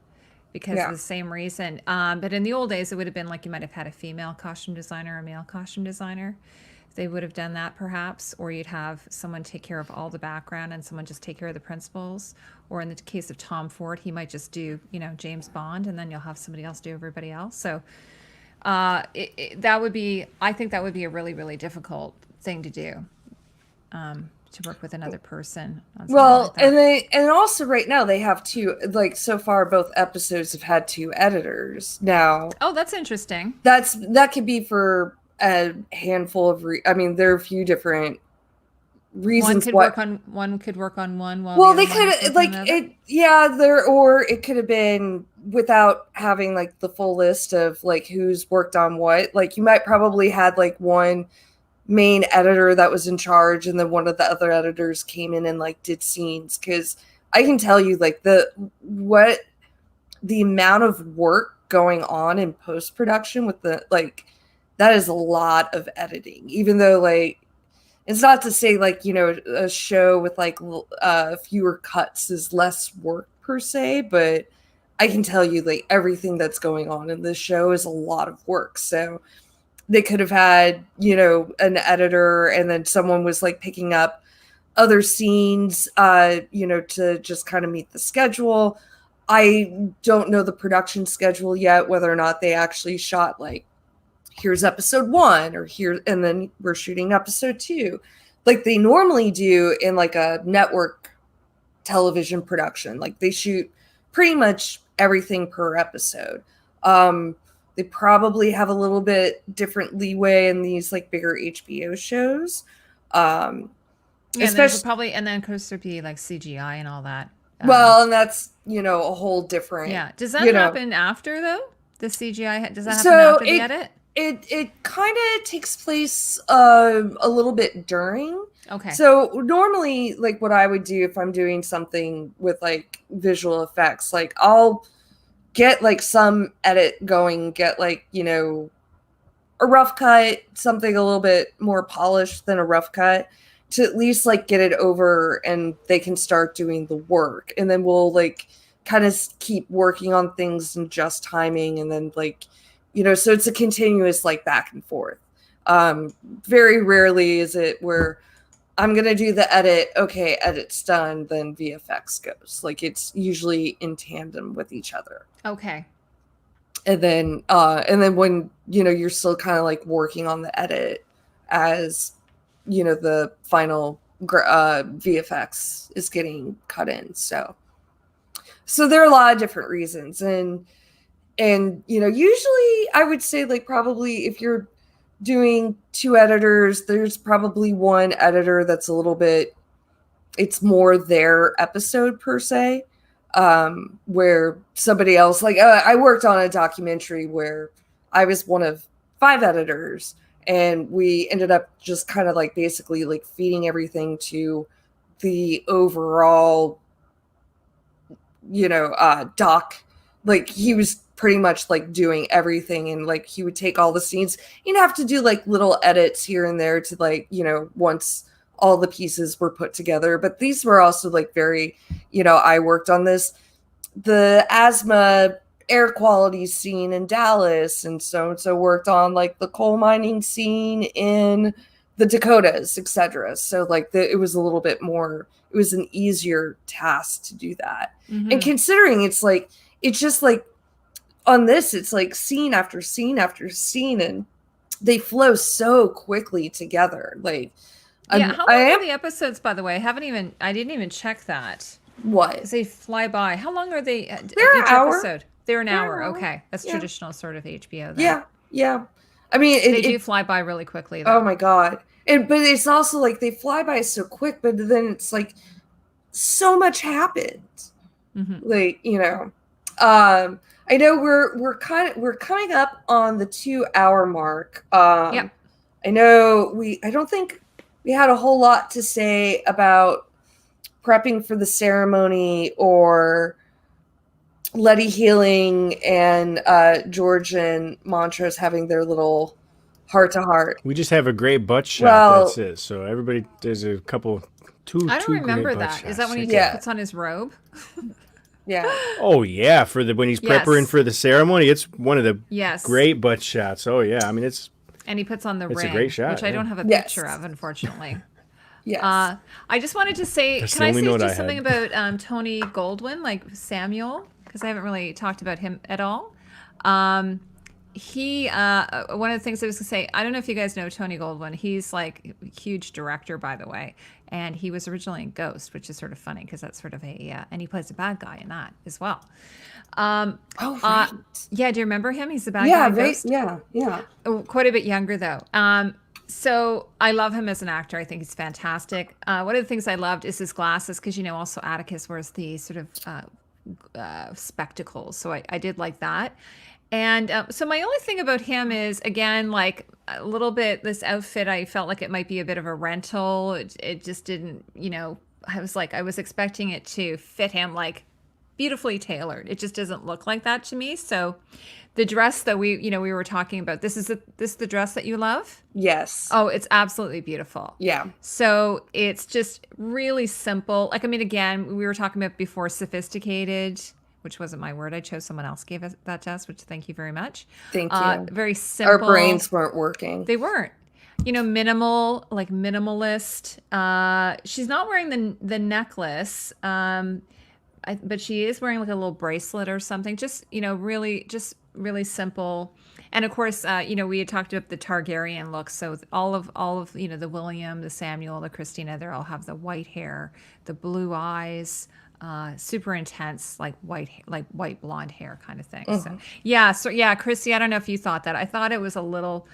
because of the same reason. But in the old days, it would have been like you might have had a female costume designer, a male costume designer. They would have done that perhaps, or you'd have someone take care of all the background and someone just take care of the principals. Or in the case of Tom Ford, he might just do, James Bond, and then you'll have somebody else do everybody else. So I think that would be a really, really difficult thing to do, to work with another person. Well, like and also right now they have 2, like so far both episodes have had 2 editors now. Oh, that's interesting. That could be for a handful of there are a few different reasons. One could work on one while they could like it or it could have been without having like the full list of like who's worked on what. Like you might probably had like one main editor that was in charge, and then one of the other editors came in and like did scenes, because I can tell you like the amount of work going on in post-production with the like that is a lot of editing, even though like it's not to say like a show with like fewer cuts is less work per se, but I can tell you like everything that's going on in this show is a lot of work. So they could have had an editor, and then someone was like picking up other scenes to just kind of meet the schedule. I don't know the production schedule yet, whether or not they actually shot like here's episode 1 or here, and then we're shooting episode 2 like they normally do in like a network television production. Like they shoot pretty much everything per episode. They probably have a little bit different leeway in these like bigger HBO shows. Especially, and then of course there'd be like CGI and all that. And that's a whole different. Yeah. Does that happen after though? The CGI does that happen after the edit? It kind of takes place a little bit during. Okay. So normally, like what I would do if I'm doing something with like visual effects, like I'll get like some edit going, get like, you know, a rough cut, something a little bit more polished than a rough cut, to at least like get it over and they can start doing the work. And then we'll like kind of keep working on things and just timing, and then like, you know, so it's a continuous like back and forth. Very rarely is it where I'm gonna do the edit, okay, edit's done, then VFX goes. Like it's usually in tandem with each other. Okay. And then when, you know, you're still kind of like working on the edit as, you know, the final VFX is getting cut in. So there are a lot of different reasons. And you know, usually I would say like probably if you're doing 2 editors, there's probably one editor that's a little bit, it's more their episode per se, where somebody else, like I worked on a documentary where I was one of 5 editors, and we ended up just kind of like basically like feeding everything to the overall, you know, doc. Like he was pretty much like doing everything, and like he would take all the scenes. You'd have to do like little edits here and there to like, you know, once all the pieces were put together. But these were also like very, you know, I worked on the asthma air quality scene in Dallas, and so worked on like the coal mining scene in the Dakotas, etc. So like it was a little bit more, it was an easier task to do that. Mm-hmm. And considering it's like, it's just like on this, it's like scene after scene after scene, and they flow so quickly together. Like, yeah, how long are the episodes, by the way? I didn't even check that. What? They fly by. How long are they? They're an hour. Episode? They're an hour. Okay. That's traditional sort of HBO then. Yeah. I mean, they do fly by really quickly, though. Oh my God. But it's also like they fly by so quick, but then it's like so much happens. Mm-hmm. Like, you know, I know we're coming up on the 2-hour mark. Yep. I know I don't think we had a whole lot to say about prepping for the ceremony or Letty healing and George and Montrose having their little heart-to-heart. We just have a great butt shot. Well, that's it. So everybody, there's a couple, two. I don't two remember great butt that. shots. Is that when he puts on his robe? Yeah. Oh yeah, when he's prepping for the ceremony, it's one of the great butt shots. Oh yeah, I mean and he puts on the ring, a great shot, which I don't have a picture of, unfortunately. Yes. I just wanted to say, That's can I say just just something about Tony Goldwyn, like Samuel, because I haven't really talked about him at all. He one of the things I was gonna say, I don't know if you guys know Tony Goldwyn. He's like a huge director, by the way, and he was originally in Ghost, which is sort of funny because that's sort of and he plays a bad guy in that as well. Right. Yeah, do you remember him? He's the bad guy in Ghost. Yeah. Quite a bit younger though. So I love him as an actor. I think he's fantastic. One of the things I loved is his glasses, because, you know, also Atticus wears the sort of spectacles. So I did like that. And so my only thing about him is, again, like a little bit, this outfit, I felt like it might be a bit of a rental. It just didn't, you know, I was expecting it to fit him like beautifully tailored. It just doesn't look like that to me. So the dress that we were talking about, this is the dress that you love? Yes. Oh, it's absolutely beautiful. Yeah. So it's just really simple. Like, I mean, again, we were talking about before, sophisticated, which wasn't my word. I chose someone else gave us that test, which thank you very much. Thank you. Very simple. Our brains weren't working. They weren't. You know, minimal, like minimalist. She's not wearing the necklace, but she is wearing like a little bracelet or something. Just, you know, really simple. And of course, you know, we had talked about the Targaryen look. So all of you know, the William, the Samuel, the Christina, they all have the white hair, the blue eyes, super intense, like white blonde hair kind of thing. Mm-hmm. So yeah, Chrissy, I don't know if you thought that. I thought it was a little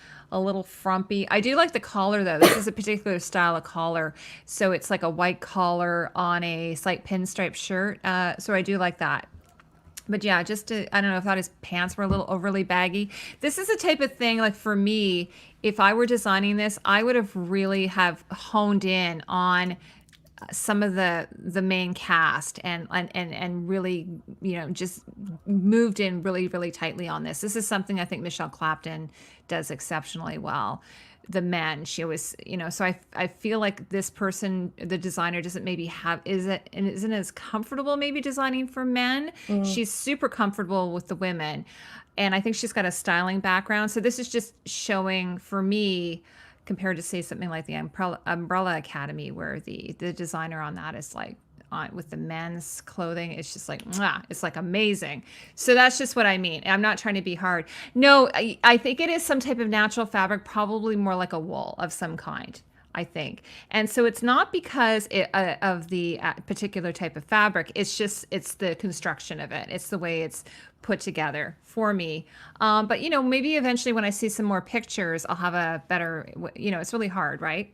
frumpy. I do like the collar though. This is a particular style of collar. So it's like a white collar on a slight pinstripe shirt. So I do like that. But yeah, I don't know, I thought his pants were a little overly baggy. This is the type of thing, like for me, if I were designing this, I would have really have honed in on some of the main cast and really, just moved in really, really tightly on this. This is something I think Michelle Clapton does exceptionally well. The men, she always, so I feel like this person, the designer, doesn't maybe isn't as comfortable maybe designing for men. She's super comfortable with the women, and I think she's got a styling background. So this is just showing for me, compared to say something like the Umbrella Academy, where the designer on that is like with the men's clothing, it's just like, mwah, it's like amazing. So that's just what I mean. I'm not trying to be hard. No, I think it is some type of natural fabric, probably more like a wool of some kind, I think. And so it's not because of the particular type of fabric. It's the construction of it. It's the way it's put together for me. But, maybe eventually when I see some more pictures, I'll have a better, it's really hard, right?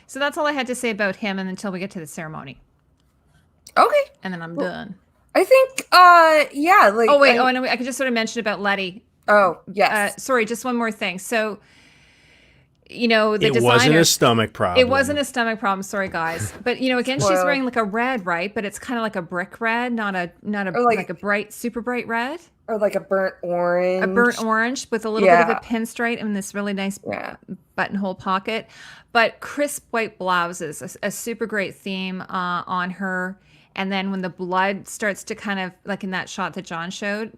So that's all I had to say about him, and until we get to the ceremony. Okay. And then I'm done. I think, yeah. Like, and I could just sort of mention about Letty. Oh, yes. Sorry, just one more thing. So, the it designer. It wasn't a stomach problem. It wasn't a stomach problem. Sorry, guys. But again, she's wearing like a red, right? But it's kind of like a brick red, not a like a bright, super bright red. Or like a burnt orange. A burnt orange with a little bit of a pinstripe and this really nice buttonhole pocket. But crisp white blouses, a super great theme on her. And then when the blood starts to kind of, like in that shot that John showed,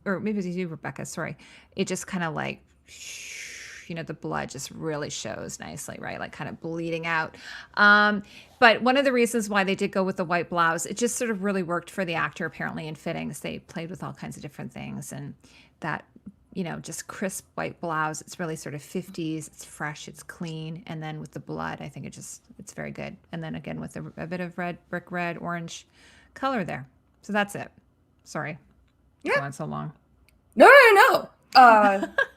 or maybe it was you, Rebecca, sorry. It just kind of like, the blood just really shows nicely, right? Like kind of bleeding out. But one of the reasons why they did go with the white blouse, it just sort of really worked for the actor apparently in fittings. They played with all kinds of different things, and that, just crisp white blouse. It's really sort of 50s. It's fresh. It's clean. And then with the blood, I think it's very good. And then again with a bit of brick red, orange color there. So that's it. Sorry. Yeah. Going so long. No.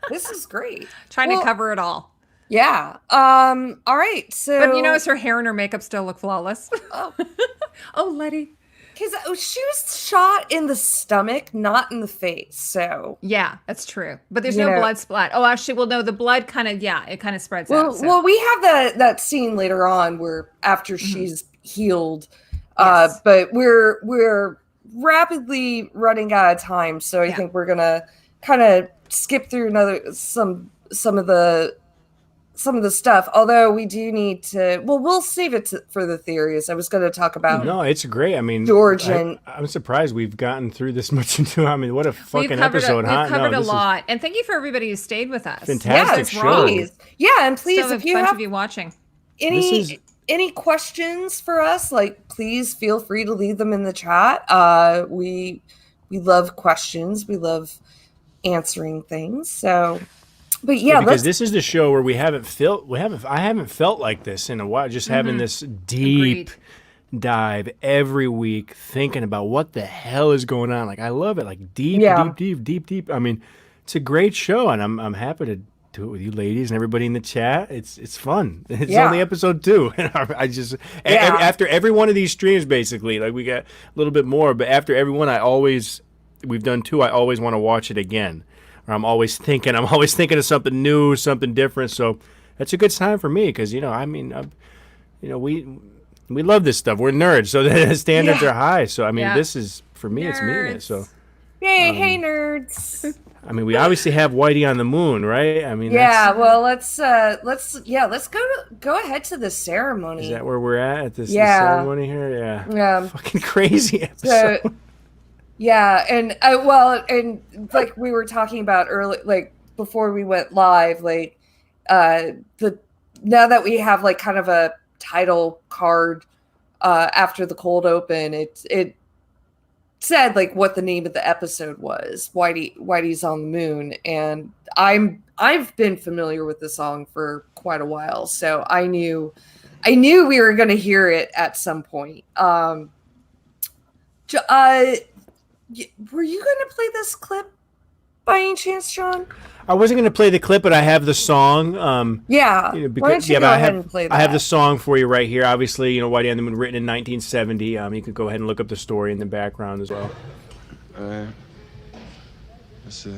This is great. Trying to cover it all. Yeah. All right. So, but as her hair and her makeup still look flawless. Oh, Letty. Because she was shot in the stomach, not in the face. So yeah, that's true. But there's no blood splat. Oh, actually, well, no, the blood kind of it kind of spreads out. So. Well, we have that scene later on where after she's healed, yes. But we're rapidly running out of time. So I think we're gonna kind of skip through some of the stuff, although we do need to, we'll save it for the theories. I was going to talk about no, it's great. I mean, George and I'm surprised we've gotten through this much into. I mean, what a fucking episode, We've covered a lot, and thank you for everybody who stayed with us. Fantastic show. And please, if you have of you watching any questions for us, like please feel free to leave them in the chat. We love questions. We love answering things. So. But because this is the show where I haven't felt like this in a while. Just having this deep dive every week, thinking about what the hell is going on. Like I love it. Like deep. I mean, it's a great show, and I'm happy to do it with you ladies and everybody in the chat. It's fun. It's only episode 2, and I just after every one of these streams, basically, like we got a little bit more, but after every one, we've done 2. I always want to watch it again. Or I'm always thinking of something new, something different. So that's a good sign for me because, we love this stuff. We're nerds, so the standards are high. So, I mean, this is, for me, it's meeting it. So, yay, hey, nerds. I mean, we obviously have Whitey on the moon, right? I mean, let's go ahead to the ceremony. Is that where we're at this ceremony here? Yeah. Fucking crazy episode. So, yeah, and and like we were talking about early, like before we went live, like now that we have like kind of a title card after the cold open, it said like what the name of the episode was, Whitey's on the Moon, and I've been familiar with the song for quite a while, so I knew we were going to hear it at some point. Were you going to play this clip by any chance, John? I wasn't going to play the clip, but I have the song. Why don't you go ahead and play that? I have the song for you right here. Obviously, Whitey on the Moon, written in 1970. You could go ahead and look up the story in the background as well. That's it.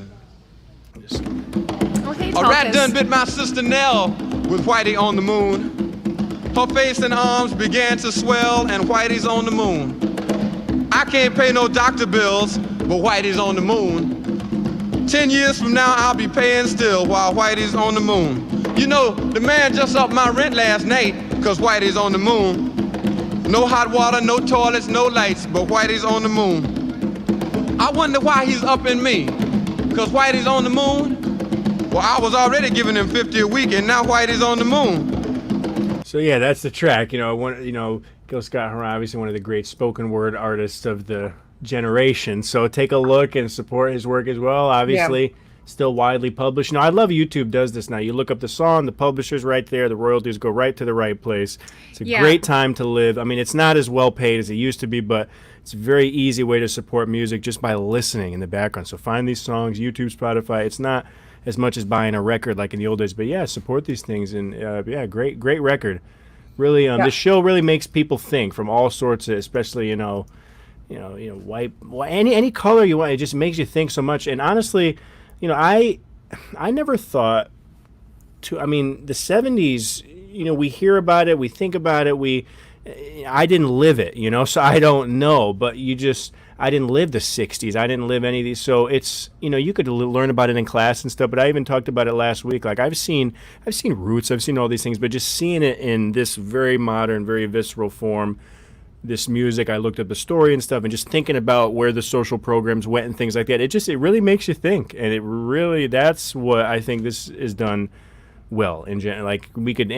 Oh, hey, A rat Tulkas. done bit my sister Nell with Whitey on the moon. Her face and arms began to swell, and Whitey's on the moon. I can't pay no doctor bills, but Whitey's on the moon. 10 years from now, I'll be paying still while Whitey's on the moon. You know, the man just upped my rent last night, cause Whitey's on the moon. No hot water, no toilets, no lights, but Whitey's on the moon. I wonder why he's upping me, cause Whitey's on the moon? Well, I was already giving him 50 a week, and now Whitey's on the moon. So yeah, that's the track. Gil Scott-Heron, obviously one of the great spoken word artists of the generation. So take a look and support his work as well. Obviously, still widely published. I love YouTube does this now. You look up the song, the publisher's right there, the royalties go right to the right place. It's a great time to live. I mean, it's not as well paid as it used to be, but it's a very easy way to support music just by listening in the background. So find these songs, YouTube, Spotify. It's not as much as buying a record like in the old days, but support these things. And great record. Really, this show really makes people think from all sorts of, especially white, any color you want. It just makes you think so much. And honestly, I never thought to. I mean, the '70s. We hear about it, we think about it. I didn't live it, so I don't know. But I didn't live the '60s. I didn't live any of these. So it's you could learn about it in class and stuff. But I even talked about it last week. Like I've seen Roots. I've seen all these things. But just seeing it in this very modern, very visceral form. This music, I looked up the story and stuff, and just thinking about where the social programs went and things like that. It really makes you think, and that's what I think this is done well in general. Like we could,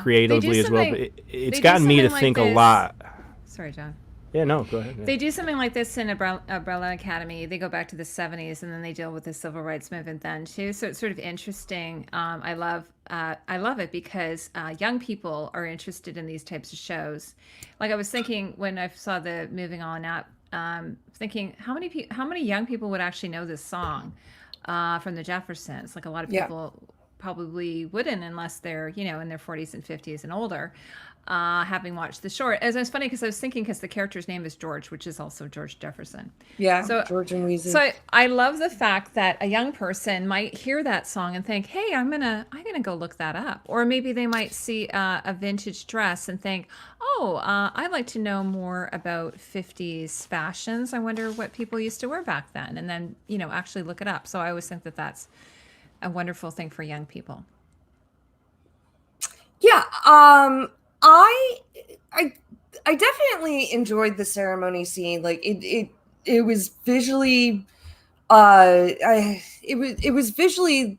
creatively as well. But it's gotten me to think a lot. Sorry, John. Yeah, no, go ahead. Yeah. They do something like this in Umbrella Academy. They go back to the 70s, and then they deal with the civil rights movement then too. So it's sort of interesting. I love it because young people are interested in these types of shows. Like I was thinking when I saw the Moving On Up, thinking how many young people would actually know this song from the Jeffersons? Like a lot of people probably wouldn't unless they're in their 40s and 50s and older. Having watched the short, as it's funny because I was thinking because the character's name is George, which is also George Jefferson. Yeah, so George and Weezy. So I love the fact that a young person might hear that song and think, "Hey, I'm gonna go look that up," or maybe they might see a vintage dress and think, "Oh, I'd like to know more about '50s fashions. I wonder what people used to wear back then," and then actually look it up. So I always think that that's a wonderful thing for young people. Yeah. I definitely enjoyed the ceremony scene. Like it was visually it was visually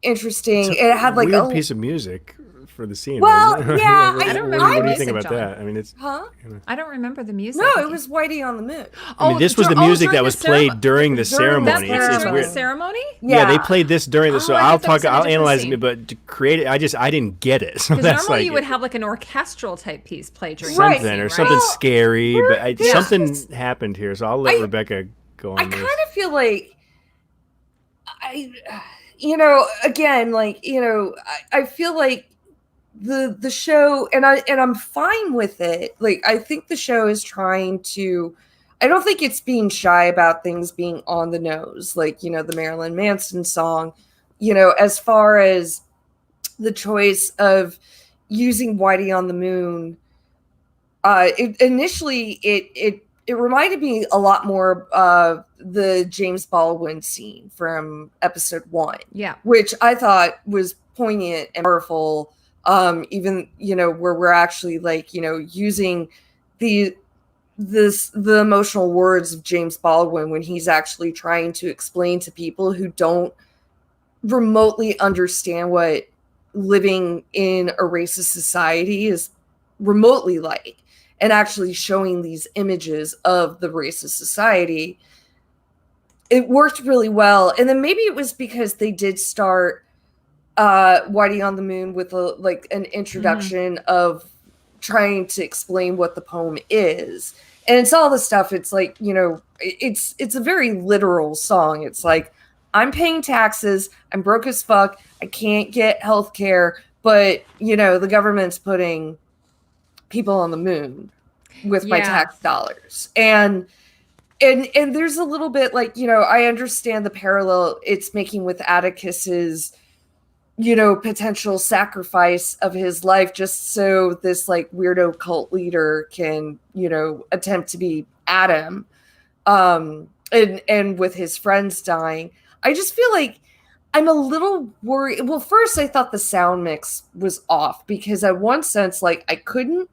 interesting. It had like a piece of music for the scene. Well, yeah, I don't remember. What do you think about that? I mean, it's I don't remember the music. No, it was Whitey on the Moon. I mean, this was the music that was played during the ceremony. It's weird. The ceremony? Yeah, they played this during the. So I'll analyze it, but to create it, I didn't get it. So that's normally like you would have like an orchestral type piece played during something or something scary, but something happened here. So I'll let Rebecca go on. I kind of feel like again, I feel like the show, and I'm fine with it. Like I think the show is trying to. I don't think it's being shy about things being on the nose, like the Marilyn Manson song. As far as the choice of using Whitey on the Moon, it reminded me a lot more of the James Baldwin scene from episode 1. Yeah, which I thought was poignant and powerful. Even where we're actually using the emotional words of James Baldwin when he's actually trying to explain to people who don't remotely understand what living in a racist society is remotely like, and actually showing these images of the racist society. It worked really well. And then maybe it was because they did start Whitey on the Moon with an introduction of trying to explain what the poem is, and it's all the stuff. It's like it's a very literal song. It's like, I'm paying taxes, I'm broke as fuck, I can't get health care, but the government's putting people on the moon with my tax dollars. And and there's a little bit like, I understand the parallel it's making with Atticus's, potential sacrifice of his life just so this like weirdo cult leader can, attempt to be Adam. And with his friends dying. I just feel like I'm a little worried. Well, first I thought the sound mix was off because at one sense, like I couldn't,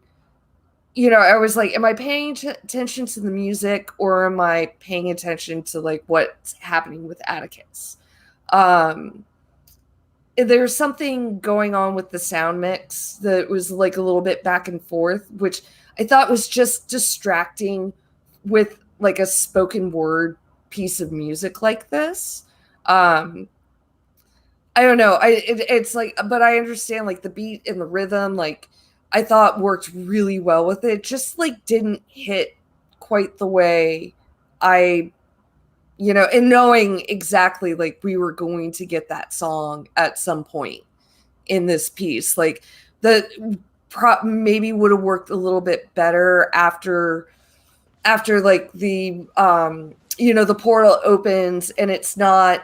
I was like, am I paying attention to the music or am I paying attention to like what's happening with Atticus? There's something going on with the sound mix that was like a little bit back and forth, which I thought was just distracting with like a spoken word piece of music like this. I don't know. It's like, but I understand like the beat and the rhythm, like I thought worked really well with it. Just like didn't hit quite the way I, and knowing exactly like we were going to get that song at some point in this piece, like the maybe would have worked a little bit better after like the the portal opens and it's not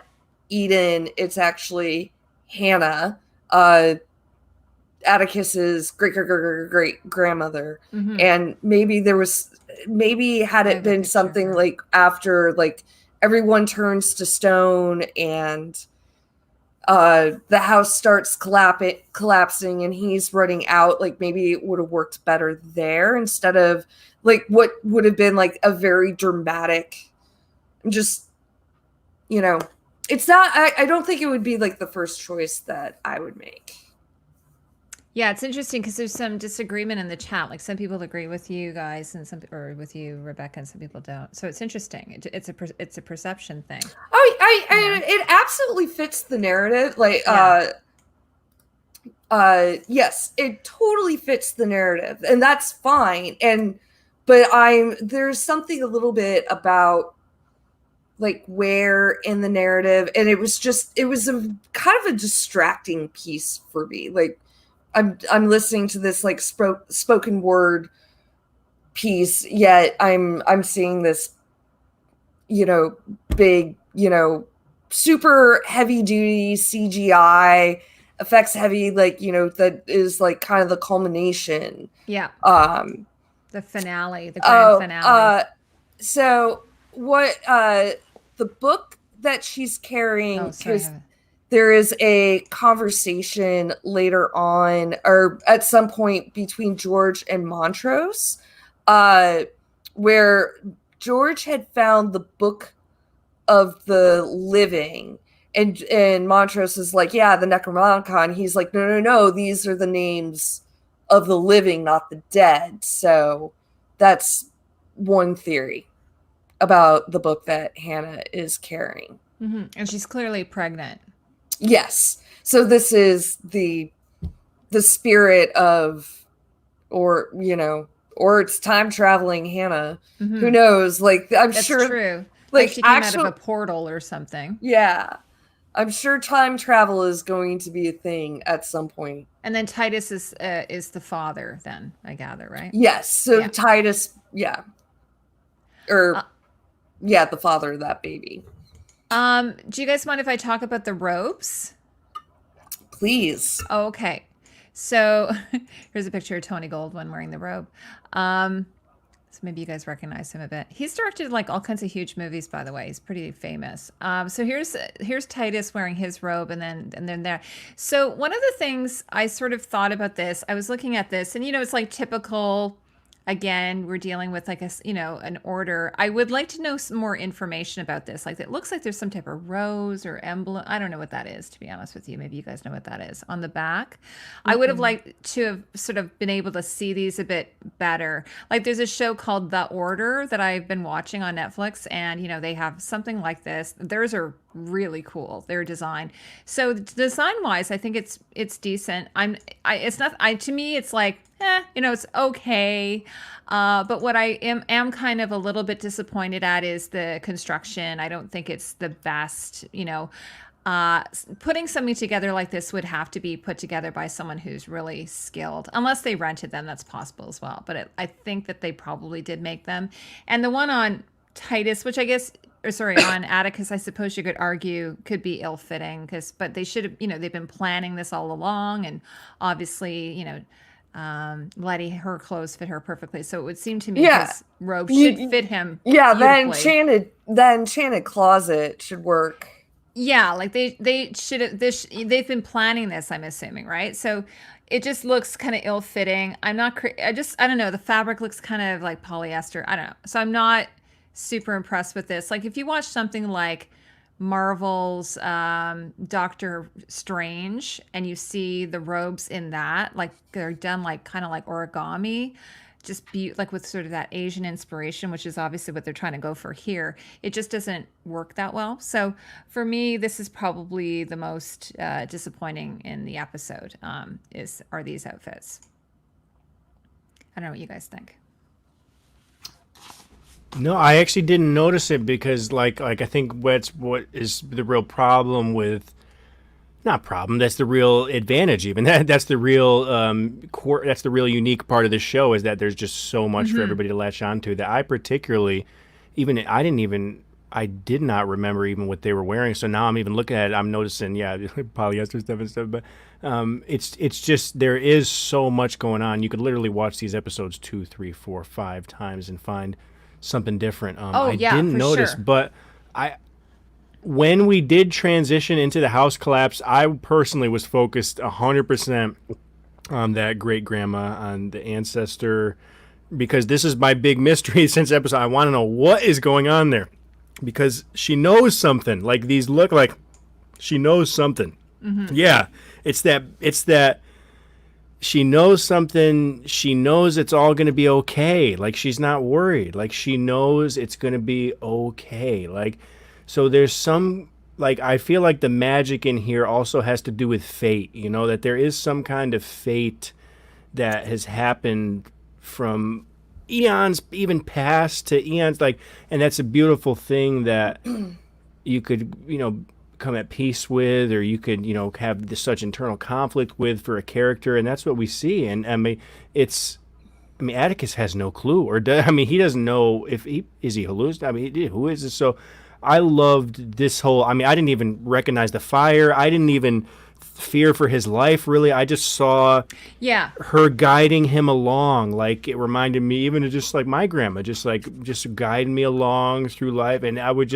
Eden, it's actually Hannah, Atticus's great grandmother. Mhm. And maybe had it been something like after like everyone turns to stone and the house starts collapsing and he's running out, like maybe it would have worked better there instead of like what would have been like a very dramatic, just it's not, I don't think it would be like the first choice that I would make. Yeah, it's interesting because there's some disagreement in the chat. Like some people agree with you guys, and or with you, Rebecca, and some people don't. So it's interesting. It's a perception thing. Oh, it absolutely fits the narrative. Like, yes, it totally fits the narrative, and that's fine. But there's something a little bit about like where in the narrative, and it was a kind of a distracting piece for me. Like, I'm listening to this like spoken word piece, yet I'm seeing this, big, super heavy duty CGI effects heavy, like, that is like kind of the culmination. Yeah. The finale, the grand finale. So what the book that she's carrying, because there is a conversation later on or at some point between George and Montrose, where George had found the book of the living, and Montrose is like, yeah, the Necronomicon. He's like, no, these are the names of the living, not the dead. So that's one theory about the book that Hannah is carrying. Mm-hmm. And she's clearly pregnant. Yes. So this is the spirit of, or it's time traveling Hannah. Mm-hmm. Who knows? Like, That's sure true. Like she came out of a portal or something. Yeah. I'm sure time travel is going to be a thing at some point. And then Titus is the father then, I gather, right? Yes. So yeah. Titus, yeah. Or the father of that baby. Do you guys mind if I talk about the robes? Please. Okay. So here's a picture of Tony Goldwyn wearing the robe. So maybe you guys recognize him a bit. He's directed like all kinds of huge movies, by the way. He's pretty famous. So here's Titus wearing his robe, and then there. So one of the things I sort of thought about this, I was looking at this, and it's like typical. Again, we're dealing with like an order. I would like to know some more information about this. Like it looks like there's some type of rose or emblem. I don't know what that is, to be honest with you. Maybe you guys know what that is on the back. Mm-hmm. I would have liked to have sort of been able to see these a bit better. Like there's a show called The Order that I've been watching on Netflix, and they have something like this. Theirs are really cool. Their design. So design wise, I think it's decent. To me, it's like, it's okay. But what I am kind of a little bit disappointed at is the construction. I don't think it's the best, putting something together like this would have to be put together by someone who's really skilled, unless they rented them. That's possible as well. But I think that they probably did make them. And the one on Titus, which I guess, or sorry, on Atticus, I suppose you could argue could be ill-fitting but they should have, they've been planning this all along, and obviously, Letty, her clothes fit her perfectly. So it would seem to me his robe should fit him. Yeah, beautifully. then enchanted closet should work. Yeah, like they should have they've been planning this, I'm assuming, right? So it just looks kind of ill-fitting. I don't know, the fabric looks kind of like polyester. I don't know. So I'm not super impressed with this. Like if you watch something like Marvel's Doctor Strange and you see the robes in that, like they're done like kind of like origami, just be like with sort of that Asian inspiration, which is obviously what they're trying to go for here. It just doesn't work that well. So for me, this is probably the most disappointing in the episode. Are these outfits? I don't know what you guys think. No, I actually didn't notice it because, like I think what is the real problem with, not problem. That's the real advantage. Even that's the real that's the real unique part of the show, is that there's just so much for everybody to latch onto. That I particularly, I did not remember even what they were wearing. So now I'm even looking at it. I'm noticing, polyester stuff and stuff. But it's just, there is so much going on. You could literally watch these episodes 2, 3, 4, 5 times and find something different. I didn't notice, sure. but when we did transition into the house collapse, I personally was focused 100% on that great grandma, on the ancestor, because this is my big mystery since episode. I want to know what is going on there, because she knows something. Like, these look like she knows something. Yeah, it's that she knows something. She knows it's all going to be okay. Like, she's not worried. Like, she knows it's going to be okay. Like, so there's some, like, I feel like the magic in here also has to do with fate, that there is some kind of fate that has happened from eons, even past to eons, like, and that's a beautiful thing that you could, come at peace with, or you could, have such internal conflict with for a character, and that's what we see. And Atticus has no clue, or he doesn't know if is he hallucinating. Who is this? So I loved this whole, I didn't even recognize the fire. I didn't even fear for his life, really. I just saw her guiding him along. Like, it reminded me even of just like my grandma, just guiding me along through life. And I would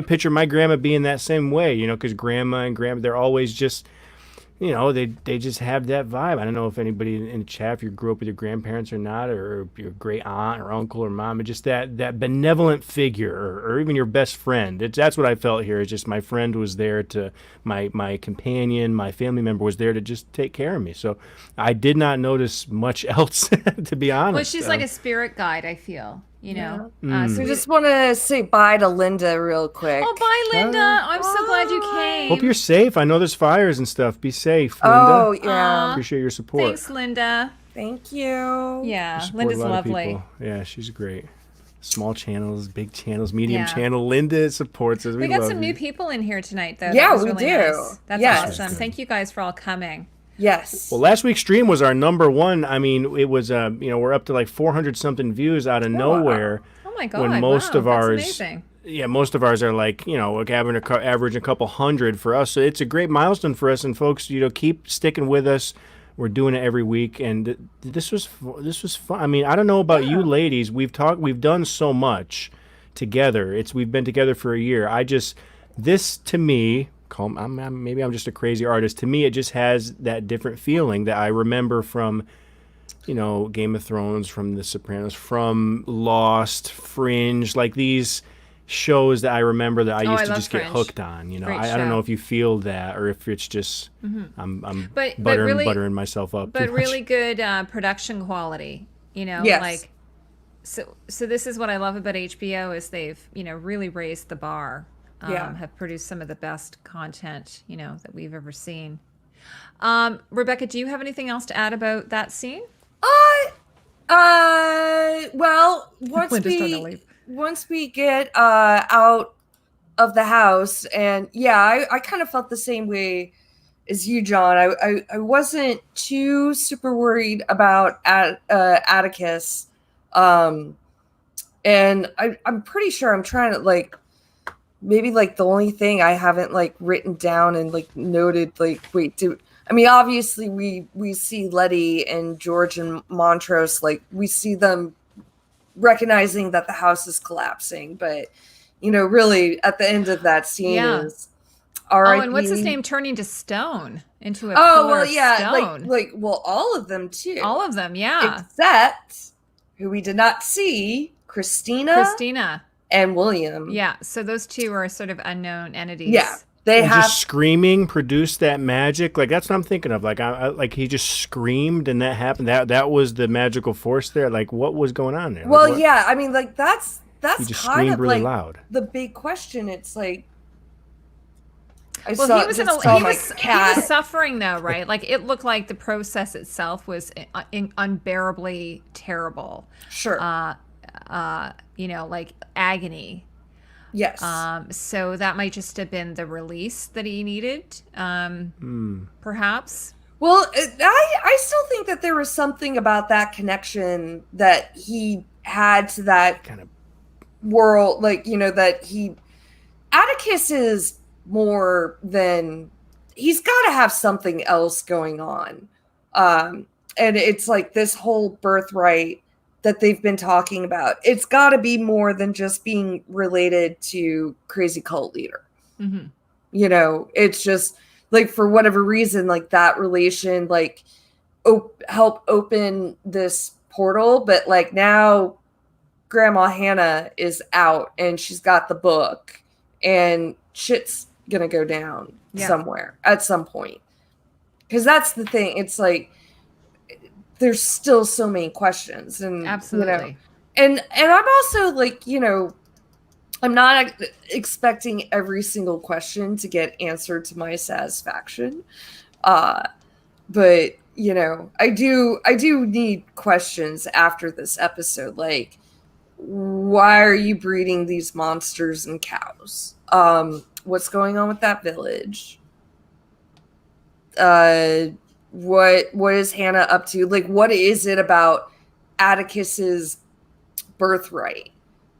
picture my grandma being that same way, because grandma and grandma, they're always just, they just have that vibe. I don't know if anybody in the chat, if you grew up with your grandparents or not, or your great aunt or uncle or mom, but just that benevolent figure, or even your best friend. That's what I felt here. It's just my friend was there to, my companion, my family member was there to just take care of me. So I did not notice much else, to be honest. Well, she's like a spirit guide, I feel. So We just want to say bye to Linda real quick. Oh, bye, Linda. I'm so glad you came. Hope you're safe. I know there's fires and stuff. Be safe, Linda. Oh, yeah. Appreciate your support. Thanks, Linda. Thank you. Yeah, Linda's lovely. Yeah, she's great. Small channels, big channels, medium channel. Linda supports us. We got some new people in here tonight, though. Yeah, we do. Nice. That's yes. awesome. Thank you guys for all coming. Yes. Well, last week's stream was our number one. It was, we're up to like 400 something views out of nowhere. Oh my God. When most of ours, that's amazing. Yeah, most of ours are like, average a couple hundred for us. So it's a great milestone for us. And folks, keep sticking with us. We're doing it every week, and this was fun. I don't know about you ladies. We've done so much together. We've been together for a year. This to me, maybe I'm just a crazy artist. To me, it just has that different feeling that I remember from, Game of Thrones, from The Sopranos, from Lost, Fringe, like these shows that I remember that I used to just Fringe. get hooked on. I don't know if you feel that, or if it's just I'm buttering myself up. But really good production quality. Yes. Like so this is what I love about HBO is they've really raised the bar. Have produced some of the best content that we've ever seen. Rebecca, do you have anything else to add about that scene? Well, once we get out of the house, and I kind of felt the same way as you, John. I wasn't too super worried about Atticus. And I'm pretty sure I'm trying to like maybe like the only thing I haven't like written down and like noted like wait do I mean obviously we see Letty and George and Montrose, like we see them recognizing that the house is collapsing, but you know really at the end of that scene is R.I.P. Oh, and what's his name turning to stone into a oh pillar well of yeah stone. like well all of them too, all of them, yeah, except who we did not see, Christina and William. Yeah, so those two are sort of unknown entities. Yeah, they and have just screaming produced that magic. Like that's what I'm thinking of. Like I like he just screamed and that happened. That was the magical force there. Like what was going on there? Well, like, yeah, I mean, like that's he just kind screamed of really like loud. the big question. It's like He was suffering though, right? Like it looked like the process itself was unbearably terrible. Sure. You know, like agony. Yes. So that might just have been the release that he needed. Perhaps. Well, I still think that there was something about that connection that he had to that Kind of world, like you know that Atticus is more than he's got to have something else going on, and it's like this whole birthright that they've been talking about. It's got to be more than just being related to crazy cult leader. Mm-hmm. You know, it's just like for whatever reason, like that relation, like help open this portal, but like now Grandma Hannah is out and she's got the book and shit's gonna go down somewhere at some point. Because that's the thing. It's like there's still so many questions, and absolutely. You know, and I'm also like, you know, I'm not expecting every single question to get answered to my satisfaction. But you know, I do need questions after this episode, like why are you breeding these monsters and cows? What's going on with that village? What is Hannah up to? Like, what is it about Atticus's birthright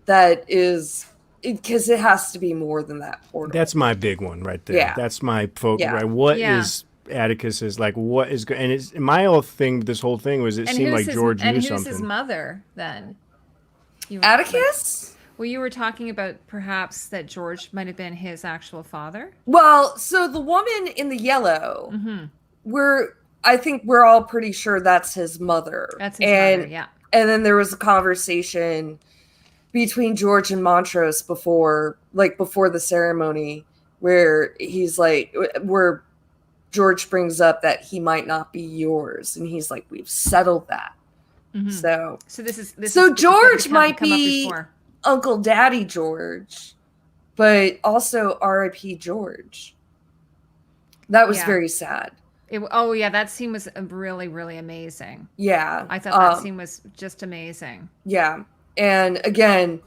that is? Because it has to be more than that portal. That's my big one right there. Yeah. That's my focus. Yeah. Right. What is Atticus's like? What is and it's my whole thing. This whole thing was it seemed like George knew something. And who's his mother then? Atticus? Well, you were talking about perhaps that George might have been his actual father. Well, so the woman in the yellow, I think we're all pretty sure that's his mother. That's his mother, yeah. And then there was a conversation between George and Montrose before the ceremony where he's like, where George brings up that he might not be yours. And he's like, we've settled that. Mm-hmm. So this George might be Uncle Daddy George, but also R.I.P. George. That was very sad. That scene was really, really amazing. Yeah. I thought that scene was just amazing. Yeah. And again,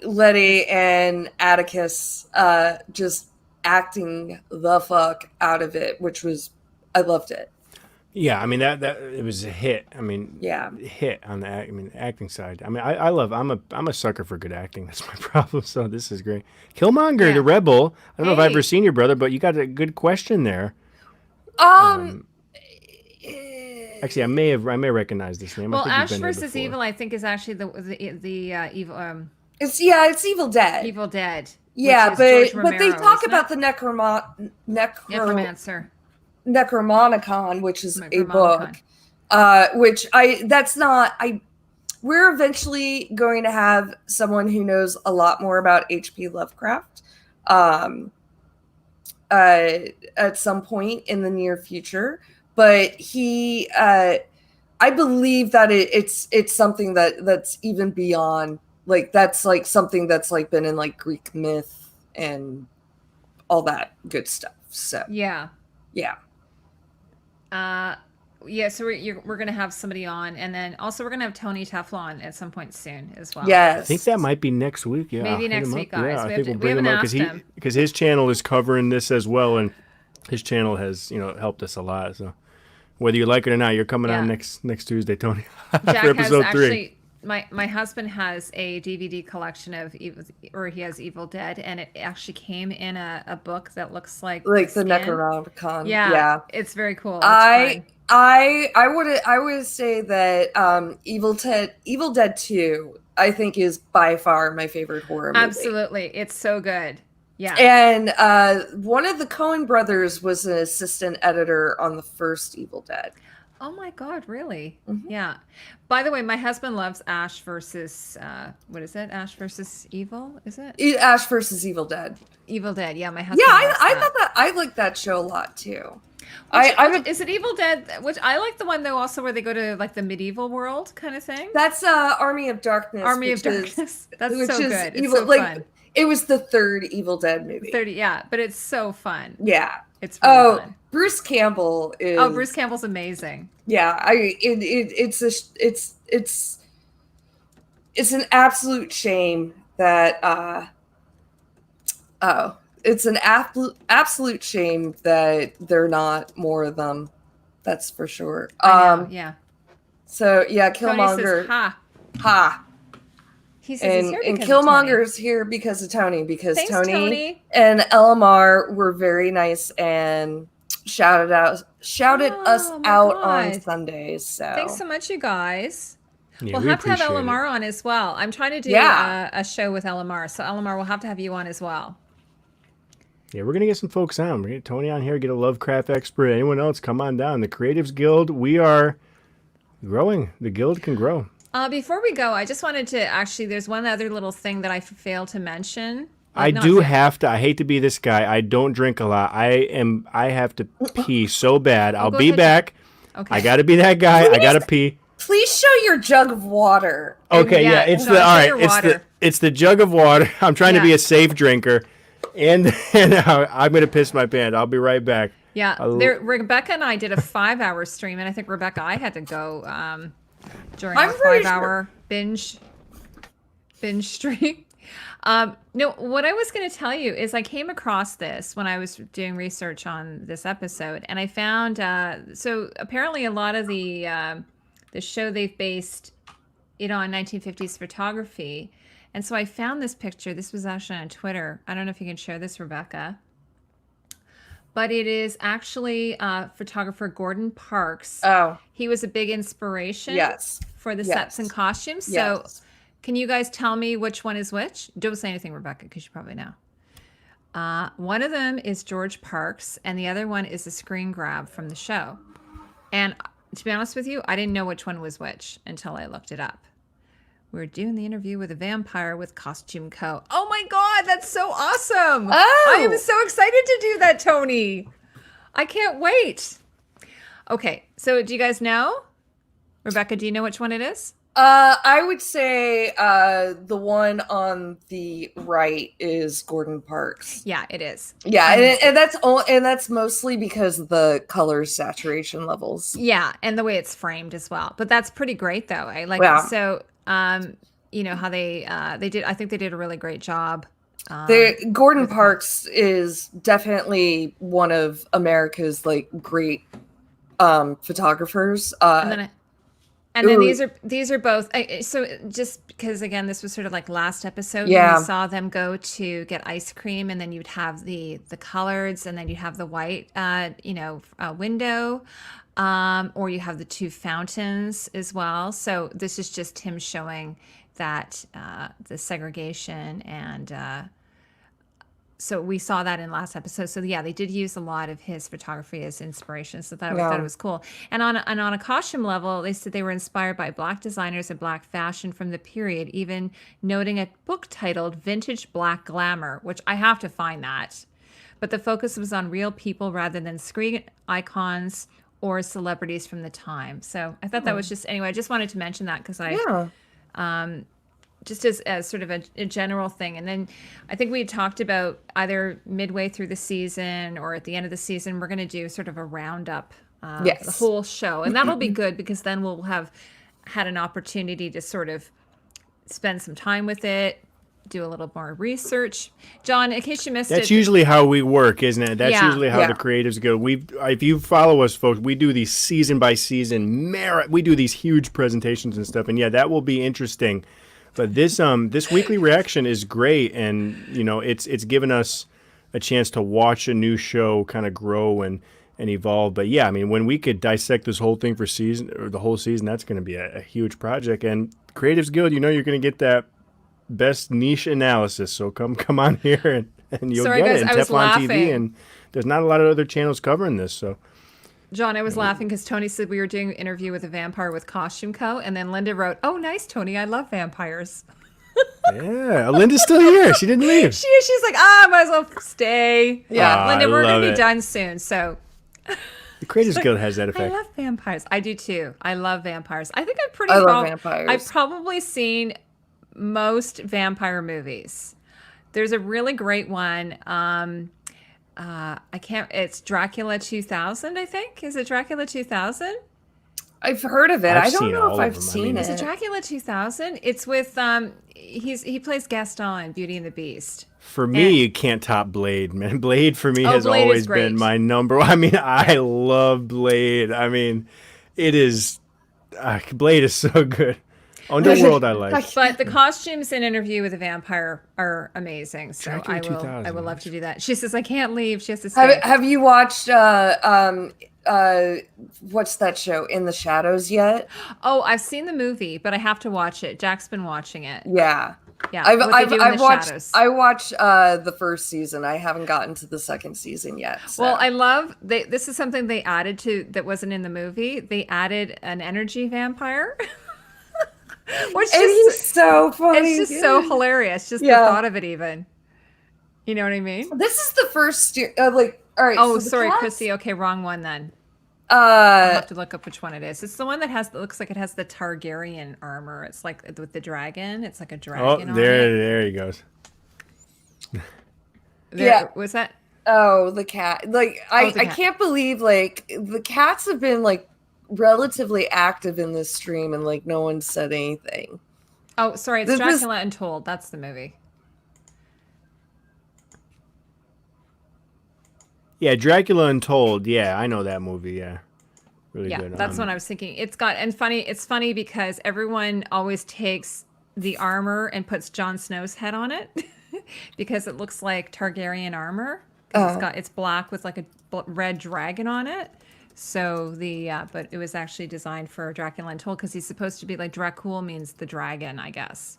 Letty and Atticus just acting the fuck out of it, I loved it. Yeah, I mean that it was a hit. I mean, hit on the acting side. I mean, I'm a sucker for good acting. That's my problem. So this is great. Killmonger, the rebel. I don't know if I've ever seen your brother, but you got a good question there. Actually, I may recognize this name. Well, Ash versus Evil, I think, is actually the evil. It's Evil Dead. Evil Dead. Yeah, but they talk about the Necromancer. Necromonicon, which is a book, we're eventually going to have someone who knows a lot more about H.P. Lovecraft at some point in the near future, but I believe that it's something that's even beyond, like that's like something that's like been in like Greek myth and all that good stuff. So yeah. So we're going to have somebody on, and then also we're going to have Tony Teflon at some point soon as well. Yes. I think that might be next week. Yeah, maybe next week, guys. Yeah, I think we'll bring him up because his channel is covering this as well, and his channel has helped us a lot. So whether you like it or not, you're coming on next Tuesday, Tony, for episode 3. my husband has a DVD collection of he has Evil Dead, and it actually came in a book that looks like Like the skin. Necronomicon. Yeah, it's very cool. It's I fun. I would say that Evil Dead 2 I think is by far my favorite horror movie. Absolutely, it's so good. Yeah. And one of the Coen brothers was an assistant editor on the first Evil Dead. Oh my God, really? Mhm. Yeah. By the way, my husband loves Ash versus what is it? Ash versus Evil? Is it? Ash versus Evil Dead. Evil Dead. Yeah, my husband. Yeah, loves I that. thought that I liked that show a lot too. Is it Evil Dead? Which I like the one though also where they go to like the medieval world kind of thing. That's Army of Darkness. Army of Darkness. That's which so is good. It's evil, so like, fun. It was the third Evil Dead movie. 30, yeah, but it's so fun. Yeah. It's really fun. Bruce Campbell is. Oh, Bruce Campbell's amazing. Yeah, it's an absolute shame that it's an absolute shame that there are not more of them. That's for sure. I know, yeah. So yeah, Tony Killmonger. says, ha. Ha. He says he's here And because of Tony. Killmonger's here because of Tony, because Thanks, Tony and LMR were very nice and shouted us Oh, my out God. on Sundays. So Thanks so much, you guys. Yeah, We'll we have to have appreciate it. LMR on as well. I'm trying to do Yeah. a show with LMR. So LMR, we'll have to have you on as well. Yeah, we're gonna get some folks on. We're gonna get Tony on here, get a Lovecraft expert. Anyone else, come on down. The Creatives Guild, we are growing. The guild can grow. Before we go, I just wanted to actually, there's one other little thing that I failed to mention. I do have to. I hate to be this guy. I don't drink a lot. I have to pee so bad. I'll go be ahead. back. Okay. I gotta be that guy. I gotta pee. please show your jug of water. Okay, Yeah, yeah, it's no, the all show right. your It's water. the jug of water. I'm trying to be Yeah. a safe drinker, and I'm gonna piss my pants. I'll be right back. Yeah, Rebecca and I did a 5-hour stream, and I think Rebecca, I had to go during I'm our pretty 5-hour binge stream. No, what I was going to tell you is I came across this when I was doing research on this episode, and I found so apparently a lot of the show they've based it on 1950s photography, and so I found this picture. This was actually on Twitter. I don't know if you can share this, Rebecca. But it is actually photographer Gordon Parks. Oh, He was a big inspiration yes. for the Yes. sets and costumes. Yes. So can you guys tell me which one is which? Don't say anything, Rebecca, because you probably know. One of them is George Parks, and the other one is a screen grab from the show. And to be honest with you, I didn't know which one was which until I looked it up. We're doing the interview with a vampire with Costume Co. Oh my God, that's so awesome. I am so excited to do that, Tony. I can't wait. Okay, so do you guys know? Rebecca, do you know which one it is? I would say the one on the right is Gordon Parks. Yeah, it is. Yeah, and that's mostly because of the color saturation levels. Yeah, and the way it's framed as well. But that's pretty great, though. I like Yeah. so. You know how they did. I think they did a really great job. Gordon Parks is definitely one of America's like great photographers. And then Ooh. these are both. So just because again, this was sort of like last episode. Yeah. When we saw them go to get ice cream, and then you'd have the coloreds, and then you have the white, window, or you have the two fountains as well. So this is just him showing that the segregation and. So we saw that in last episode. So yeah, they did use a lot of his photography as inspiration. So I thought it was cool. And on a costume level, they said they were inspired by Black designers and Black fashion from the period, even noting a book titled Vintage Black Glamour, which I have to find that. But the focus was on real people rather than screen icons or celebrities from the time. So I thought that was just, anyway, I just wanted to mention that because just as sort of a general thing. And then I think we talked about either midway through the season or at the end of the season, we're going to do sort of a roundup of the whole show. And that'll be good because then we'll have had an opportunity to sort of spend some time with it, do a little more research. John, in case you missed That's it, usually how we work, isn't it? That's Yeah. usually how Yeah. the creatives go. If you follow us, folks, we do these season by season we do these huge presentations and stuff, and yeah, that will be interesting. But this weekly reaction is great, and it's given us a chance to watch a new show kind of grow and evolve. But yeah, I mean, when we could dissect this whole thing for season or the whole season, that's going to be a huge project. And Creatives Guild, you're going to get that best niche analysis. So come on here and you'll Sorry, get guys, it. And I was Teflon TV, laughing. and there's not a lot of other channels covering this. So John, I was laughing because Tony said we were doing an interview with a vampire with Costume Co. And then Linda wrote, "Oh, nice, Tony. I love vampires." yeah, Linda's still here. She didn't leave. She's like, I might as well stay. Yeah, Linda, I we're going love to be it. done soon. So The Creatives Guild has that I effect. love vampires. I do too. I love vampires. I think I love vampires. I've probably seen most vampire movies. There's a really great one. It's Dracula 2000, I think. Is it Dracula 2000? I've heard of it. I've I don't seen know all if of I've them. I seen mean, it. Is it Dracula 2000? It's with he plays Gaston in Beauty and the Beast. For me, you can't top Blade, man. Blade for me has Blade is always great. been my number. I mean, I love Blade. I mean, it is Blade is so good. Underworld, I like. But the costumes in Interview with a Vampire are amazing. So Dracula I 2000, will love to do that. She says I can't leave. She has to stay. Have you watched what's that show, In the Shadows, yet? Oh, I've seen the movie, but I have to watch it. Jack's been watching it. Yeah. Yeah, I've what they do in the watched shadows. I watched the first season. I haven't gotten to the second season yet. So. Well, I love this is something they added to that wasn't in the movie. They added an energy vampire. Which and he's so funny. it's just so hilarious. Just Yeah. the thought of it, even. You know what I mean? This is the first all right. Oh, so the sorry, cats- Chrissy. Okay, wrong one then. I'll Uh, have to look up which one it is. It's the one that looks like it has the Targaryen armor. It's like with the dragon. It's like a Oh, dragon. on it. there he goes. Yeah. Was that? oh, the cat. Like I the cat. can't believe like the cats have been like relatively active in this stream and like no one said anything. Oh, sorry. It's This- Dracula Untold. That's the movie. Yeah, Dracula Untold. Yeah, I know that movie. Yeah, really Yeah, good. that's what I was thinking. It's funny because everyone always takes the armor and puts Jon Snow's head on it because it looks like Targaryen armor. 'Cause it's black with like a red dragon on it. So but it was actually designed for Dracula Untold because he's supposed to be like Dracul means the dragon, I guess.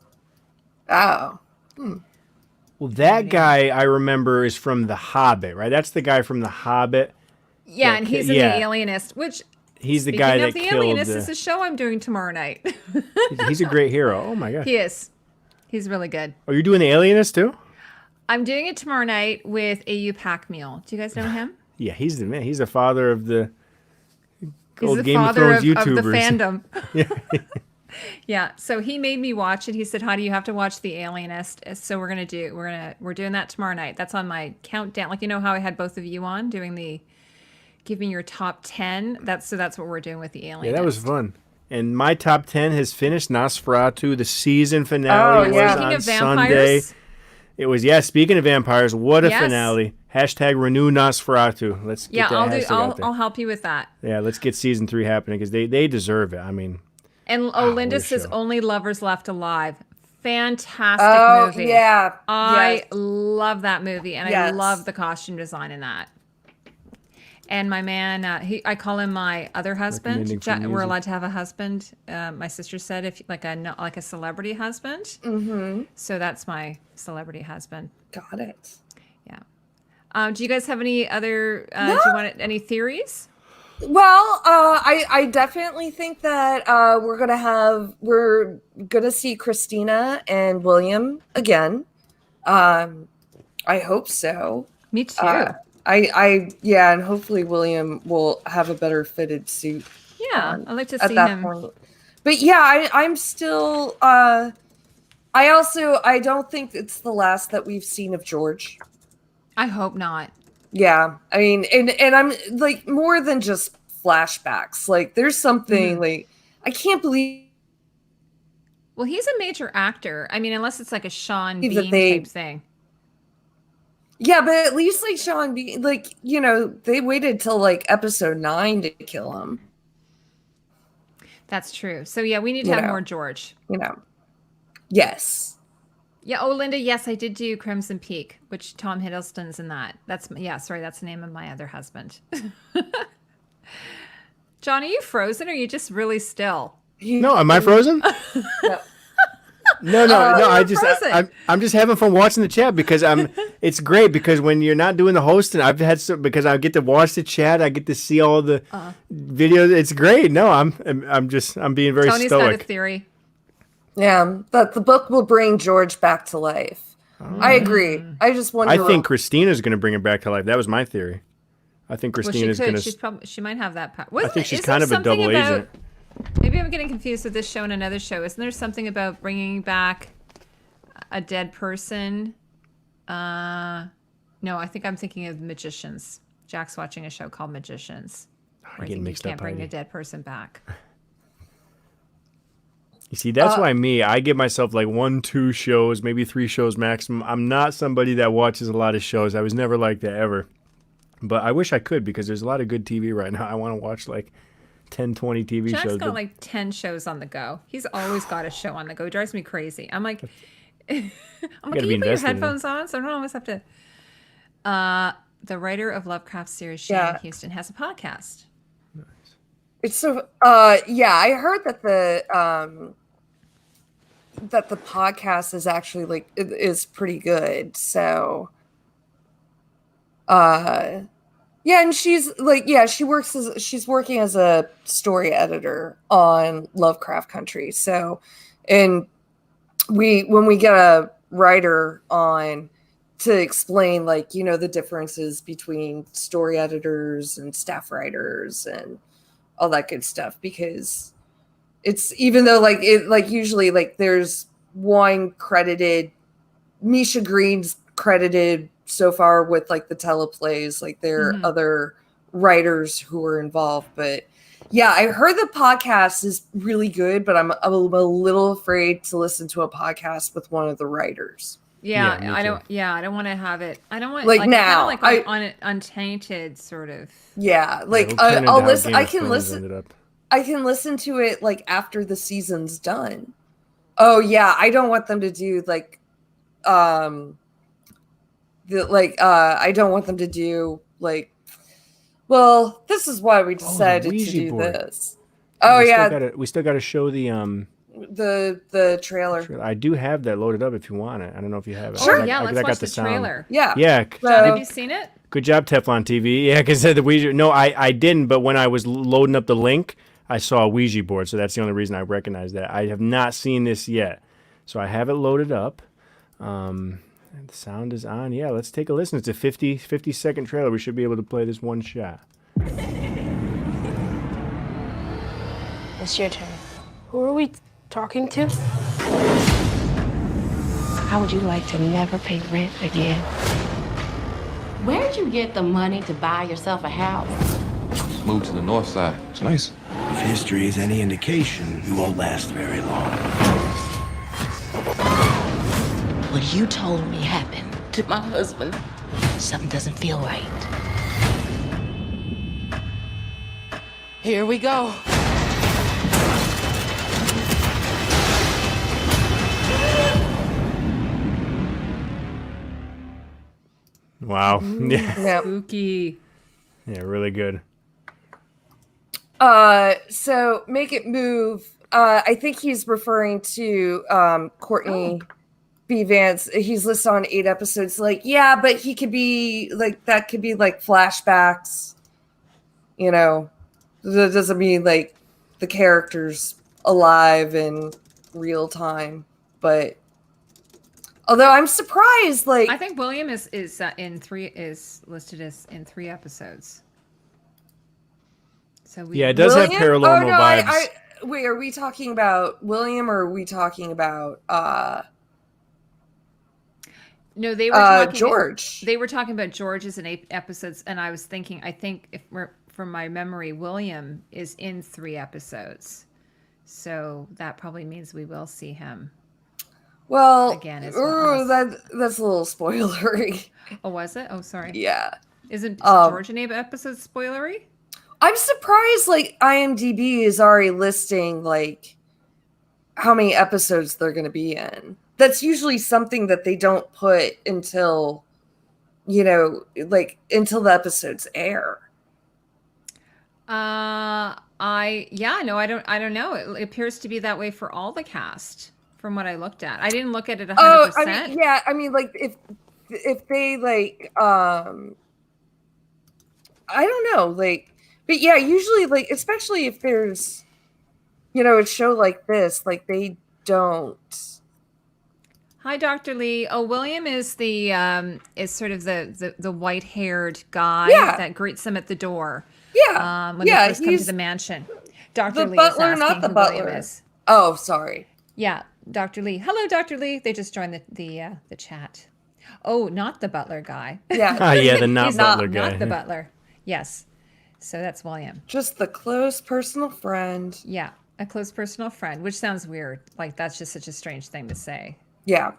Oh. Well, that guy I remember is from The Hobbit, right? That's the guy from The Hobbit. Yeah, Yeah, and he's in yeah. The Alienist, which He's the speaking guy of that The killed. Alienist is a show I'm doing tomorrow night. He's a great hero. Oh my god. He is. He's really good. Oh, you're doing The Alienist too? I'm doing it tomorrow night with AU Pack Mule. Do you guys know him? Yeah, he's the man. He's the father of the He's old the Game of father Thrones of the YouTubers. fandom. Yeah. So he made me watch it. He said, "How do you have to watch The Alienist?" So we're doing that tomorrow night. That's on my countdown. Like, you know how I had both of you on doing give me your top 10. That's what we're doing with The Alienist. Yeah, that was fun. And my top 10 has finished. Nosferatu, the season finale Oh, was yeah. Speaking on of Sunday. vampires, It was, yeah, speaking of vampires, what a Yes. finale. Hashtag renew Nosferatu. Let's get yeah, that hashtag out there. I'll help you with that. Yeah, let's get season 3 happening because they deserve it. I mean, And Linda what a says show. Only Lovers Left Alive. Fantastic Oh, movie. yeah. I Yes. love that movie, and I Yes. love the costume design in that. And my man, I call him my other husband. Recommending for We're music. allowed to have a husband. My sister said if like a celebrity husband. Mm-hmm. So that's my celebrity husband. Got it. Yeah. Do you guys have any other? Do you want any theories? Well, I definitely think that we're gonna see Christina and William again. I hope so. Me too. Yeah, and hopefully William will have a better fitted suit yeah, I'd like to at see that him. point. But yeah, I'm still. I don't think it's the last that we've seen of George. I hope not. Yeah, I mean, and I'm like more than just flashbacks. Like, there's something like I can't believe Well, he's a major actor. I mean, unless it's like a Sean That Bean they- type thing. Yeah, but at least like Sean Bean, like, you know, they waited till like episode 9 to kill him. That's true. So yeah, we need to You have know. more George. You know. Yes. Yeah. Oh, Linda. Yes, I did do Crimson Peak, which Tom Hiddleston's in that. That's Sorry, that's the name of my other husband. John, are you frozen or are you just really still? No, am I frozen? No. I'm just having fun watching the chat because it's great because when you're not doing the hosting, because I get to watch the chat, I get to see all the videos. It's great. No, I'm being very Tony's stoic. got a theory. Yeah, that the book will bring George back to life. I agree. I just wonder. I think Christina's going to bring it back to life. That was my theory. I think Christina's going to. She might have that power. I think she's kind of a double agent. Maybe I'm getting confused with this show and another show. Isn't there something about bringing back a dead person? No, I think I'm thinking of Magicians. Jack's watching a show called Magicians. I get mixed you up. can't bring a dead person back. You see, that's why I give myself like 1-2 shows, maybe 3 shows maximum. I'm not somebody that watches a lot of shows. I was never like that ever. But I wish I could because there's a lot of good TV right now. I want to watch like 10, 20 TV Jack's shows. got like 10 shows on the go. He's always got a show on the go. It drives me crazy. I'm like, can you put your headphones on? So I don't always have to. The writer of Lovecraft series, Shannon Houston, has a podcast. it's so. Yeah, I heard that the podcast is actually like is pretty good. So. Yeah, and she's like, she's working as a story editor on Lovecraft Country. So, and when we get a writer on to explain, like, you know, the differences between story editors and staff writers and all that good stuff, because it's, even though like it, like usually like there's one credited, Misha Green's credited so far with like the teleplays, like there are other writers who are involved. But yeah, I heard the podcast is really good, but I'm a little afraid to listen to a podcast with one of the writers. Yeah, I don't want to have it. I don't want like now like on an untainted sort of. Yeah, like I'll listen. I can listen to it like after the season's done. Oh yeah, I don't want them to do like I don't want them to do like, well, this is why we decided to do this. Oh yeah, we still got to show the trailer. I do have that loaded up if you want it. I don't know if you have it. Sure, yeah, let's watch the trailer. Yeah. John, have you seen it? Good job, Teflon TV. Yeah, because the Ouija. No, I didn't. But when I was loading up the link, I saw a Ouija board, so that's the only reason I recognized that. I have not seen this yet, so I have it loaded up. And the sound is on. Yeah, let's take a listen. It's a 50-second trailer. We should be able to play this one shot. It's your turn. Who are we talking to? How would you like to never pay rent again? Where'd you get the money to buy yourself a house? Moved to the north side. It's nice. If history is any indication, you won't last very long. What you told me happened to my husband. Something doesn't feel right. Here we go. Wow. Yeah. Spooky. Yeah, really good. So Make It Move. I think he's referring to Courtney B. Vance. He's listed on 8 episodes. Like, yeah, but he could be like, that could be like flashbacks. You know, that doesn't mean like the character's alive in real time. But although I'm surprised, like I think William is listed as in 3 episodes. So it does have paranormal vibes. Wait, are we talking about William or are we talking about No, they were talking George. They were talking about George's in 8 episodes, and I was thinking, I think from my memory, William is in 3 episodes. So that probably means we will see him. Well, Again, as well. that's a little spoilery. Oh, was it? Oh, sorry. Yeah. Isn't George and Abe episode spoilery? I'm surprised, like, IMDb is already listing, like, how many episodes they're going to be in. That's usually something that they don't put until, until the episodes air. I don't know. It appears to be that way for all the cast from what I looked at. I didn't look at it 100%. Oh, I mean, like, if they, like, I don't know, like, but yeah, usually, like, especially if there's, a show like this, like, they don't. Hi, Dr. Lee. Oh, William is is sort of the white-haired guy that greets them at the door. Yeah. When they first come to the mansion. Dr. Lee butler, is asking not the who butler. William is. Oh, sorry. Yeah, Dr. Lee. Hello, Dr. Lee. They just joined the chat. Oh, not the butler guy. Yeah. Yeah, the He's butler guy. Not the butler. Yes. So that's William. Just the close personal friend. Yeah, a close personal friend, which sounds weird. Like, that's just such a strange thing to say. Yeah.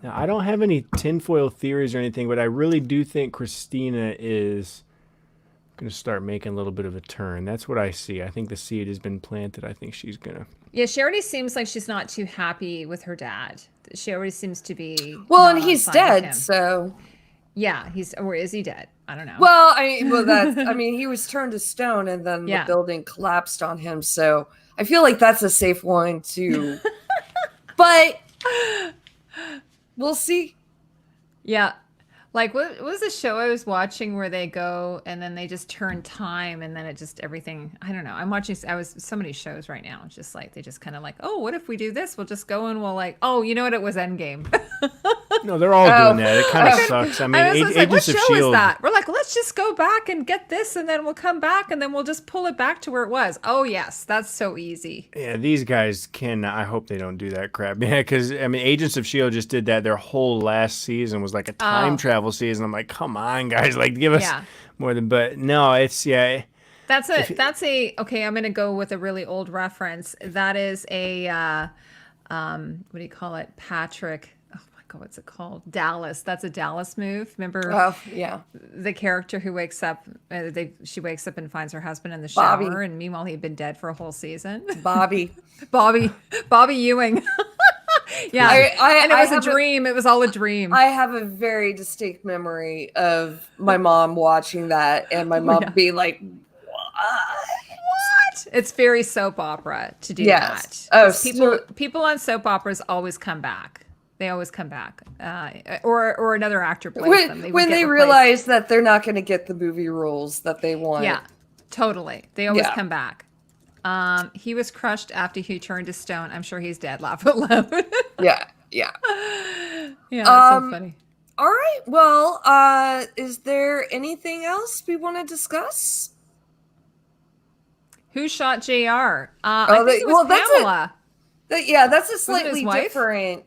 Now, I don't have any tinfoil theories or anything, but I really do think Christina is going to start making a little bit of a turn. That's what I see. I think the seed has been planted. I think she's going to. Yeah, she already seems like she's not too happy with her dad. She already seems to be. Well, and he's dead, so. Yeah, or is he dead? I don't know. Well, he was turned to stone and then the building collapsed on him. So I feel like that's a safe one too. But we'll see. Yeah. Like, what was the show I was watching where they go and then they just turn time and then it just everything, I don't know. I'm watching so many shows right now. It's just like, they just kind of like, oh, what if we do this? We'll just go and we'll like, oh, you know what? It was Endgame. No, they're all doing that. It kind of sucks. I mean, Agents of S.H.I.E.L.D. is that? We're like, let's just go back and get this and then we'll come back and then we'll just pull it back to where it was. Oh, yes. That's so easy. Yeah, these guys can. I hope they don't do that crap. Yeah, because, I mean, Agents of S.H.I.E.L.D. just did that. Their whole last season was like a time travel season. I'm like, come on, guys. Like, give us more than. But no, it's, yeah. Okay, I'm going to go with a really old reference. That is a, what do you call it? Patrick. What's it called? Dallas. That's a Dallas move. Remember? Oh, yeah. The character who wakes up, she wakes up and finds her husband in the shower, Bobby. And meanwhile he'd been dead for a whole season. Bobby Ewing. Yeah, and it was a dream. It was all a dream. I have a very distinct memory of my mom watching that and my mom being like, What? It's very soap opera to do that. Oh, people on soap operas always come back. They always come back, or another actor plays them. When they realize that they're not going to get the movie roles that they want. Yeah, totally. They always come back. He was crushed after he turned to stone. I'm sure he's dead. Laugh out loud. Yeah. Yeah, that's so funny. All right. Well, is there anything else we want to discuss? Who shot JR? I think it was Pamela. That's a slightly different.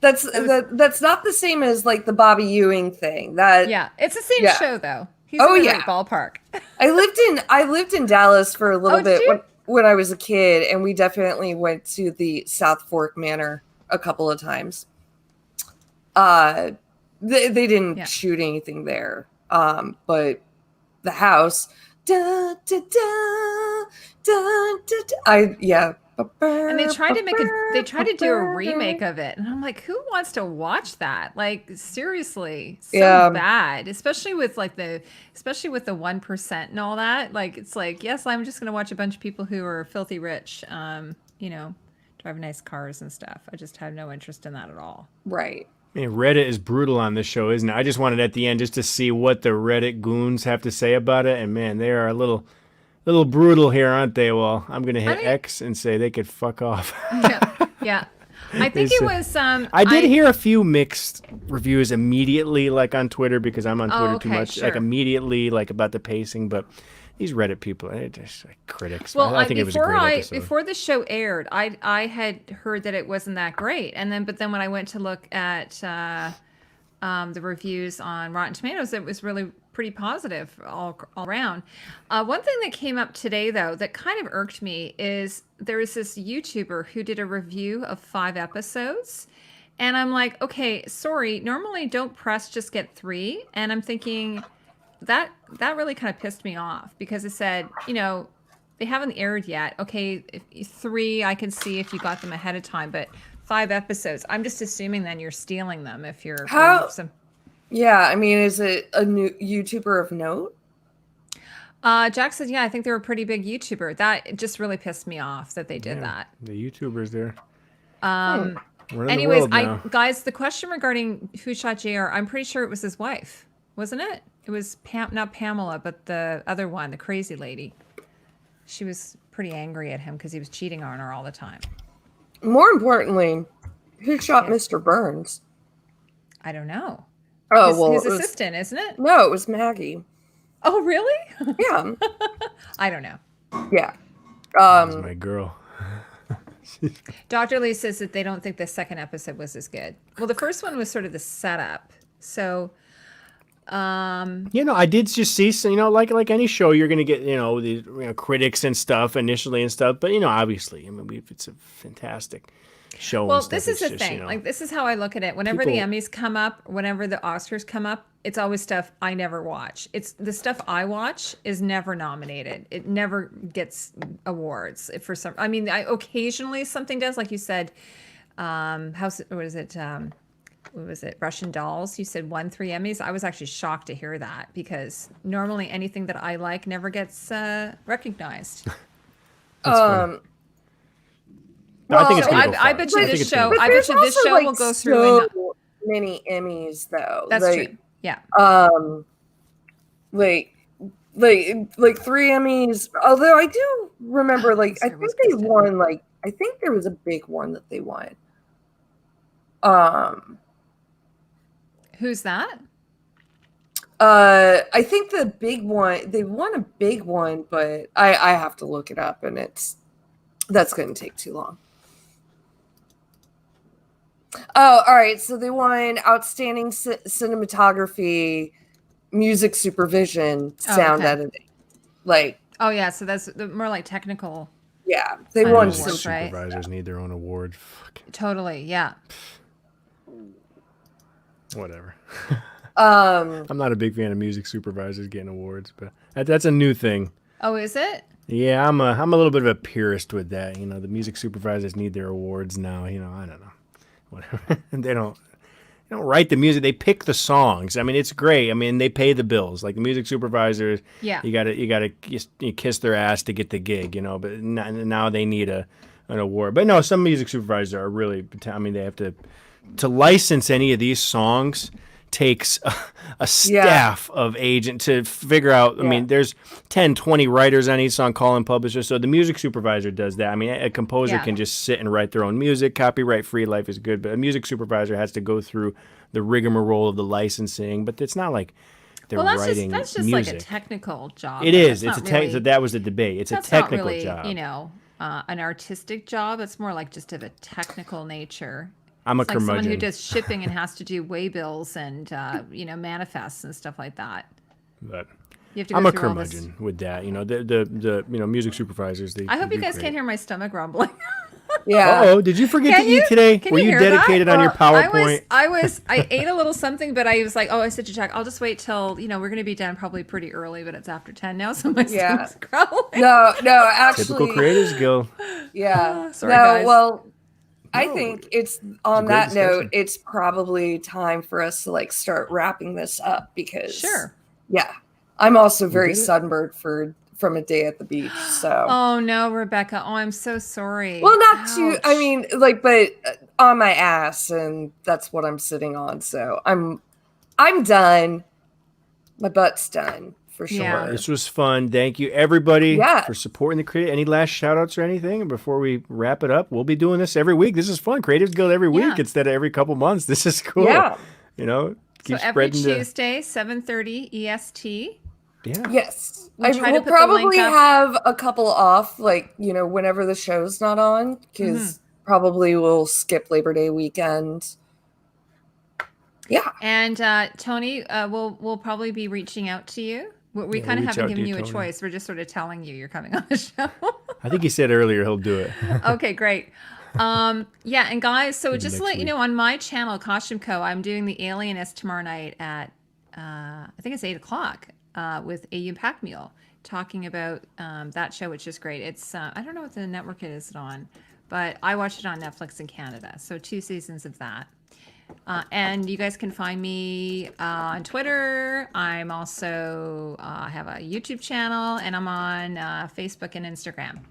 That's not the same as like the Bobby Ewing thing. It's the same show though. He's in the right ballpark. I lived in Dallas for a little bit when I was a kid, and we definitely went to the South Fork Manor a couple of times. They didn't shoot anything there, but the house. Da, da, da, da, da, da. And they tried to do a remake of it, and I'm like, who wants to watch that? Like, seriously, so bad, especially with the 1% and all that. Like, it's like, yes, I'm just gonna watch a bunch of people who are filthy rich, driving nice cars and stuff. I just have no interest in that at all. Right. I mean, Reddit is brutal on this show, isn't it? I just wanted at the end just to see what the Reddit goons have to say about it, and man, they are a little brutal here, aren't they? Well, I'm going to hit X and say they could fuck off. Yeah. I think it was... I did hear a few mixed reviews immediately, like on Twitter, because I'm on Twitter too much, like immediately, like about the pacing, but these Reddit people, they're just like critics. Well, I think it was a great episode. Before the show aired, I had heard that it wasn't that great, but then when I went to look at the reviews on Rotten Tomatoes, it was really pretty positive all around. One thing that came up today, though, that kind of irked me is there was this YouTuber who did a review of 5 episodes. And I'm like, okay, sorry, normally don't press, just get 3. And I'm thinking that really kind of pissed me off because it said, they haven't aired yet. Okay, 3, I can see if you got them ahead of time, but 5 episodes, I'm just assuming then you're stealing them if you're Yeah, I mean, is it a new YouTuber of note? Jack said, yeah, I think they're a pretty big YouTuber. That just really pissed me off that they did that. The YouTubers there. Anyways, guys, the question regarding who shot JR, I'm pretty sure it was his wife, wasn't it? It was not Pamela, but the other one, the crazy lady. She was pretty angry at him because he was cheating on her all the time. More importantly, who shot Mr. Burns? I don't know. Oh, his assistant, isn't it? No, it was Maggie. Oh, really? Yeah. I don't know. Yeah. That's my girl. Dr. Lee says that they don't think the second episode was as good. Well, the first one was sort of the setup. So, I did just see, like any show, you're going to get, the critics and stuff initially and stuff. But, obviously, it's a fantastic show. Well, this is the thing. Like, this is how I look at it. Whenever the Emmys come up, whenever the Oscars come up, it's always stuff I never watch. It's the stuff I watch is never nominated. It never gets awards for some. I mean, occasionally something does, like you said. What was it? Russian Dolls. You said won 3 Emmys. I was actually shocked to hear that because normally anything that I like never gets recognized. No, I think it's I bet you this show. I bet you this show will go through so many Emmys, though. That's true. Yeah. Like 3 Emmys. Although I do remember, I think they won. I think there was a big one that they won. Who's that? I think the big one. They won a big one, but I have to look it up, and that's going to take too long. Oh, all right. So they won outstanding cinematography, music supervision, sound editing. Oh yeah, so that's more like technical. Yeah, they won. Supervisors need their own award. Totally. Yeah. Whatever. I'm not a big fan of music supervisors getting awards, but that's a new thing. Oh, is it? Yeah, I'm a little bit of a purist with that. The music supervisors need their awards now. I don't know. Whatever. They don't write the music. They pick the songs. I mean, it's great. I mean, they pay the bills. Like the music supervisors, yeah. You gotta kiss their ass to get the gig. But now they need an award. But no, some music supervisors are really. I mean, they have to license any of these songs. Takes a staff of agent to figure out. I mean, there's 10, 20 writers on each song, calling publishers. So the music supervisor does that. I mean, a composer can just sit and write their own music. Copyright free, life is good. But a music supervisor has to go through the rigmarole of the licensing. But it's not like they're writing that's just music. Like a technical job. It is. It's so that was the debate. It's a technical not really, job. An artistic job. It's more like just of a technical nature. I'm it's a like curmudgeon. Someone who does shipping and has to do waybills and manifests and stuff like that. But you have to go I'm a through curmudgeon with that. The music supervisors. I hope you guys can't hear my stomach rumbling. Yeah. Oh, did you forget to eat today? Were you dedicated on your PowerPoint? I ate a little something, but I was like, I said to Jack, I'll just wait till we're going to be done probably pretty early, but it's after 10 now, so my stomach's growling. No, actually, typical Creatives Guild. Yeah. Sorry, guys. Well. I think it's on that note, it's probably time for us to start wrapping this up because I'm also very sunburned from a day at the beach. So oh no, Rebecca. Oh, I'm so sorry. Well, not too. I mean, but on my ass, and that's what I'm sitting on. So I'm done. My butt's done. For sure. Yeah. This was fun. Thank you, everybody, Yeah. for supporting the creative. Any last shout outs or anything before we wrap it up? We'll be doing this every week. This is fun. Creatives Guild every week instead of every couple months. This is cool. Yeah. Keep so every Tuesday, 7:30 EST. Yeah. Yes. We'll probably have a couple off, whenever the show's not on, because probably we'll skip Labor Day weekend. Yeah. And Tony, we'll probably be reaching out to you. We kind of reach haven't out to given you, you a Tony. choice. We're just sort of telling you you're coming on the show. I think he said earlier he'll do it. Okay, great. Yeah, and guys, so Maybe just to next let you week. know, on my channel, Costume Co., I'm doing the Alienist tomorrow night at I think it's 8:00 with A.U. Pack Mule, talking about that show, which is great. It's I don't know what the network it is on, but I watched it on Netflix in Canada. So 2 seasons of that. And you guys can find me on Twitter. I'm also have a YouTube channel, and I'm on Facebook and Instagram.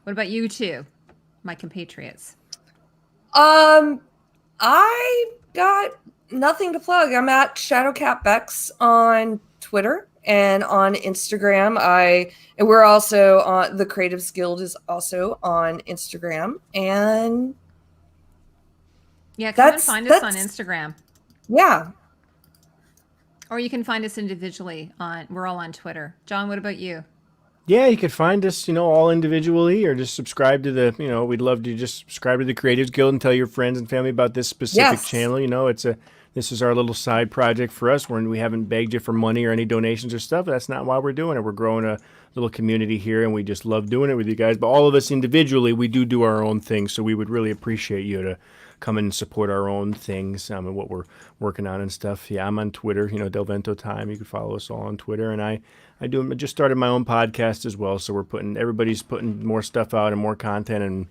What about you two, my compatriots? I got nothing to plug. I'm at ShadowCatBex on Twitter and on Instagram. And we're also on the Creatives Guild is also on Instagram. And Yeah, come and find us on Instagram. Yeah. Or you can find us individually we're all on Twitter. John, what about you? Yeah, you could find us, all individually, or just subscribe to we'd love to just subscribe to the Creatives Guild and tell your friends and family about this specific channel. This is our little side project for us. We haven't begged you for money or any donations or stuff. That's not why we're doing it. We're growing a little community here, and we just love doing it with you guys. But all of us individually, we do our own thing, so we would really appreciate you to come and support our own things and what we're working on and stuff. Yeah, I'm on Twitter, Delvento Time. You can follow us all on Twitter, and I just started my own podcast as well. So everybody's putting more stuff out and more content, and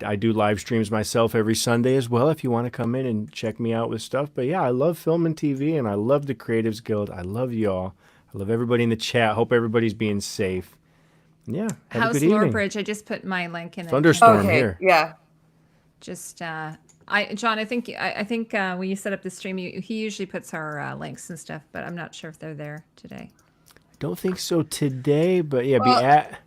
I do live streams myself every Sunday as well. If you want to come in and check me out with stuff. But yeah, I love film and TV, and I love the Creatives Guild. I love y'all. I love everybody in the chat. Hope everybody's being safe. Yeah, have a good evening. House Loorbridge. I just put my link in. Thunderstorm here. Yeah. Just John, I think when you set up the stream, he usually puts our links and stuff, but I'm not sure if they're there today. Don't think so today, but yeah, be at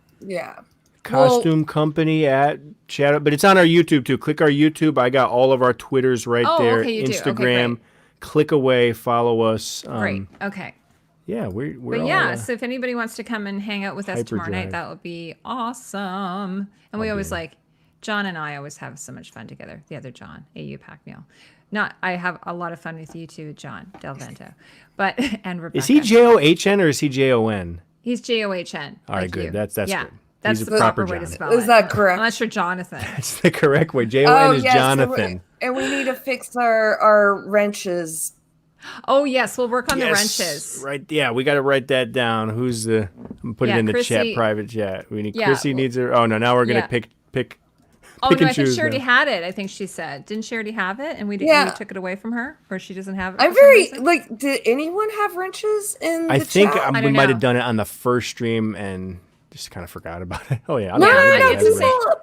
Costume Company at Shadow, but it's on our YouTube too. Click our YouTube. I got all of our Twitters right there. Okay, you Instagram. Okay, click away, follow us. Great. Okay. Yeah, we're But all, yeah, so if anybody wants to come and hang out with us tomorrow night, that would be awesome. And we always John and I always have so much fun together. The other John, A.U. Pack Mule. I have a lot of fun with you too, John Del Vento. But and Rebecca. Is he John or is he Jon? He's John. All right, good. That's good. That's He's the proper way to spell it. Is that correct? Unless you're Jonathan. That's the correct way. Jon is Jonathan. And we need to fix our wrenches. Oh yes, we'll work on the wrenches. Right. Yeah, we got to write that down. I'm putting it in the Chrissy, private chat. Chrissy needs her. Oh no, now we're gonna pick. Oh no, I think she already had it. I think she said, didn't she already have it? And we took it away from her, or she doesn't have it. I'm very did anyone have wrenches in the chat? I think we might have know. done it on the first stream and just kind of forgot about it. Oh yeah. No.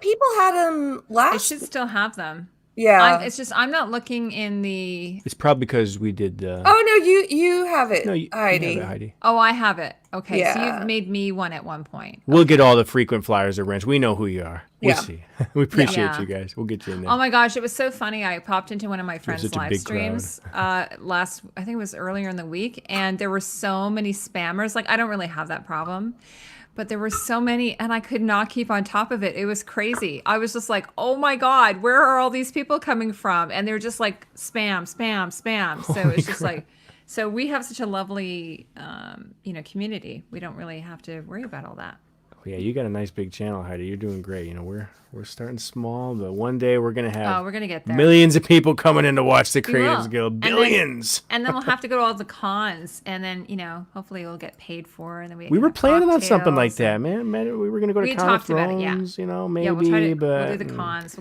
People had them last. They should still have them. Yeah. It's just I'm not looking in the. It's probably because we did the. Oh no, you have it, No, Heidi. You have it, Heidi. Oh, I have it. Okay, Yeah. so you've made me one at one point. We'll get all the frequent flyers of wrench. We know who you are. We Yeah. see. We appreciate you guys. We'll get you in there. Oh my gosh, it was so funny. I popped into one of my friends' such a live big streams I think it was earlier in the week, and there were so many spammers. Like I don't really have that problem. But there were so many, and I could not keep on top of it. It was crazy. I was just like, oh my God, where are all these people coming from? And they're just like spam. So it's just like, so we have such a lovely, community. We don't really have to worry about all that. Yeah, you got a nice big channel, Heidi. You're doing great. We're starting small, but one day we're gonna have we're gonna get there. Millions of people coming in to watch the Creatives Guild. Billions. And then we'll have to go to all the cons, and then hopefully we'll get paid for, and then we were have planning on something like cocktails that, man. We were gonna go to We Con of talked about it, yeah. Thrones, maybe, Yeah, we'll but we'll do the cons.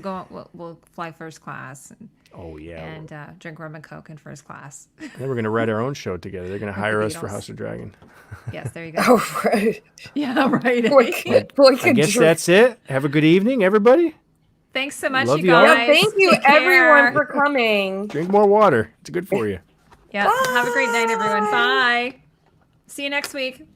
We'll fly first class. And drink rum and coke in first class. Then we're gonna write our own show together. They're gonna hire us for Beatles. House of Dragon. Yes, there you go. Oh right. Yeah, right. I guess that's it. Have a good evening, everybody. Thanks so much, Love you you all. guys. Yeah, thank you Take care. everyone for coming. Drink more water. It's good for you. Yeah. Have a great night, everyone. Bye. See you next week.